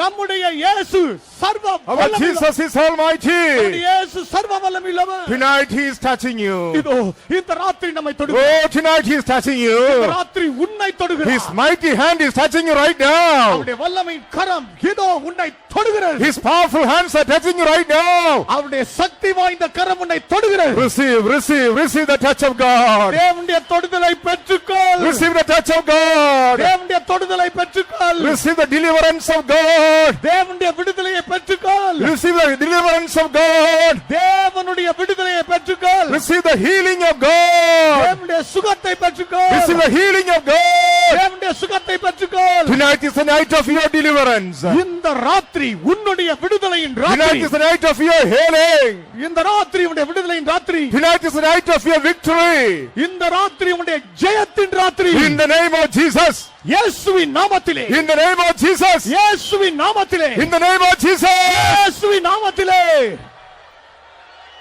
நம்முடைய இயேசு சர்வ Our வல்லமையுள்ளவர். Jesus is almighty. நம்முடைய இயேசு சர்வ வல்லமையுள்ளவர். Tonight He is touching you. இதோ இந்த ராத்திரி நம்மை தொடுகிறார். Oh, tonight He is touching இந்த you. ராத்திரி உன்னை His தொடுகிறார். mighty hand is touching you right now. அவருடைய வல்லமையின் கரம் இதோ உன்னை தொடுகிறது. His powerful hands are touching you right now. அவருடைய சக்தி வாய்ந்த கரம் உன்னை தொடுகிறது. Receive, receive, receive the touch of God. தேவனுடைய தொடுதலை பெற்றுக்கொள். Receive the touch of God. தேவனுடைய தொடுதலை பெற்றுக்கொள். Receive the deliverance of God. தேவனுடைய விடுதலையை பெற்றுக்கொள். Receive the deliverance of God. தேவனுடைய விடுதலையை பெற்றுக்கொள். Receive the healing of God. தேவனுடைய சுகத்தை பெற்றுக்கொள். Receive the healing of God. தேவனுடைய சுகத்தை பெற்றுக்கொள். Tonight is the night of your deliverance. இந்த ராத்திரி உன்னுடைய விடுதலையின் Tonight ராத்திரி. is the night of your healing. இந்த ராத்திரி உன்னுடைய விடுதலையின் ராத்திரி. Tonight is the night of your victory. இந்த ராத்திரி உன்னுடைய ஜெயத்தின் ராத்திரி. In the name of Jesus. இயேசுவின் நாமத்திலே. In the name of Jesus. இயேசுவின் நாமத்திலே. In the name of Jesus. இயேசுவின் நாமத்திலே.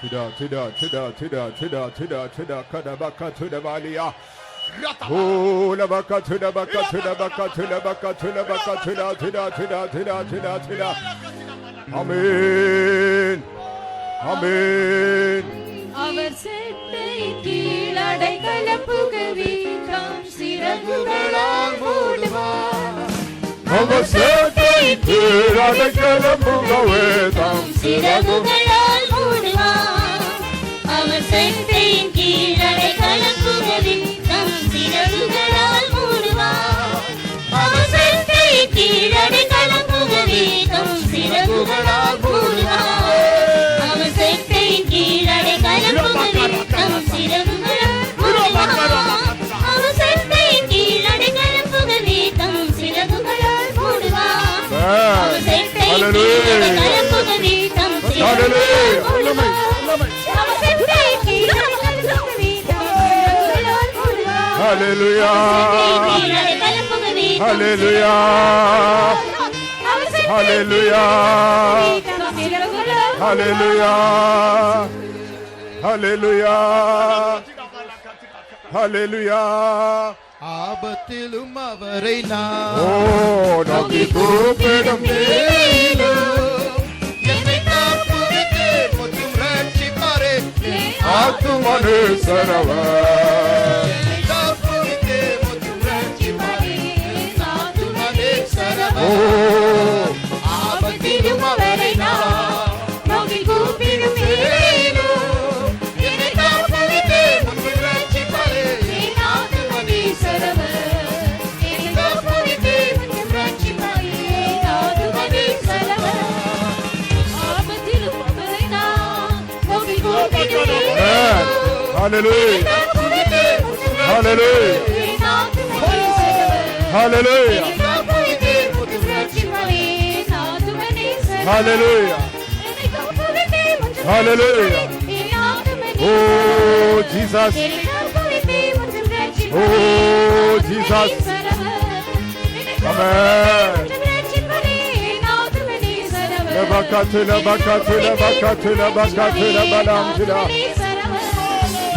Tida, tida, tida, tida, tida, tida, tida, kadabaka, tida, valia. Oh, labaka, tida, baka, tida, baka, tida, baka, tida, baka, tida, tida, tida, tida, tida, tida. Amen. Amen. அவர் செட்டை கீழடை கலப்புகவே தம் சிறகுகளால் மூடுவார். அவர் செட்டை கீழடை கலப்புகவே தம் சிறகுகளால் மூடுவார். அவர் செட்டை கீழடை கலப்புகவே தம் சிறகுகளால் மூடுவார். அவர் செட்டை கீழடை கலப்புகவே தம் சிறகுகளால் மூடுவார். அவர் செட்டை கீழடை கலப்புகவே தம் சிறகுகளால் மூடுவார். அவர் செட்டை கீழடை கலப்புகவே தம் சிறகுகளால் மூடுவார். அவர் செட்டை கீழடை கலப்புகவே தம் சிறகுகளால் மூடுவார். அவர் செட்டை கீழடை கலப்புகவே தம் சிறகுகளால் மூடுவார். Hallelujah. கீழடை கலப்புகவே தம் Hallelujah. அவர் செட்டை Hallelujah. தம் சிறகுகளால் Hallelujah. Hallelujah. Hallelujah. ஆபத்திலும் அவரை நான் Oh, நோக்கி கூப்பிடும் மேலும் என்னை காப்புவித்து முற்றும் ரட்சிப்பாரே. ஆத்துமனு சரவர். என்னை காப்புவித்து முற்றும் ரட்சிப்பாரே. ஆத்துமனே சரவர். Oh, ஆபத்திலும் அவரை நான் நோக்கி கூப்பிடும் மேலும் என்னை காப்புவித்து முற்றும் ரட்சிப்பாரே. ஆத்துமனே சரவர். என்னை காப்புவித்து முற்றும் ரட்சிப்பாரே. ஆத்துமனே சரவர். ஆபத்திலும் அவரை நான் நோக்கி கூப்பிடும் amen. Hallelujah. Hallelujah. Hallelujah. Hallelujah. Hallelujah. Oh, Jesus. Oh, Jesus. Amen. Labakatula, bakatula, bakatula, bakatula, balamtula.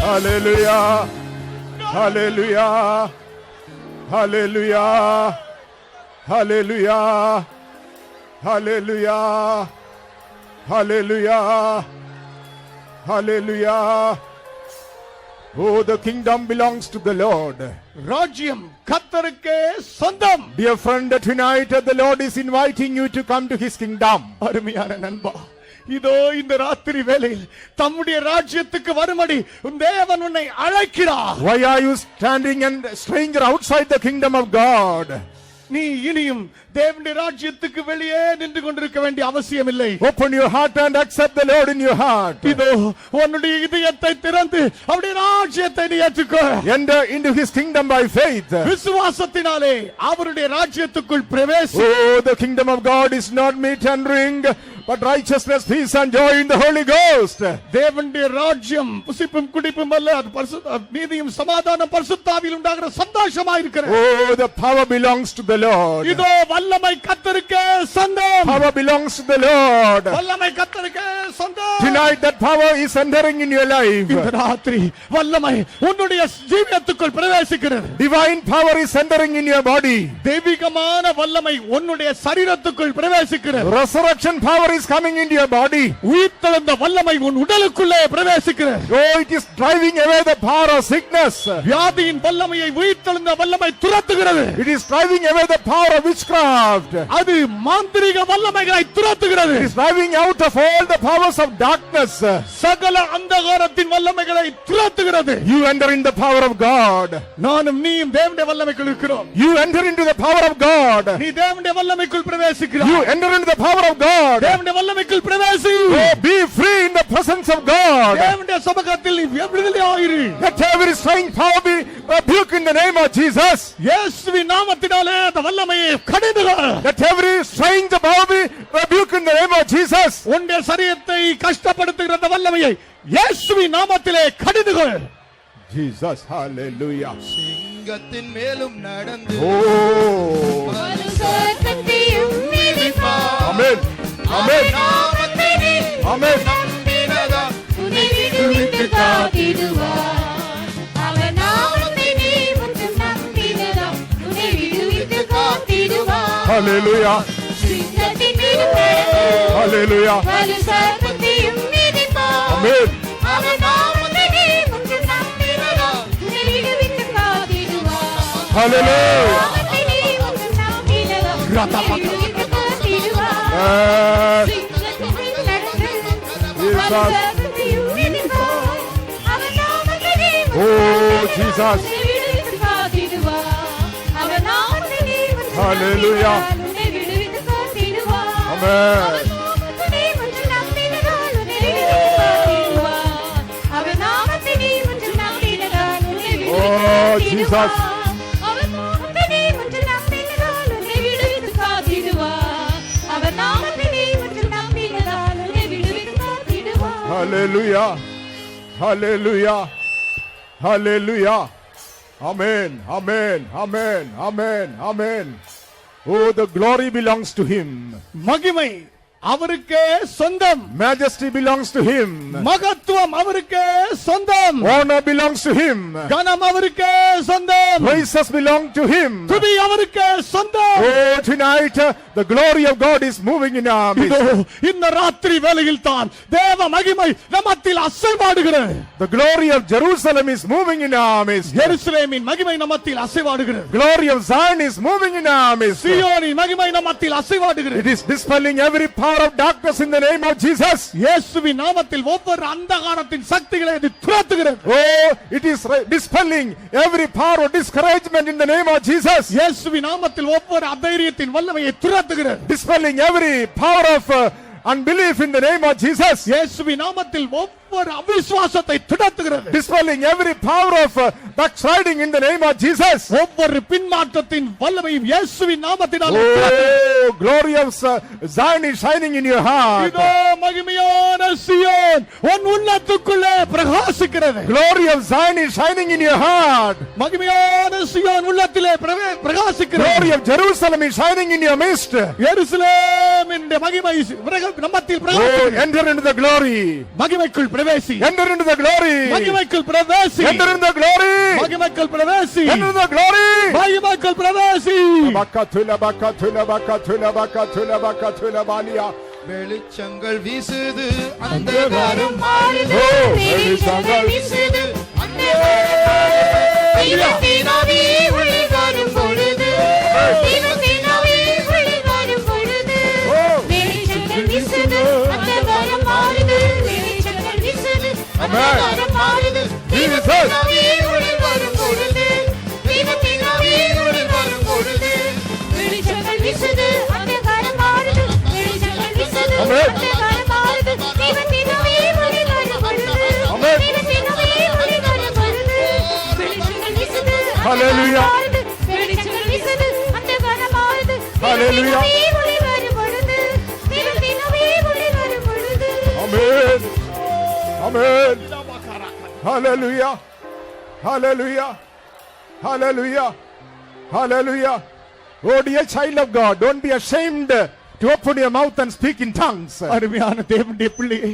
Hallelujah. Hallelujah. Hallelujah. Hallelujah. Hallelujah. Hallelujah. Hallelujah. Oh, the kingdom belongs to the Lord. ராஜ்யம் கர்த்தருக்கே சொந்தம். Dear friend, tonight the Lord is inviting you to come to his kingdom. அருமையான நண்பா, இதோ இந்த ராத்திரி வேளையில் தம்முடைய ராஜ்யத்துக்கு வரும்படி உன் தேவன் உன்னை அழைக்கிறார். Why are you standing and stranger outside the kingdom of God? நீ இனியும் தேவனுடைய ராஜ்யத்துக்கு வெளியே நின்று கொண்டிருக்க வேண்டிய அவசியம் இல்லை. Open your heart and accept the Lord in your heart. இதோ உன்னுடைய இதயத்தை திறந்து அவருடைய ராஜ்யத்தை நீ ஏற்றுக்கோ. Enter into his kingdom by faith. விசுவாசத்தினாலே அவருடைய ராஜ்யத்துக்குள் பிரவேசி. Oh, the kingdom of God is not meat and drink, but righteousness, peace and joy in the Holy Ghost. தேவனுடைய ராஜ்யம் புசிப்பும் குடிப்பும் அல்ல, அது பரிசுத்த நீதியும் சமாதானம் பரிசுத்தாவியில் உண்டாகிற சந்தோஷமா இருக்கிறது. Oh, the power belongs to the Lord. இதோ வல்லமை கர்த்தருக்கே சொந்தம். Power belongs to the Lord. வல்லமை கர்த்தருக்கே சொந்தம். Tonight that power is entering in your life. இந்த ராத்திரி வல்லமை உன்னுடைய ஜீவியத்துக்குள் பிரவேசிக்கிறது. Divine power is entering in your body. தெய்வீகமான வல்லமை உன்னுடைய சரீரத்துக்குள் பிரவேசிக்கிறது. Resurrection power is coming into your body. உயிர்த்தெழுந்த வல்லமை உன் உடலுக்குள்ளே பிரவேசிக்கிறது. Oh, it is driving away the power of sickness. வியாதியின் வல்லமையை உயிர்த்தெழுந்த வல்லமை துரத்துகிறது. It is driving away the power of witchcraft. அது மாந்திரீக வல்லமைகளை துரத்துகிறது. It is driving out of all the powers of darkness. சகல அந்தகாரத்தின் வல்லமைகளை துரத்துகிறது. You enter in the power of God. நானும் நீயும் தேவனுடைய வல்லமைக்குள் இருக்கிறோம். You enter into the power of God. நீ தேவனுடைய வல்லமைக்குள் பிரவேசிக்கிறாய். You enter into the power of God. தேவனுடைய வல்லமைக்குள் பிரவேசி. Oh, be free in the presence of God. தேவனுடைய சமூகத்தில் நீ விடுதலையாயிரு. Let every strange power be rebuked in the name of Jesus. இயேசுவின் நாமத்தினாலே அந்த வல்லமையை கடிந்துகள். Let every strange power be rebuked in the name of Jesus. உன்னுடைய சரீரத்தை கஷ்டப்படுத்துகிற அந்த வல்லமையை இயேசுவின் நாமத்திலே கடிந்துகள். Jesus, hallelujah. சிங்கத்தின் மேலும் நடந்து Oh, amen, amen, amen. Hallelujah, hallelujah, amen. Hallelujah. Oh, Jesus. Hallelujah. Amen. Oh, Jesus. Hallelujah. Hallelujah. Hallelujah. Amen. Amen. Amen. Amen. Amen. Oh, the glory belongs to him. மகிமை அவருக்கே சொந்தம். Majesty belongs to him. மகத்துவம் அவருக்கே சொந்தம். Honor belongs to him. கனம் அவருக்கே சொந்தம். Praises belong to him. துதி அவருக்கே சொந்தம். Oh, tonight the glory of God is moving in our midst. இந்த ராத்திரி வேளையில் தான் தேவ மகிமை நம்மத்தில் அசைவாடுகிறது. The glory of Jerusalem is moving in our midst. எருசலேமின் மகிமை நம்மத்தில் அசைவாடுகிறது. Glory of Zion is moving in our midst. சீயோனின் மகிமை நம்மத்தில் அசைவாடுகிறது. It is dispelling every power of darkness in the name of Jesus. இயேசுவின் நாமத்தில் ஒவ்வொரு அந்தகாரத்தின் சக்திகளை அது துரத்துகிறது. Oh, it is dispelling every power of discouragement in the name of Jesus. இயேசுவின் நாமத்தில் ஒவ்வொரு அதைரியத்தின் வல்லமையை துரத்துகிறது. Dispelling every power of unbelief in the name of Jesus. இயேசுவின் நாமத்தில் ஒவ்வொரு அவிசுவாசத்தை துரத்துகிறது. Dispelling every power of backsliding in the name of Jesus. ஒவ்வொரு பின்மாற்றத்தின் வல்லமையும் இயேசுவின் நாமத்தினால் Oh, glory of Zion is shining in your heart. இதோ மகிமையான சீயோன் உன் உள்ளத்துக்குள்ளே பிரகாசிக்கிறது. Glory of Zion is shining in your heart. மகிமையான சீயோன் உள்ளத்திலே பிரகாசிக்கிறது. Glory of Jerusalem is shining in your midst. எருசலேமின் மகிமை நம்மத்தில் Oh, பிரகாசிக்கிறது. enter into the glory. மகிமைக்குள் பிரவேசி. Enter into the glory. மகிமைக்குள் பிரவேசி. Enter into the glory. மகிமைக்குள் பிரவேசி. Enter into the glory. மகிமைக்குள் பிரவேசி. bakatula balia. வெளிச்சங்கள் வீசுது அந்தகாரம் அந்தகாரம் மாறுது வெளிச்சங்கள் வீசுது தினதினமே ஒளி வரும் பொழுது தினதினமே ஒளி வரும் பொழுது வெளிச்சங்கள் வீசுது அந்தகாரம் மாறுது வெளிச்சங்கள் வீசுது அந்தகாரம் மாறுது தினதினமே ஒளி வரும் பொழுது தினதினமே ஒளி வரும் பொழுது வெளிச்சங்கள் வீசுது அந்தகாரம் மாறுது வெளிச்சங்கள் வீசுது அந்தகாரம் மாறுது தினதினமே ஒளி வரும் பொழுது தினதினமே ஒளி வரும் பொழுது வெளிச்சங்கள் வீசுது Hallelujah. வெளிச்சங்கள் வீசுது அந்தகாரம் மாறுது Hallelujah. தினதினமே ஒளி வரும் பொழுது தினதினமே ஒளி வரும் பொழுது Amen. Amen. Hallelujah. Hallelujah. Hallelujah. Hallelujah. Oh, dear child of God, don't be ashamed to open your mouth and speak in tongues. அருமையான தேவனுடைய பிள்ளையே,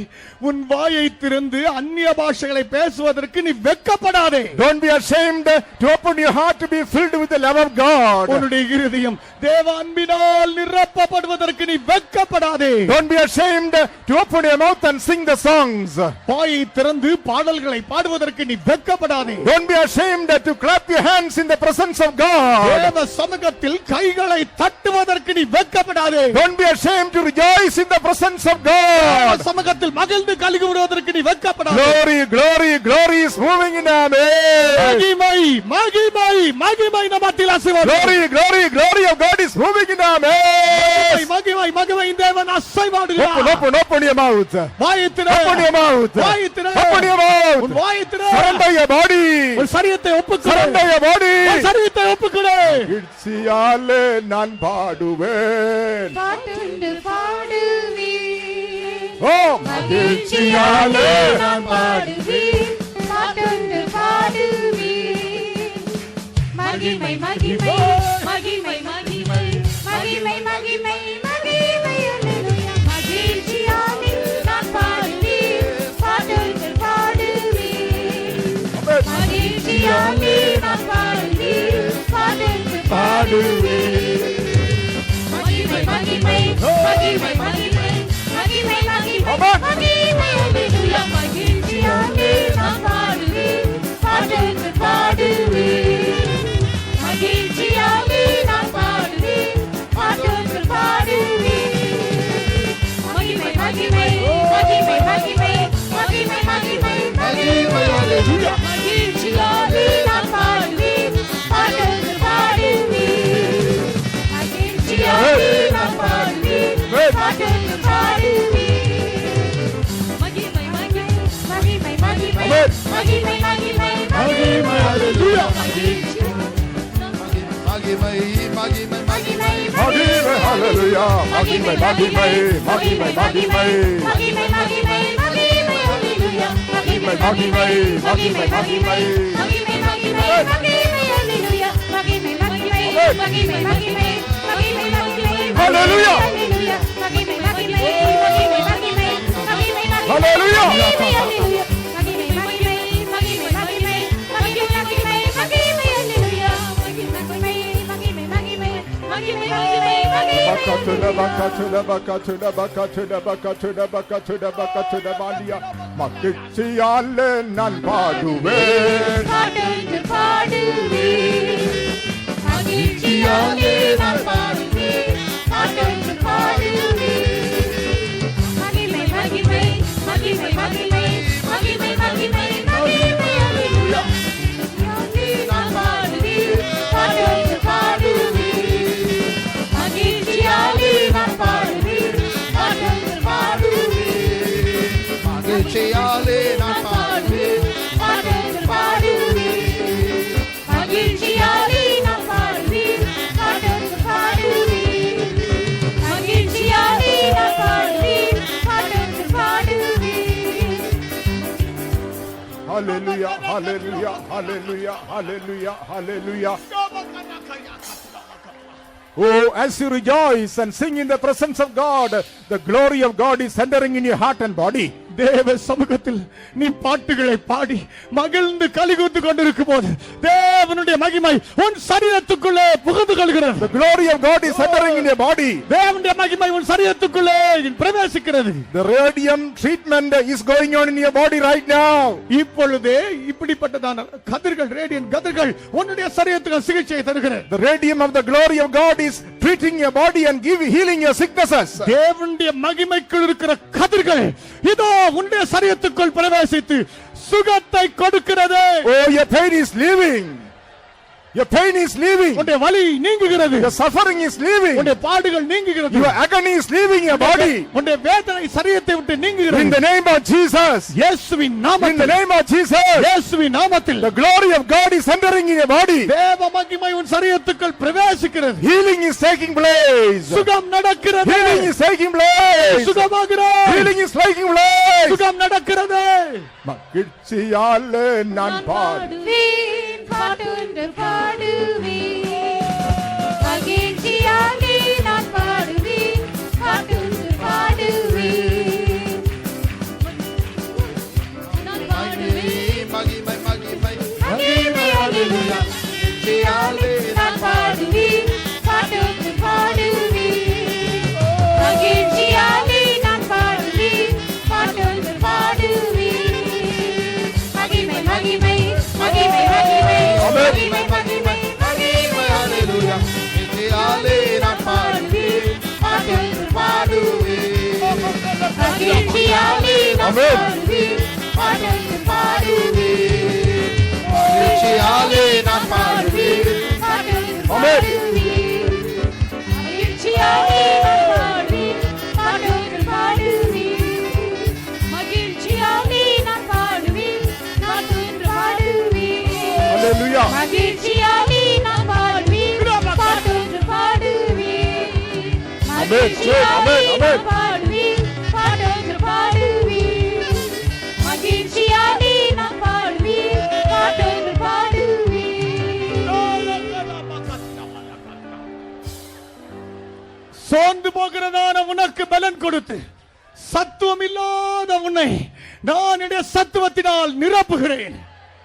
உன் வாயை திறந்து அந்நிய பாஷைகளை பேசுவதற்கு நீ வெட்கப்படாதே. Don't be ashamed to open your heart to be filled with the love of God. உன்னுடைய இருதயம் தேவ அன்பினால் நிரப்பப்படுவதற்கு நீ வெட்கப்படாதே. Don't be ashamed to open your mouth and sing the songs. வாயை திறந்து பாடல்களை பாடுவதற்கு நீ வெட்கப்படாதே. Don't be ashamed to clap your hands in the presence of God. தேவ சமூகத்தில் கைகளை தட்டுவதற்கு நீ வெட்கப்படாதே. Don't be ashamed to rejoice in the presence of God. சமூகத்தில் மகிழ்ந்து கலிகு விடுவதற்கு நீ வெட்கப்படாதே. Glory, glory, glory is moving in our midst. மகிமை மகிமை மகிமை நம்மத்தில் அசைவாடுகிறது. Glory, glory, glory of God is moving in our midst. மகிமை மகிமை தேவன் அசைவாடுகிறார். Open your mouth. வாயை திற. Open your mouth. வாயை திற. Open your mouth. உன் வாயை திற. Surrender your body. உன் சரீரத்தை ஒப்புக்கொடு. Surrender your body. உன் சரீரத்தை ஒப்புக்கொடு. இட்சியாலே நான் பாடுவேன். பாட்டுண்டு பாடுவேன் ஓ மகிழ்ச்சியாலே நான் பாடுவேன் பாட்டுண்டு பாடுவேன் மகிமை மகிமை மகிமை மகிமை மகிமை மகிமை மகிமை அல்லேலூயா மகிழ்ச்சியாலே நான் பாடுவேன் பாட்டுண்டு பாடுவேன் மகிழ்ச்சியாலே நான் பாடுவேன் பாட்டுண்டு பாடுவேன் மகிமை மகிமை மகிமை மகிமை மகிமை மகிமை மகிமை அல்லேலூயா மகிழ்ச்சியாலே நான் பாடுவேன் பாட்டுண்டு பாடுவேன் மகிழ்ச்சியாலே நான் பாடுவேன் பாட்டுண்டு பாடுவேன் மகிமை மகிமை மகிமை மகிமை மகிமை மகிமை மகிமை அல்லேலூயா மகிழ்ச்சியாலே நான் பாடுவேன் பாட்டுண்டு பாடுவேன் மகிழ்ச்சியாலே நான் பாடுவேன் பாட்டுண்டு பாடுவேன் மகிமை மகிமை மகிமை மகிமை மகிமை மகிமை மகிமை அல்லேலூயா மகிமை மகிமை மகிமை மகிமை ஹalleluya மகிமை மகிமை மகிமை மகிமை மகிமை மகிமை மகிமை அல்லேலூயா மகிமை மகிமை மகிமை மகிமை மகிமை மகிமை மகிமை அல்லேலூயா மகிமை மகிமை மகிமை மகிமை மகிமை மகிமை Hallelujah. அல்லேலூயா Hallelujah. மகிமை மகிமை மகிமை மகிமை மகிமை மகிமை Hallelujah. Hallelujah. மகிமை மகிமை மகிமை மகிமை மகிமை மகிமை மகிமை Hallelujah. மகிமை மகிமை மகிமை மகிமை மகிமை மகிமை மகிழ்ச்சியாலே நான் பாடுவேன் பாடுவேன் பாடுவேன் மகிழ்ச்சியாலே நான் பாடுவேன் பாடுவேன் பாடுவேன் மகிமை மகிமை மகிமை மகிமை மகிமை மகிமை மகிமை Hallelujah. நான் பாடுவேன் பாடுவேன் பாடுவேன் மகிழ்ச்சியாலே நான் பாடுவேன் பாடுவேன் பாடுவேன் மகிழ்ச்சியாலே நான் பாடுவேன் பாடுவேன் பாடுவேன் மகிழ்ச்சியாலே நான் பாடுவேன் பாடுவேன் பாடுவேன் மகிழ்ச்சியாலே நான் பாடுவேன் பாடுவேன் பாடுவேன் Hallelujah, hallelujah, hallelujah, hallelujah, hallelujah. Oh, as you rejoice and sing in the presence of God, the glory of God is entering in your heart and body. தேவ சமூகத்தில் நீ பாட்டுகளை பாடி மகிழ்ந்து கலிகூர்ந்து கொண்டிருக்கும் போது தேவனுடைய மகிமை உன் சரீரத்துக்குள்ளே புகுந்து கொள்கிறது. The glory of God is entering in your body. தேவனுடைய மகிமை உன் சரீரத்துக்குள்ளே பிரவேசிக்கிறது. The radiant treatment is going on in your body right now. இப்பொழுதே இப்படிப்பட்டதான கதிர்கள் ரேடியன் கதிர்கள் உன்னுடைய சரீரத்துக்கு சிகிச்சையை தருகிறது. The radium of the glory of God is treating your body and healing your sicknesses. தேவனுடைய மகிமைக்குள் இருக்கிற கதிர்கள் இதோ உன்னுடைய சரீரத்துக்குள் பிரவேசித்து சுகத்தை கொடுக்கிறது. Oh, your pain is leaving. Your pain is leaving. உன்னுடைய வலி நீங்குகிறது. Your suffering is leaving. உன்னுடைய பாடுகள் நீங்குகிறது. Your agony is leaving your body. உன்னுடைய வேதனை சரீரத்தை விட்டு நீங்குகிறது. In the name of Jesus. இயேசுவின் நாமத்தில். In the name of Jesus. இயேசுவின் நாமத்தில். The glory of God is entering in your body. தேவ மகிமை உன் சரீரத்துக்குள் பிரவேசிக்கிறது. Healing is taking place. சுகம் நடக்கிறது. Healing is taking place. சுகமாகிறது. Healing is taking place. சுகம் நடக்கிறது. மகிழ்ச்சியாலே நான் பாடுவேன் பாடுவேன் பாடுவேன் மகிழ்ச்சியாலே நான் பாடுவேன் பாடுவேன் பாடுவேன் நான் பாடுவேன் மகிமை மகிமை மகிமை Hallelujah. மகிழ்ச்சியாலே நான் பாடுவேன் பாடுவேன் பாடுவேன் மகிழ்ச்சியாலே நான் பாடுவேன் பாடுவேன் பாடுவேன் மகிமை மகிமை மகிமை மகிமை மகிமை மகிமை மகிமை Hallelujah. மகிழ்ச்சியாலே நான் பாடுவேன் பாடுவேன் பாடுவேன் மகிழ்ச்சியாலே நான் Amen. பாடுவேன் பாடுவேன் பாடுவேன் மகிழ்ச்சியாலே நான் பாடுவேன் பாடுவேன் Amen. மகிழ்ச்சியாலே நான் பாடுவேன் பாடுவேன் பாடுவேன் மகிழ்ச்சியாலே நான் பாடுவேன் பாடுவேன் பாடுவேன் Hallelujah. மகிழ்ச்சியாலே நான் பாடுவேன் பாடுவேன் பாடுவேன் மகிழ்ச்சியாலே நான் பாடுவேன் பாடுவேன் பாடுவேன் மகிழ்ச்சியாலே நான் பாடுவேன் பாடுவேன் பாடுவேன் சோர்ந்து போகிறதான உனக்கு பலன் கொடுத்து சத்துவம் இல்லாத உன்னை நான் என்னுடைய சத்துவத்தினால் நிரப்புகிறேன்.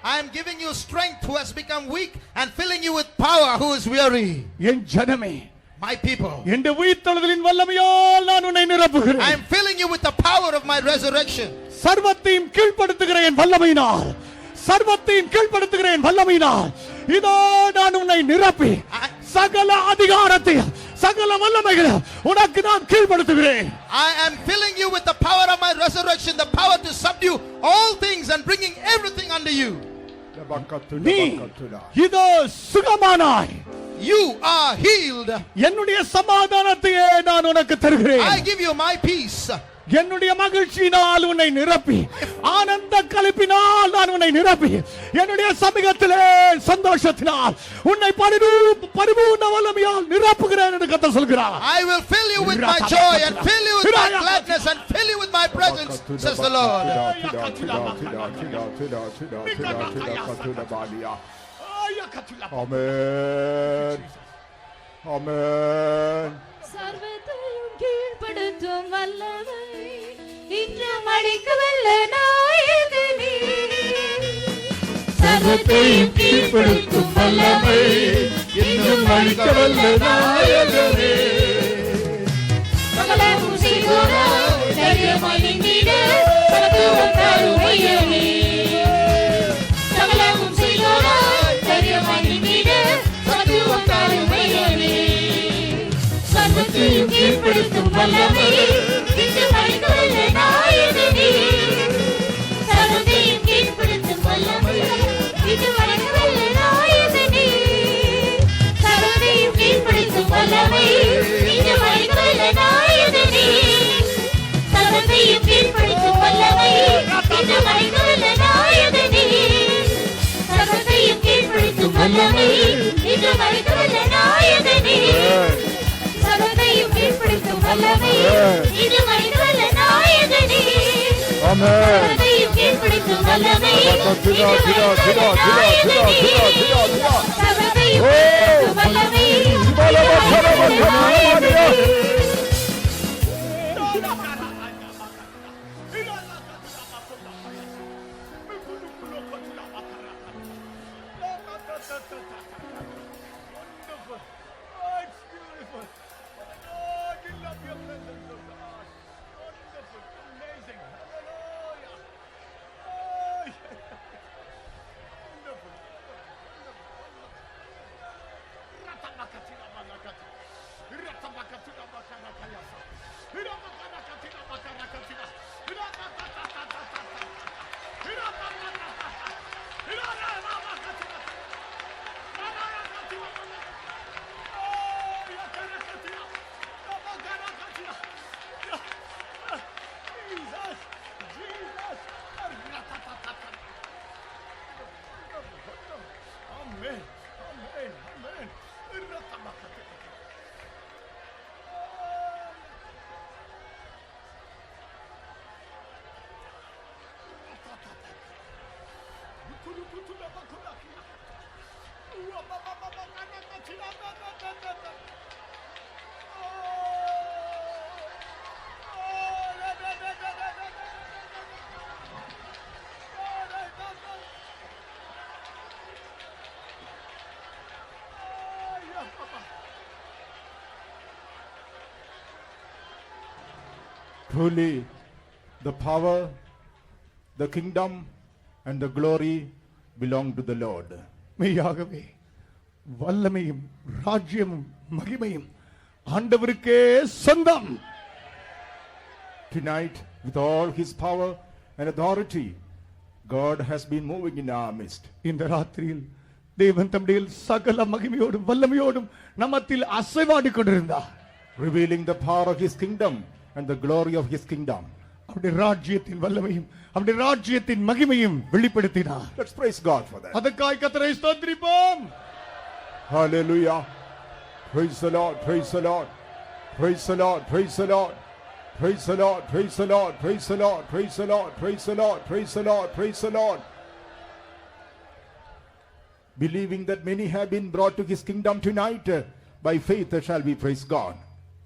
I am giving you strength who has become weak and filling you with power who is weary. என் ஜனமே, My people, என் உயிர்த்தெழுதலின் வல்லமையால் நான் உன்னை I நிரப்புகிறேன். am filling you with the power of my resurrection. சர்வத்தையும் கீழ்ப்படுத்துகிற என் வல்லமையினால், சர்வத்தையும் கீழ்ப்படுத்துகிற என் வல்லமையினால் இதோ நான் உன்னை நிரப்பி சகல அதிகாரத்தை சகல வல்லமைகளை உனக்கு நான் கீழ்ப்படுத்துகிறேன். I am filling you with the power of my resurrection, the power to subdue all things and bringing everything under you. நீ இதோ சுகமானாய். You are healed. என்னுடைய சமாதானத்தையே நான் உனக்கு தருகிறேன். I give you my peace. என்னுடைய மகிழ்ச்சியினால் உன்னை நிரப்பி ஆனந்த களிப்பினால் நான் உன்னை நிரப்பி என்னுடைய சமூகத்திலே சந்தோஷத்தினால் உன்னை பரிபூர்ண வல்லமையால் நிரப்புகிறேன் என்று கர்த்தர் சொல்கிறார். I will fill you with my joy and fill you with my gladness and fill you with my presence, says the Lord. Amen. Amen. சர்வத்தையும் கீழ் கீழ்ப்படுத்தும் வல்லமை இன்றும் அழிக்க வல்ல நாயகனே சர்வத்தையும் கீழ்ப்படுத்தும் வல்லமை இன்னும் அழிக்க வல்ல நாயகனே சகலமும் செய்தோரா தைரியமாய் நின்றிட சகத்துவம் தரும் ஐயனே சகலமும் செய்தோரா தைரியமாய் நின்றிட சகத்துவம் தரும் ஐயனே சர்வத்தையும் கீழ்ப்படுத்தும் வல்லமை இன்றும் அழிக்க வல்ல நாயகனே சர்வத்தையும் கீழ்ப்படுத்தும் வல்லமை இன்றும் அழிக்க வல்ல நாயகனே சர்வத்தையும் கீழ்ப்படுத்தும் வல்லமை இன்றும் அழிக்க வல்ல நாயகனே சர்வத்தையும் கீழ்ப்படுத்தும் வல்லமை இன்றும் அழிக்க வல்ல நாயகனே சர்வத்தையும் கீழ்ப்படுத்தும் வல்லமை இன்றும் அழிக்க வல்ல நாயகனே சர்வத்தையும் கீழ்ப்படுத்தும் வல்லமை இன்றும் அழிக்க வல்ல நாயகனே சர்வத்தையும் கீழ்ப்படுத்தும் வல்லமை இன்றும் அழிக்க வல்ல நாயகனே சர்வத்தையும் கீழ்ப்படுத்தும் வல்லமை இன்றும் அழிக்க வல்ல நாயகனே Truly, the power, the kingdom, and the glory belong to the Lord. மெய்யாகவே வல்லமையும் ராஜ்யமும் மகிமையும் ஆண்டவருக்கே சொந்தம். Tonight, with all his power and authority, God has been moving in our midst. இந்த ராத்திரியில் தேவன் தம்முடைய சகல மகிமையோடும் வல்லமையோடும் நம்மத்தில் அசைவாடி கொண்டிருந்தார். Revealing the power of his kingdom and the glory of his kingdom. அவருடைய ராஜ்யத்தின் வல்லமையும் அவருடைய ராஜ்யத்தின் மகிமையும் வெளிப்படுத்தினார். Let's praise God for that. அதற்காய் கர்த்தரை ஸ்தோத்திரிப்போம். Hallelujah. Praise the Lord, praise the Lord. Praise the Lord, praise the Lord. Praise the Lord, praise the Lord, praise the Lord, praise the Lord, praise the Lord, praise the Lord, praise the Lord. Believing that many have been brought to his kingdom tonight, by faith shall we praise God.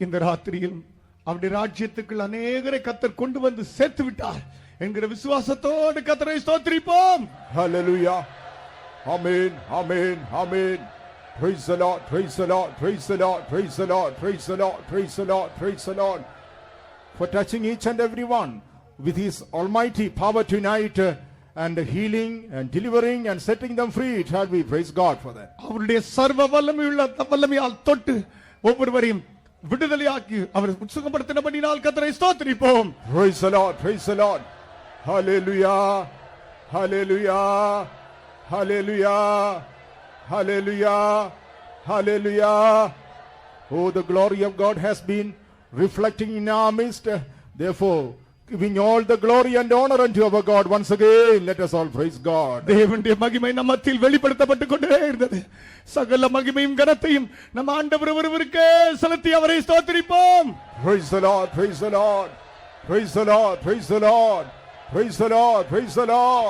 இந்த ராத்திரியில் அவருடைய ராஜ்யத்துக்குள் அநேகரை கர்த்தர் கொண்டு வந்து சேர்த்து விட்டார் என்கிற விசுவாசத்தோடு கர்த்தரை ஸ்தோத்திரிப்போம். Hallelujah. Amen, amen, amen. Praise the Lord, praise the Lord, praise the Lord, praise the Lord, praise the Lord, praise the Lord, praise the Lord. For touching each and every one with his almighty power tonight, and healing and delivering and setting them free. Shall we praise God for that? அவருடைய சர்வ வல்லமையுள்ள வல்லமையால் தொட்டு ஒவ்வொருவரையும் விடுதலையாக்கி அவர் சுகப்படுத்தினபடியால் கர்த்தரை ஸ்தோத்திரிப்போம். Praise the Lord, praise the Lord. Hallelujah, hallelujah, hallelujah, hallelujah, hallelujah. Oh, the glory of God has been reflecting in our midst. Therefore, giving all the glory and honor unto our God. Once again, let us all praise God. தேவனுடைய மகிமை நம்மத்தில் வெளிப்படுத்தப்பட்டு கொண்டே இருந்தது. சகல மகிமையும் கனத்தையும் நம் ஆண்டவர் ஒருவருக்கே செலுத்தி அவரை ஸ்தோத்திரிப்போம். Praise the Lord, praise the Lord, praise the Lord, praise the Lord, praise the Lord, praise the Lord,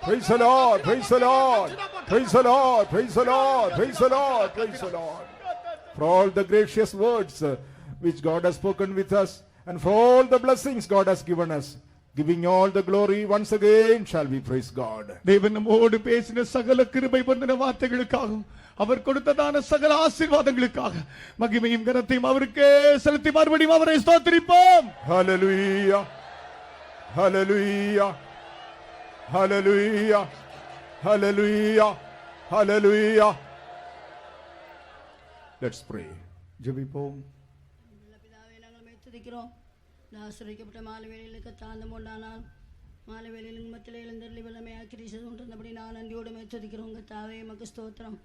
praise the Lord, praise the Lord, praise the Lord, praise the Lord, praise the Lord, praise the Lord. For all the gracious words which God has spoken with us and for all the blessings God has given us. Giving all the glory once again shall we praise God. தேவன் நம்மோடு பேசின சகல கிருபை பொருந்தின வார்த்தைகளுக்காகவும் அவர் கொடுத்ததான சகல ஆசீர்வாதங்களுக்காக மகிமையும் கனத்தையும் அவருக்கே செலுத்தி மறுபடியும் அவரை ஸ்தோத்திரிப்போம். Hallelujah. Hallelujah. Hallelujah. Hallelujah. Hallelujah. Let's pray. ஜெபிப்போம். நல்ல பிதாவே, நாங்கள் உம்மை துதிக்கிறோம். இந்த ஆசீர்வதிக்கப்பட்ட மாலை வேளையிலுக்கு தாழ்ந்து உண்டானால் மாலை வேளையில் மத்தியில் எழுந்தருளி வல்லமையாக கிரீசது உண்டிருந்தபடி நான் நன்றியோடு உம்மை துதிக்கிறோம். கர்த்தாவே, உமக்கு ஸ்தோத்திரம்.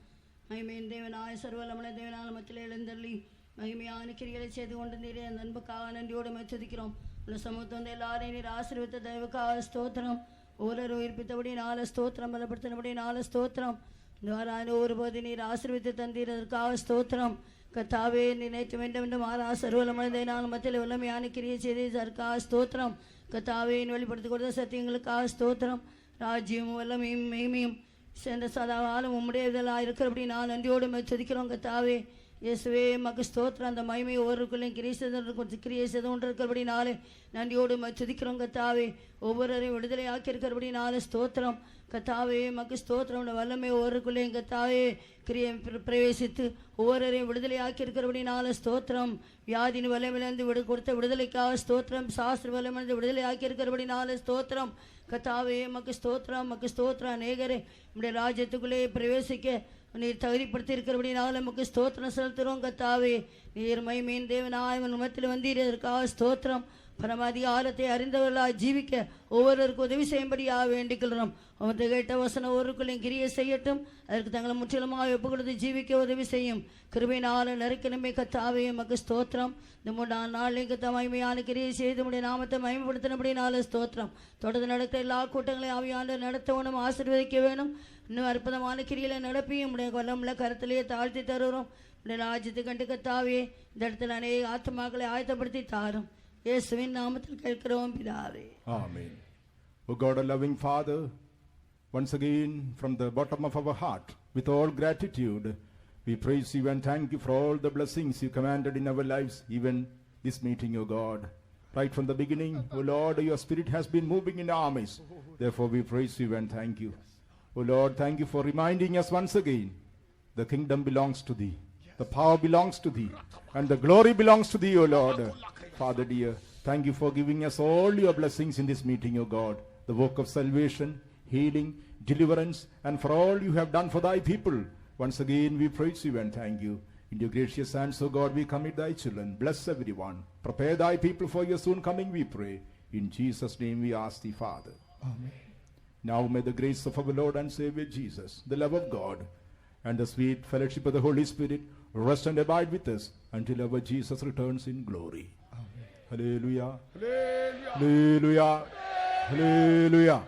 மகிமையின் தேவனாய சர்வவல்லமையுள்ள தேவனான மத்தியில் எழுந்தருளி மகிமையான கிரிகளை செய்து கொண்டிருந்தீரே, அந்த அன்புக்காக நன்றியோடு உம்மை துதிக்கிறோம். உள்ள சமூகத்தை வந்து எல்லாரையும் நீர் ஆசீர்வதித்த தயவுக்காக ஸ்தோத்திரம். ஒவ்வொரு உயிர்ப்பித்தபடி நாலு ஸ்தோத்திரம், பலப்படுத்தினபடி நாலு ஸ்தோத்திரம். இந்த வாரம் ஒருபோது நீர் ஆசீர்வித்து தந்தீர், அதற்காக ஸ்தோத்திரம். கர்த்தாவே, நீ நேற்று வேண்டும் மாறா சர்வவல்லமையுள்ள நாள் மத்தியில் வல்லமையான கிரியை செய்து அதற்காக ஸ்தோத்திரம். கர்த்தாவே, வெளிப்படுத்தி கொடுத்த சத்தியங்களுக்காக ஸ்தோத்திரம். ராஜ்யமும் வல்லமையும் மகிமையும் சேர்ந்த சதாகாலம் உம்முடைய இதெல்லாம் இருக்கிறபடி நான் நன்றியோடு துதிக்கிறோம். கர்த்தாவே, இயேசுவே, மக்கு ஸ்தோத்திரம். அந்த மகிமை ஒவ்வொருக்குள்ளையும் கிரியை செய்து கொண்டு இருக்கிறபடி நாளே நன்றியோடு துதிக்கிறோம். கர்த்தாவே, ஒவ்வொருவரையும் விடுதலை ஆக்கி இருக்கிறபடி நாளே ஸ்தோத்திரம். கர்த்தாவே, மக்கு ஸ்தோத்திரம். வல்லமை ஒவ்வொருக்குள்ளேயும் கர்த்தாவே கிரியை பிரவேசித்து ஒவ்வொருவரையும் விடுதலை ஆக்கி இருக்கிறபடி நாளே ஸ்தோத்திரம். வியாதியின் வல்லமையிலிருந்து கொடுத்த விடுதலைக்காக ஸ்தோத்திரம். சாஸ்திர வல்லமையிலிருந்து விடுதலை ஆக்கி இருக்கிறபடி நாளே ஸ்தோத்திரம். கர்த்தாவே, மக்கு ஸ்தோத்திரம், மக்கு ஸ்தோத்திரம். அநேகரே நம்முடைய ராஜ்யத்துக்குள்ளே பிரவேசிக்க நீர் தகுதிப்படுத்தி இருக்கிறபடினால நமக்கு ஸ்தோத்திரம் செலுத்துகிறோம். கர்த்தாவே, நீர் மகிமையின் தேவனாய் மத்தியில் வந்தீர், அதற்காக ஸ்தோத்திரம். பரமாதிகாரத்தை அறிந்தவர்களாக ஜீவிக்க ஒவ்வொருவருக்கும் உதவி செய்யும்படியாக வேண்டிக்கொள்கிறோம். அவற்றை கேட்ட வசனம் ஒவ்வொருக்குள்ளையும் கிரியை செய்யட்டும், அதற்கு தங்களை முற்றிலுமாக ஒப்பு கொடுத்து ஜீவிக்க உதவி செய்யும். கிருபையினால நறுக்கிழமை கர்த்தாவே, மக்கு ஸ்தோத்திரம். இந்த 3 நாளையும் கர்த்தா மகிமையான கிரியை செய்து நம்முடைய நாமத்தை மகிமைப்படுத்தினபடினால ஸ்தோத்திரம். தொடர்ந்து நடத்த எல்லா கூட்டங்களையும் ஆவியாண்டு நடத்தவனும் ஆசீர்வதிக்க வேணும். இன்னும் அற்புதமான கிரியில நடப்பியும் உடைய கொல்லமுள்ள கருத்திலேயே தாழ்த்தி தருகிறோம். உடைய ராஜ்யத்தை கண்டு கர்த்தாவே, இந்த இடத்துல அநேக ஆத்மாக்களை ஆயத்தப்படுத்தி தாரும். இயேசுவின் நாமத்தில் கேட்கிறோம் பிதாவே. Amen. O God, a loving Father, once again from the bottom of our heart, with all gratitude, we praise you and thank you for all the blessings you commanded in our lives, even this meeting, O God. Right from the beginning, O Lord, your Spirit has been moving in our midst. Therefore we praise you and thank you. O Lord, thank you for reminding us once again, the kingdom belongs to thee, the power belongs to thee, and the glory belongs to thee, O Lord. Father dear, thank you for giving us all your blessings in this meeting, O God, the work of salvation, healing, deliverance, and for all you have done for thy people. Once again we praise you and thank you. In your gracious hands, O God, we commit thy children. Bless everyone. Prepare thy people for your soon coming, we pray. In Jesus' name we ask thee, Father. Amen. Now may the grace of our Lord and Savior Jesus, the love of God, and the sweet fellowship of the Holy Spirit rest and abide with us until our Jesus returns in glory. Amen. Hallelujah. Hallelujah. Hallelujah. Hallelujah.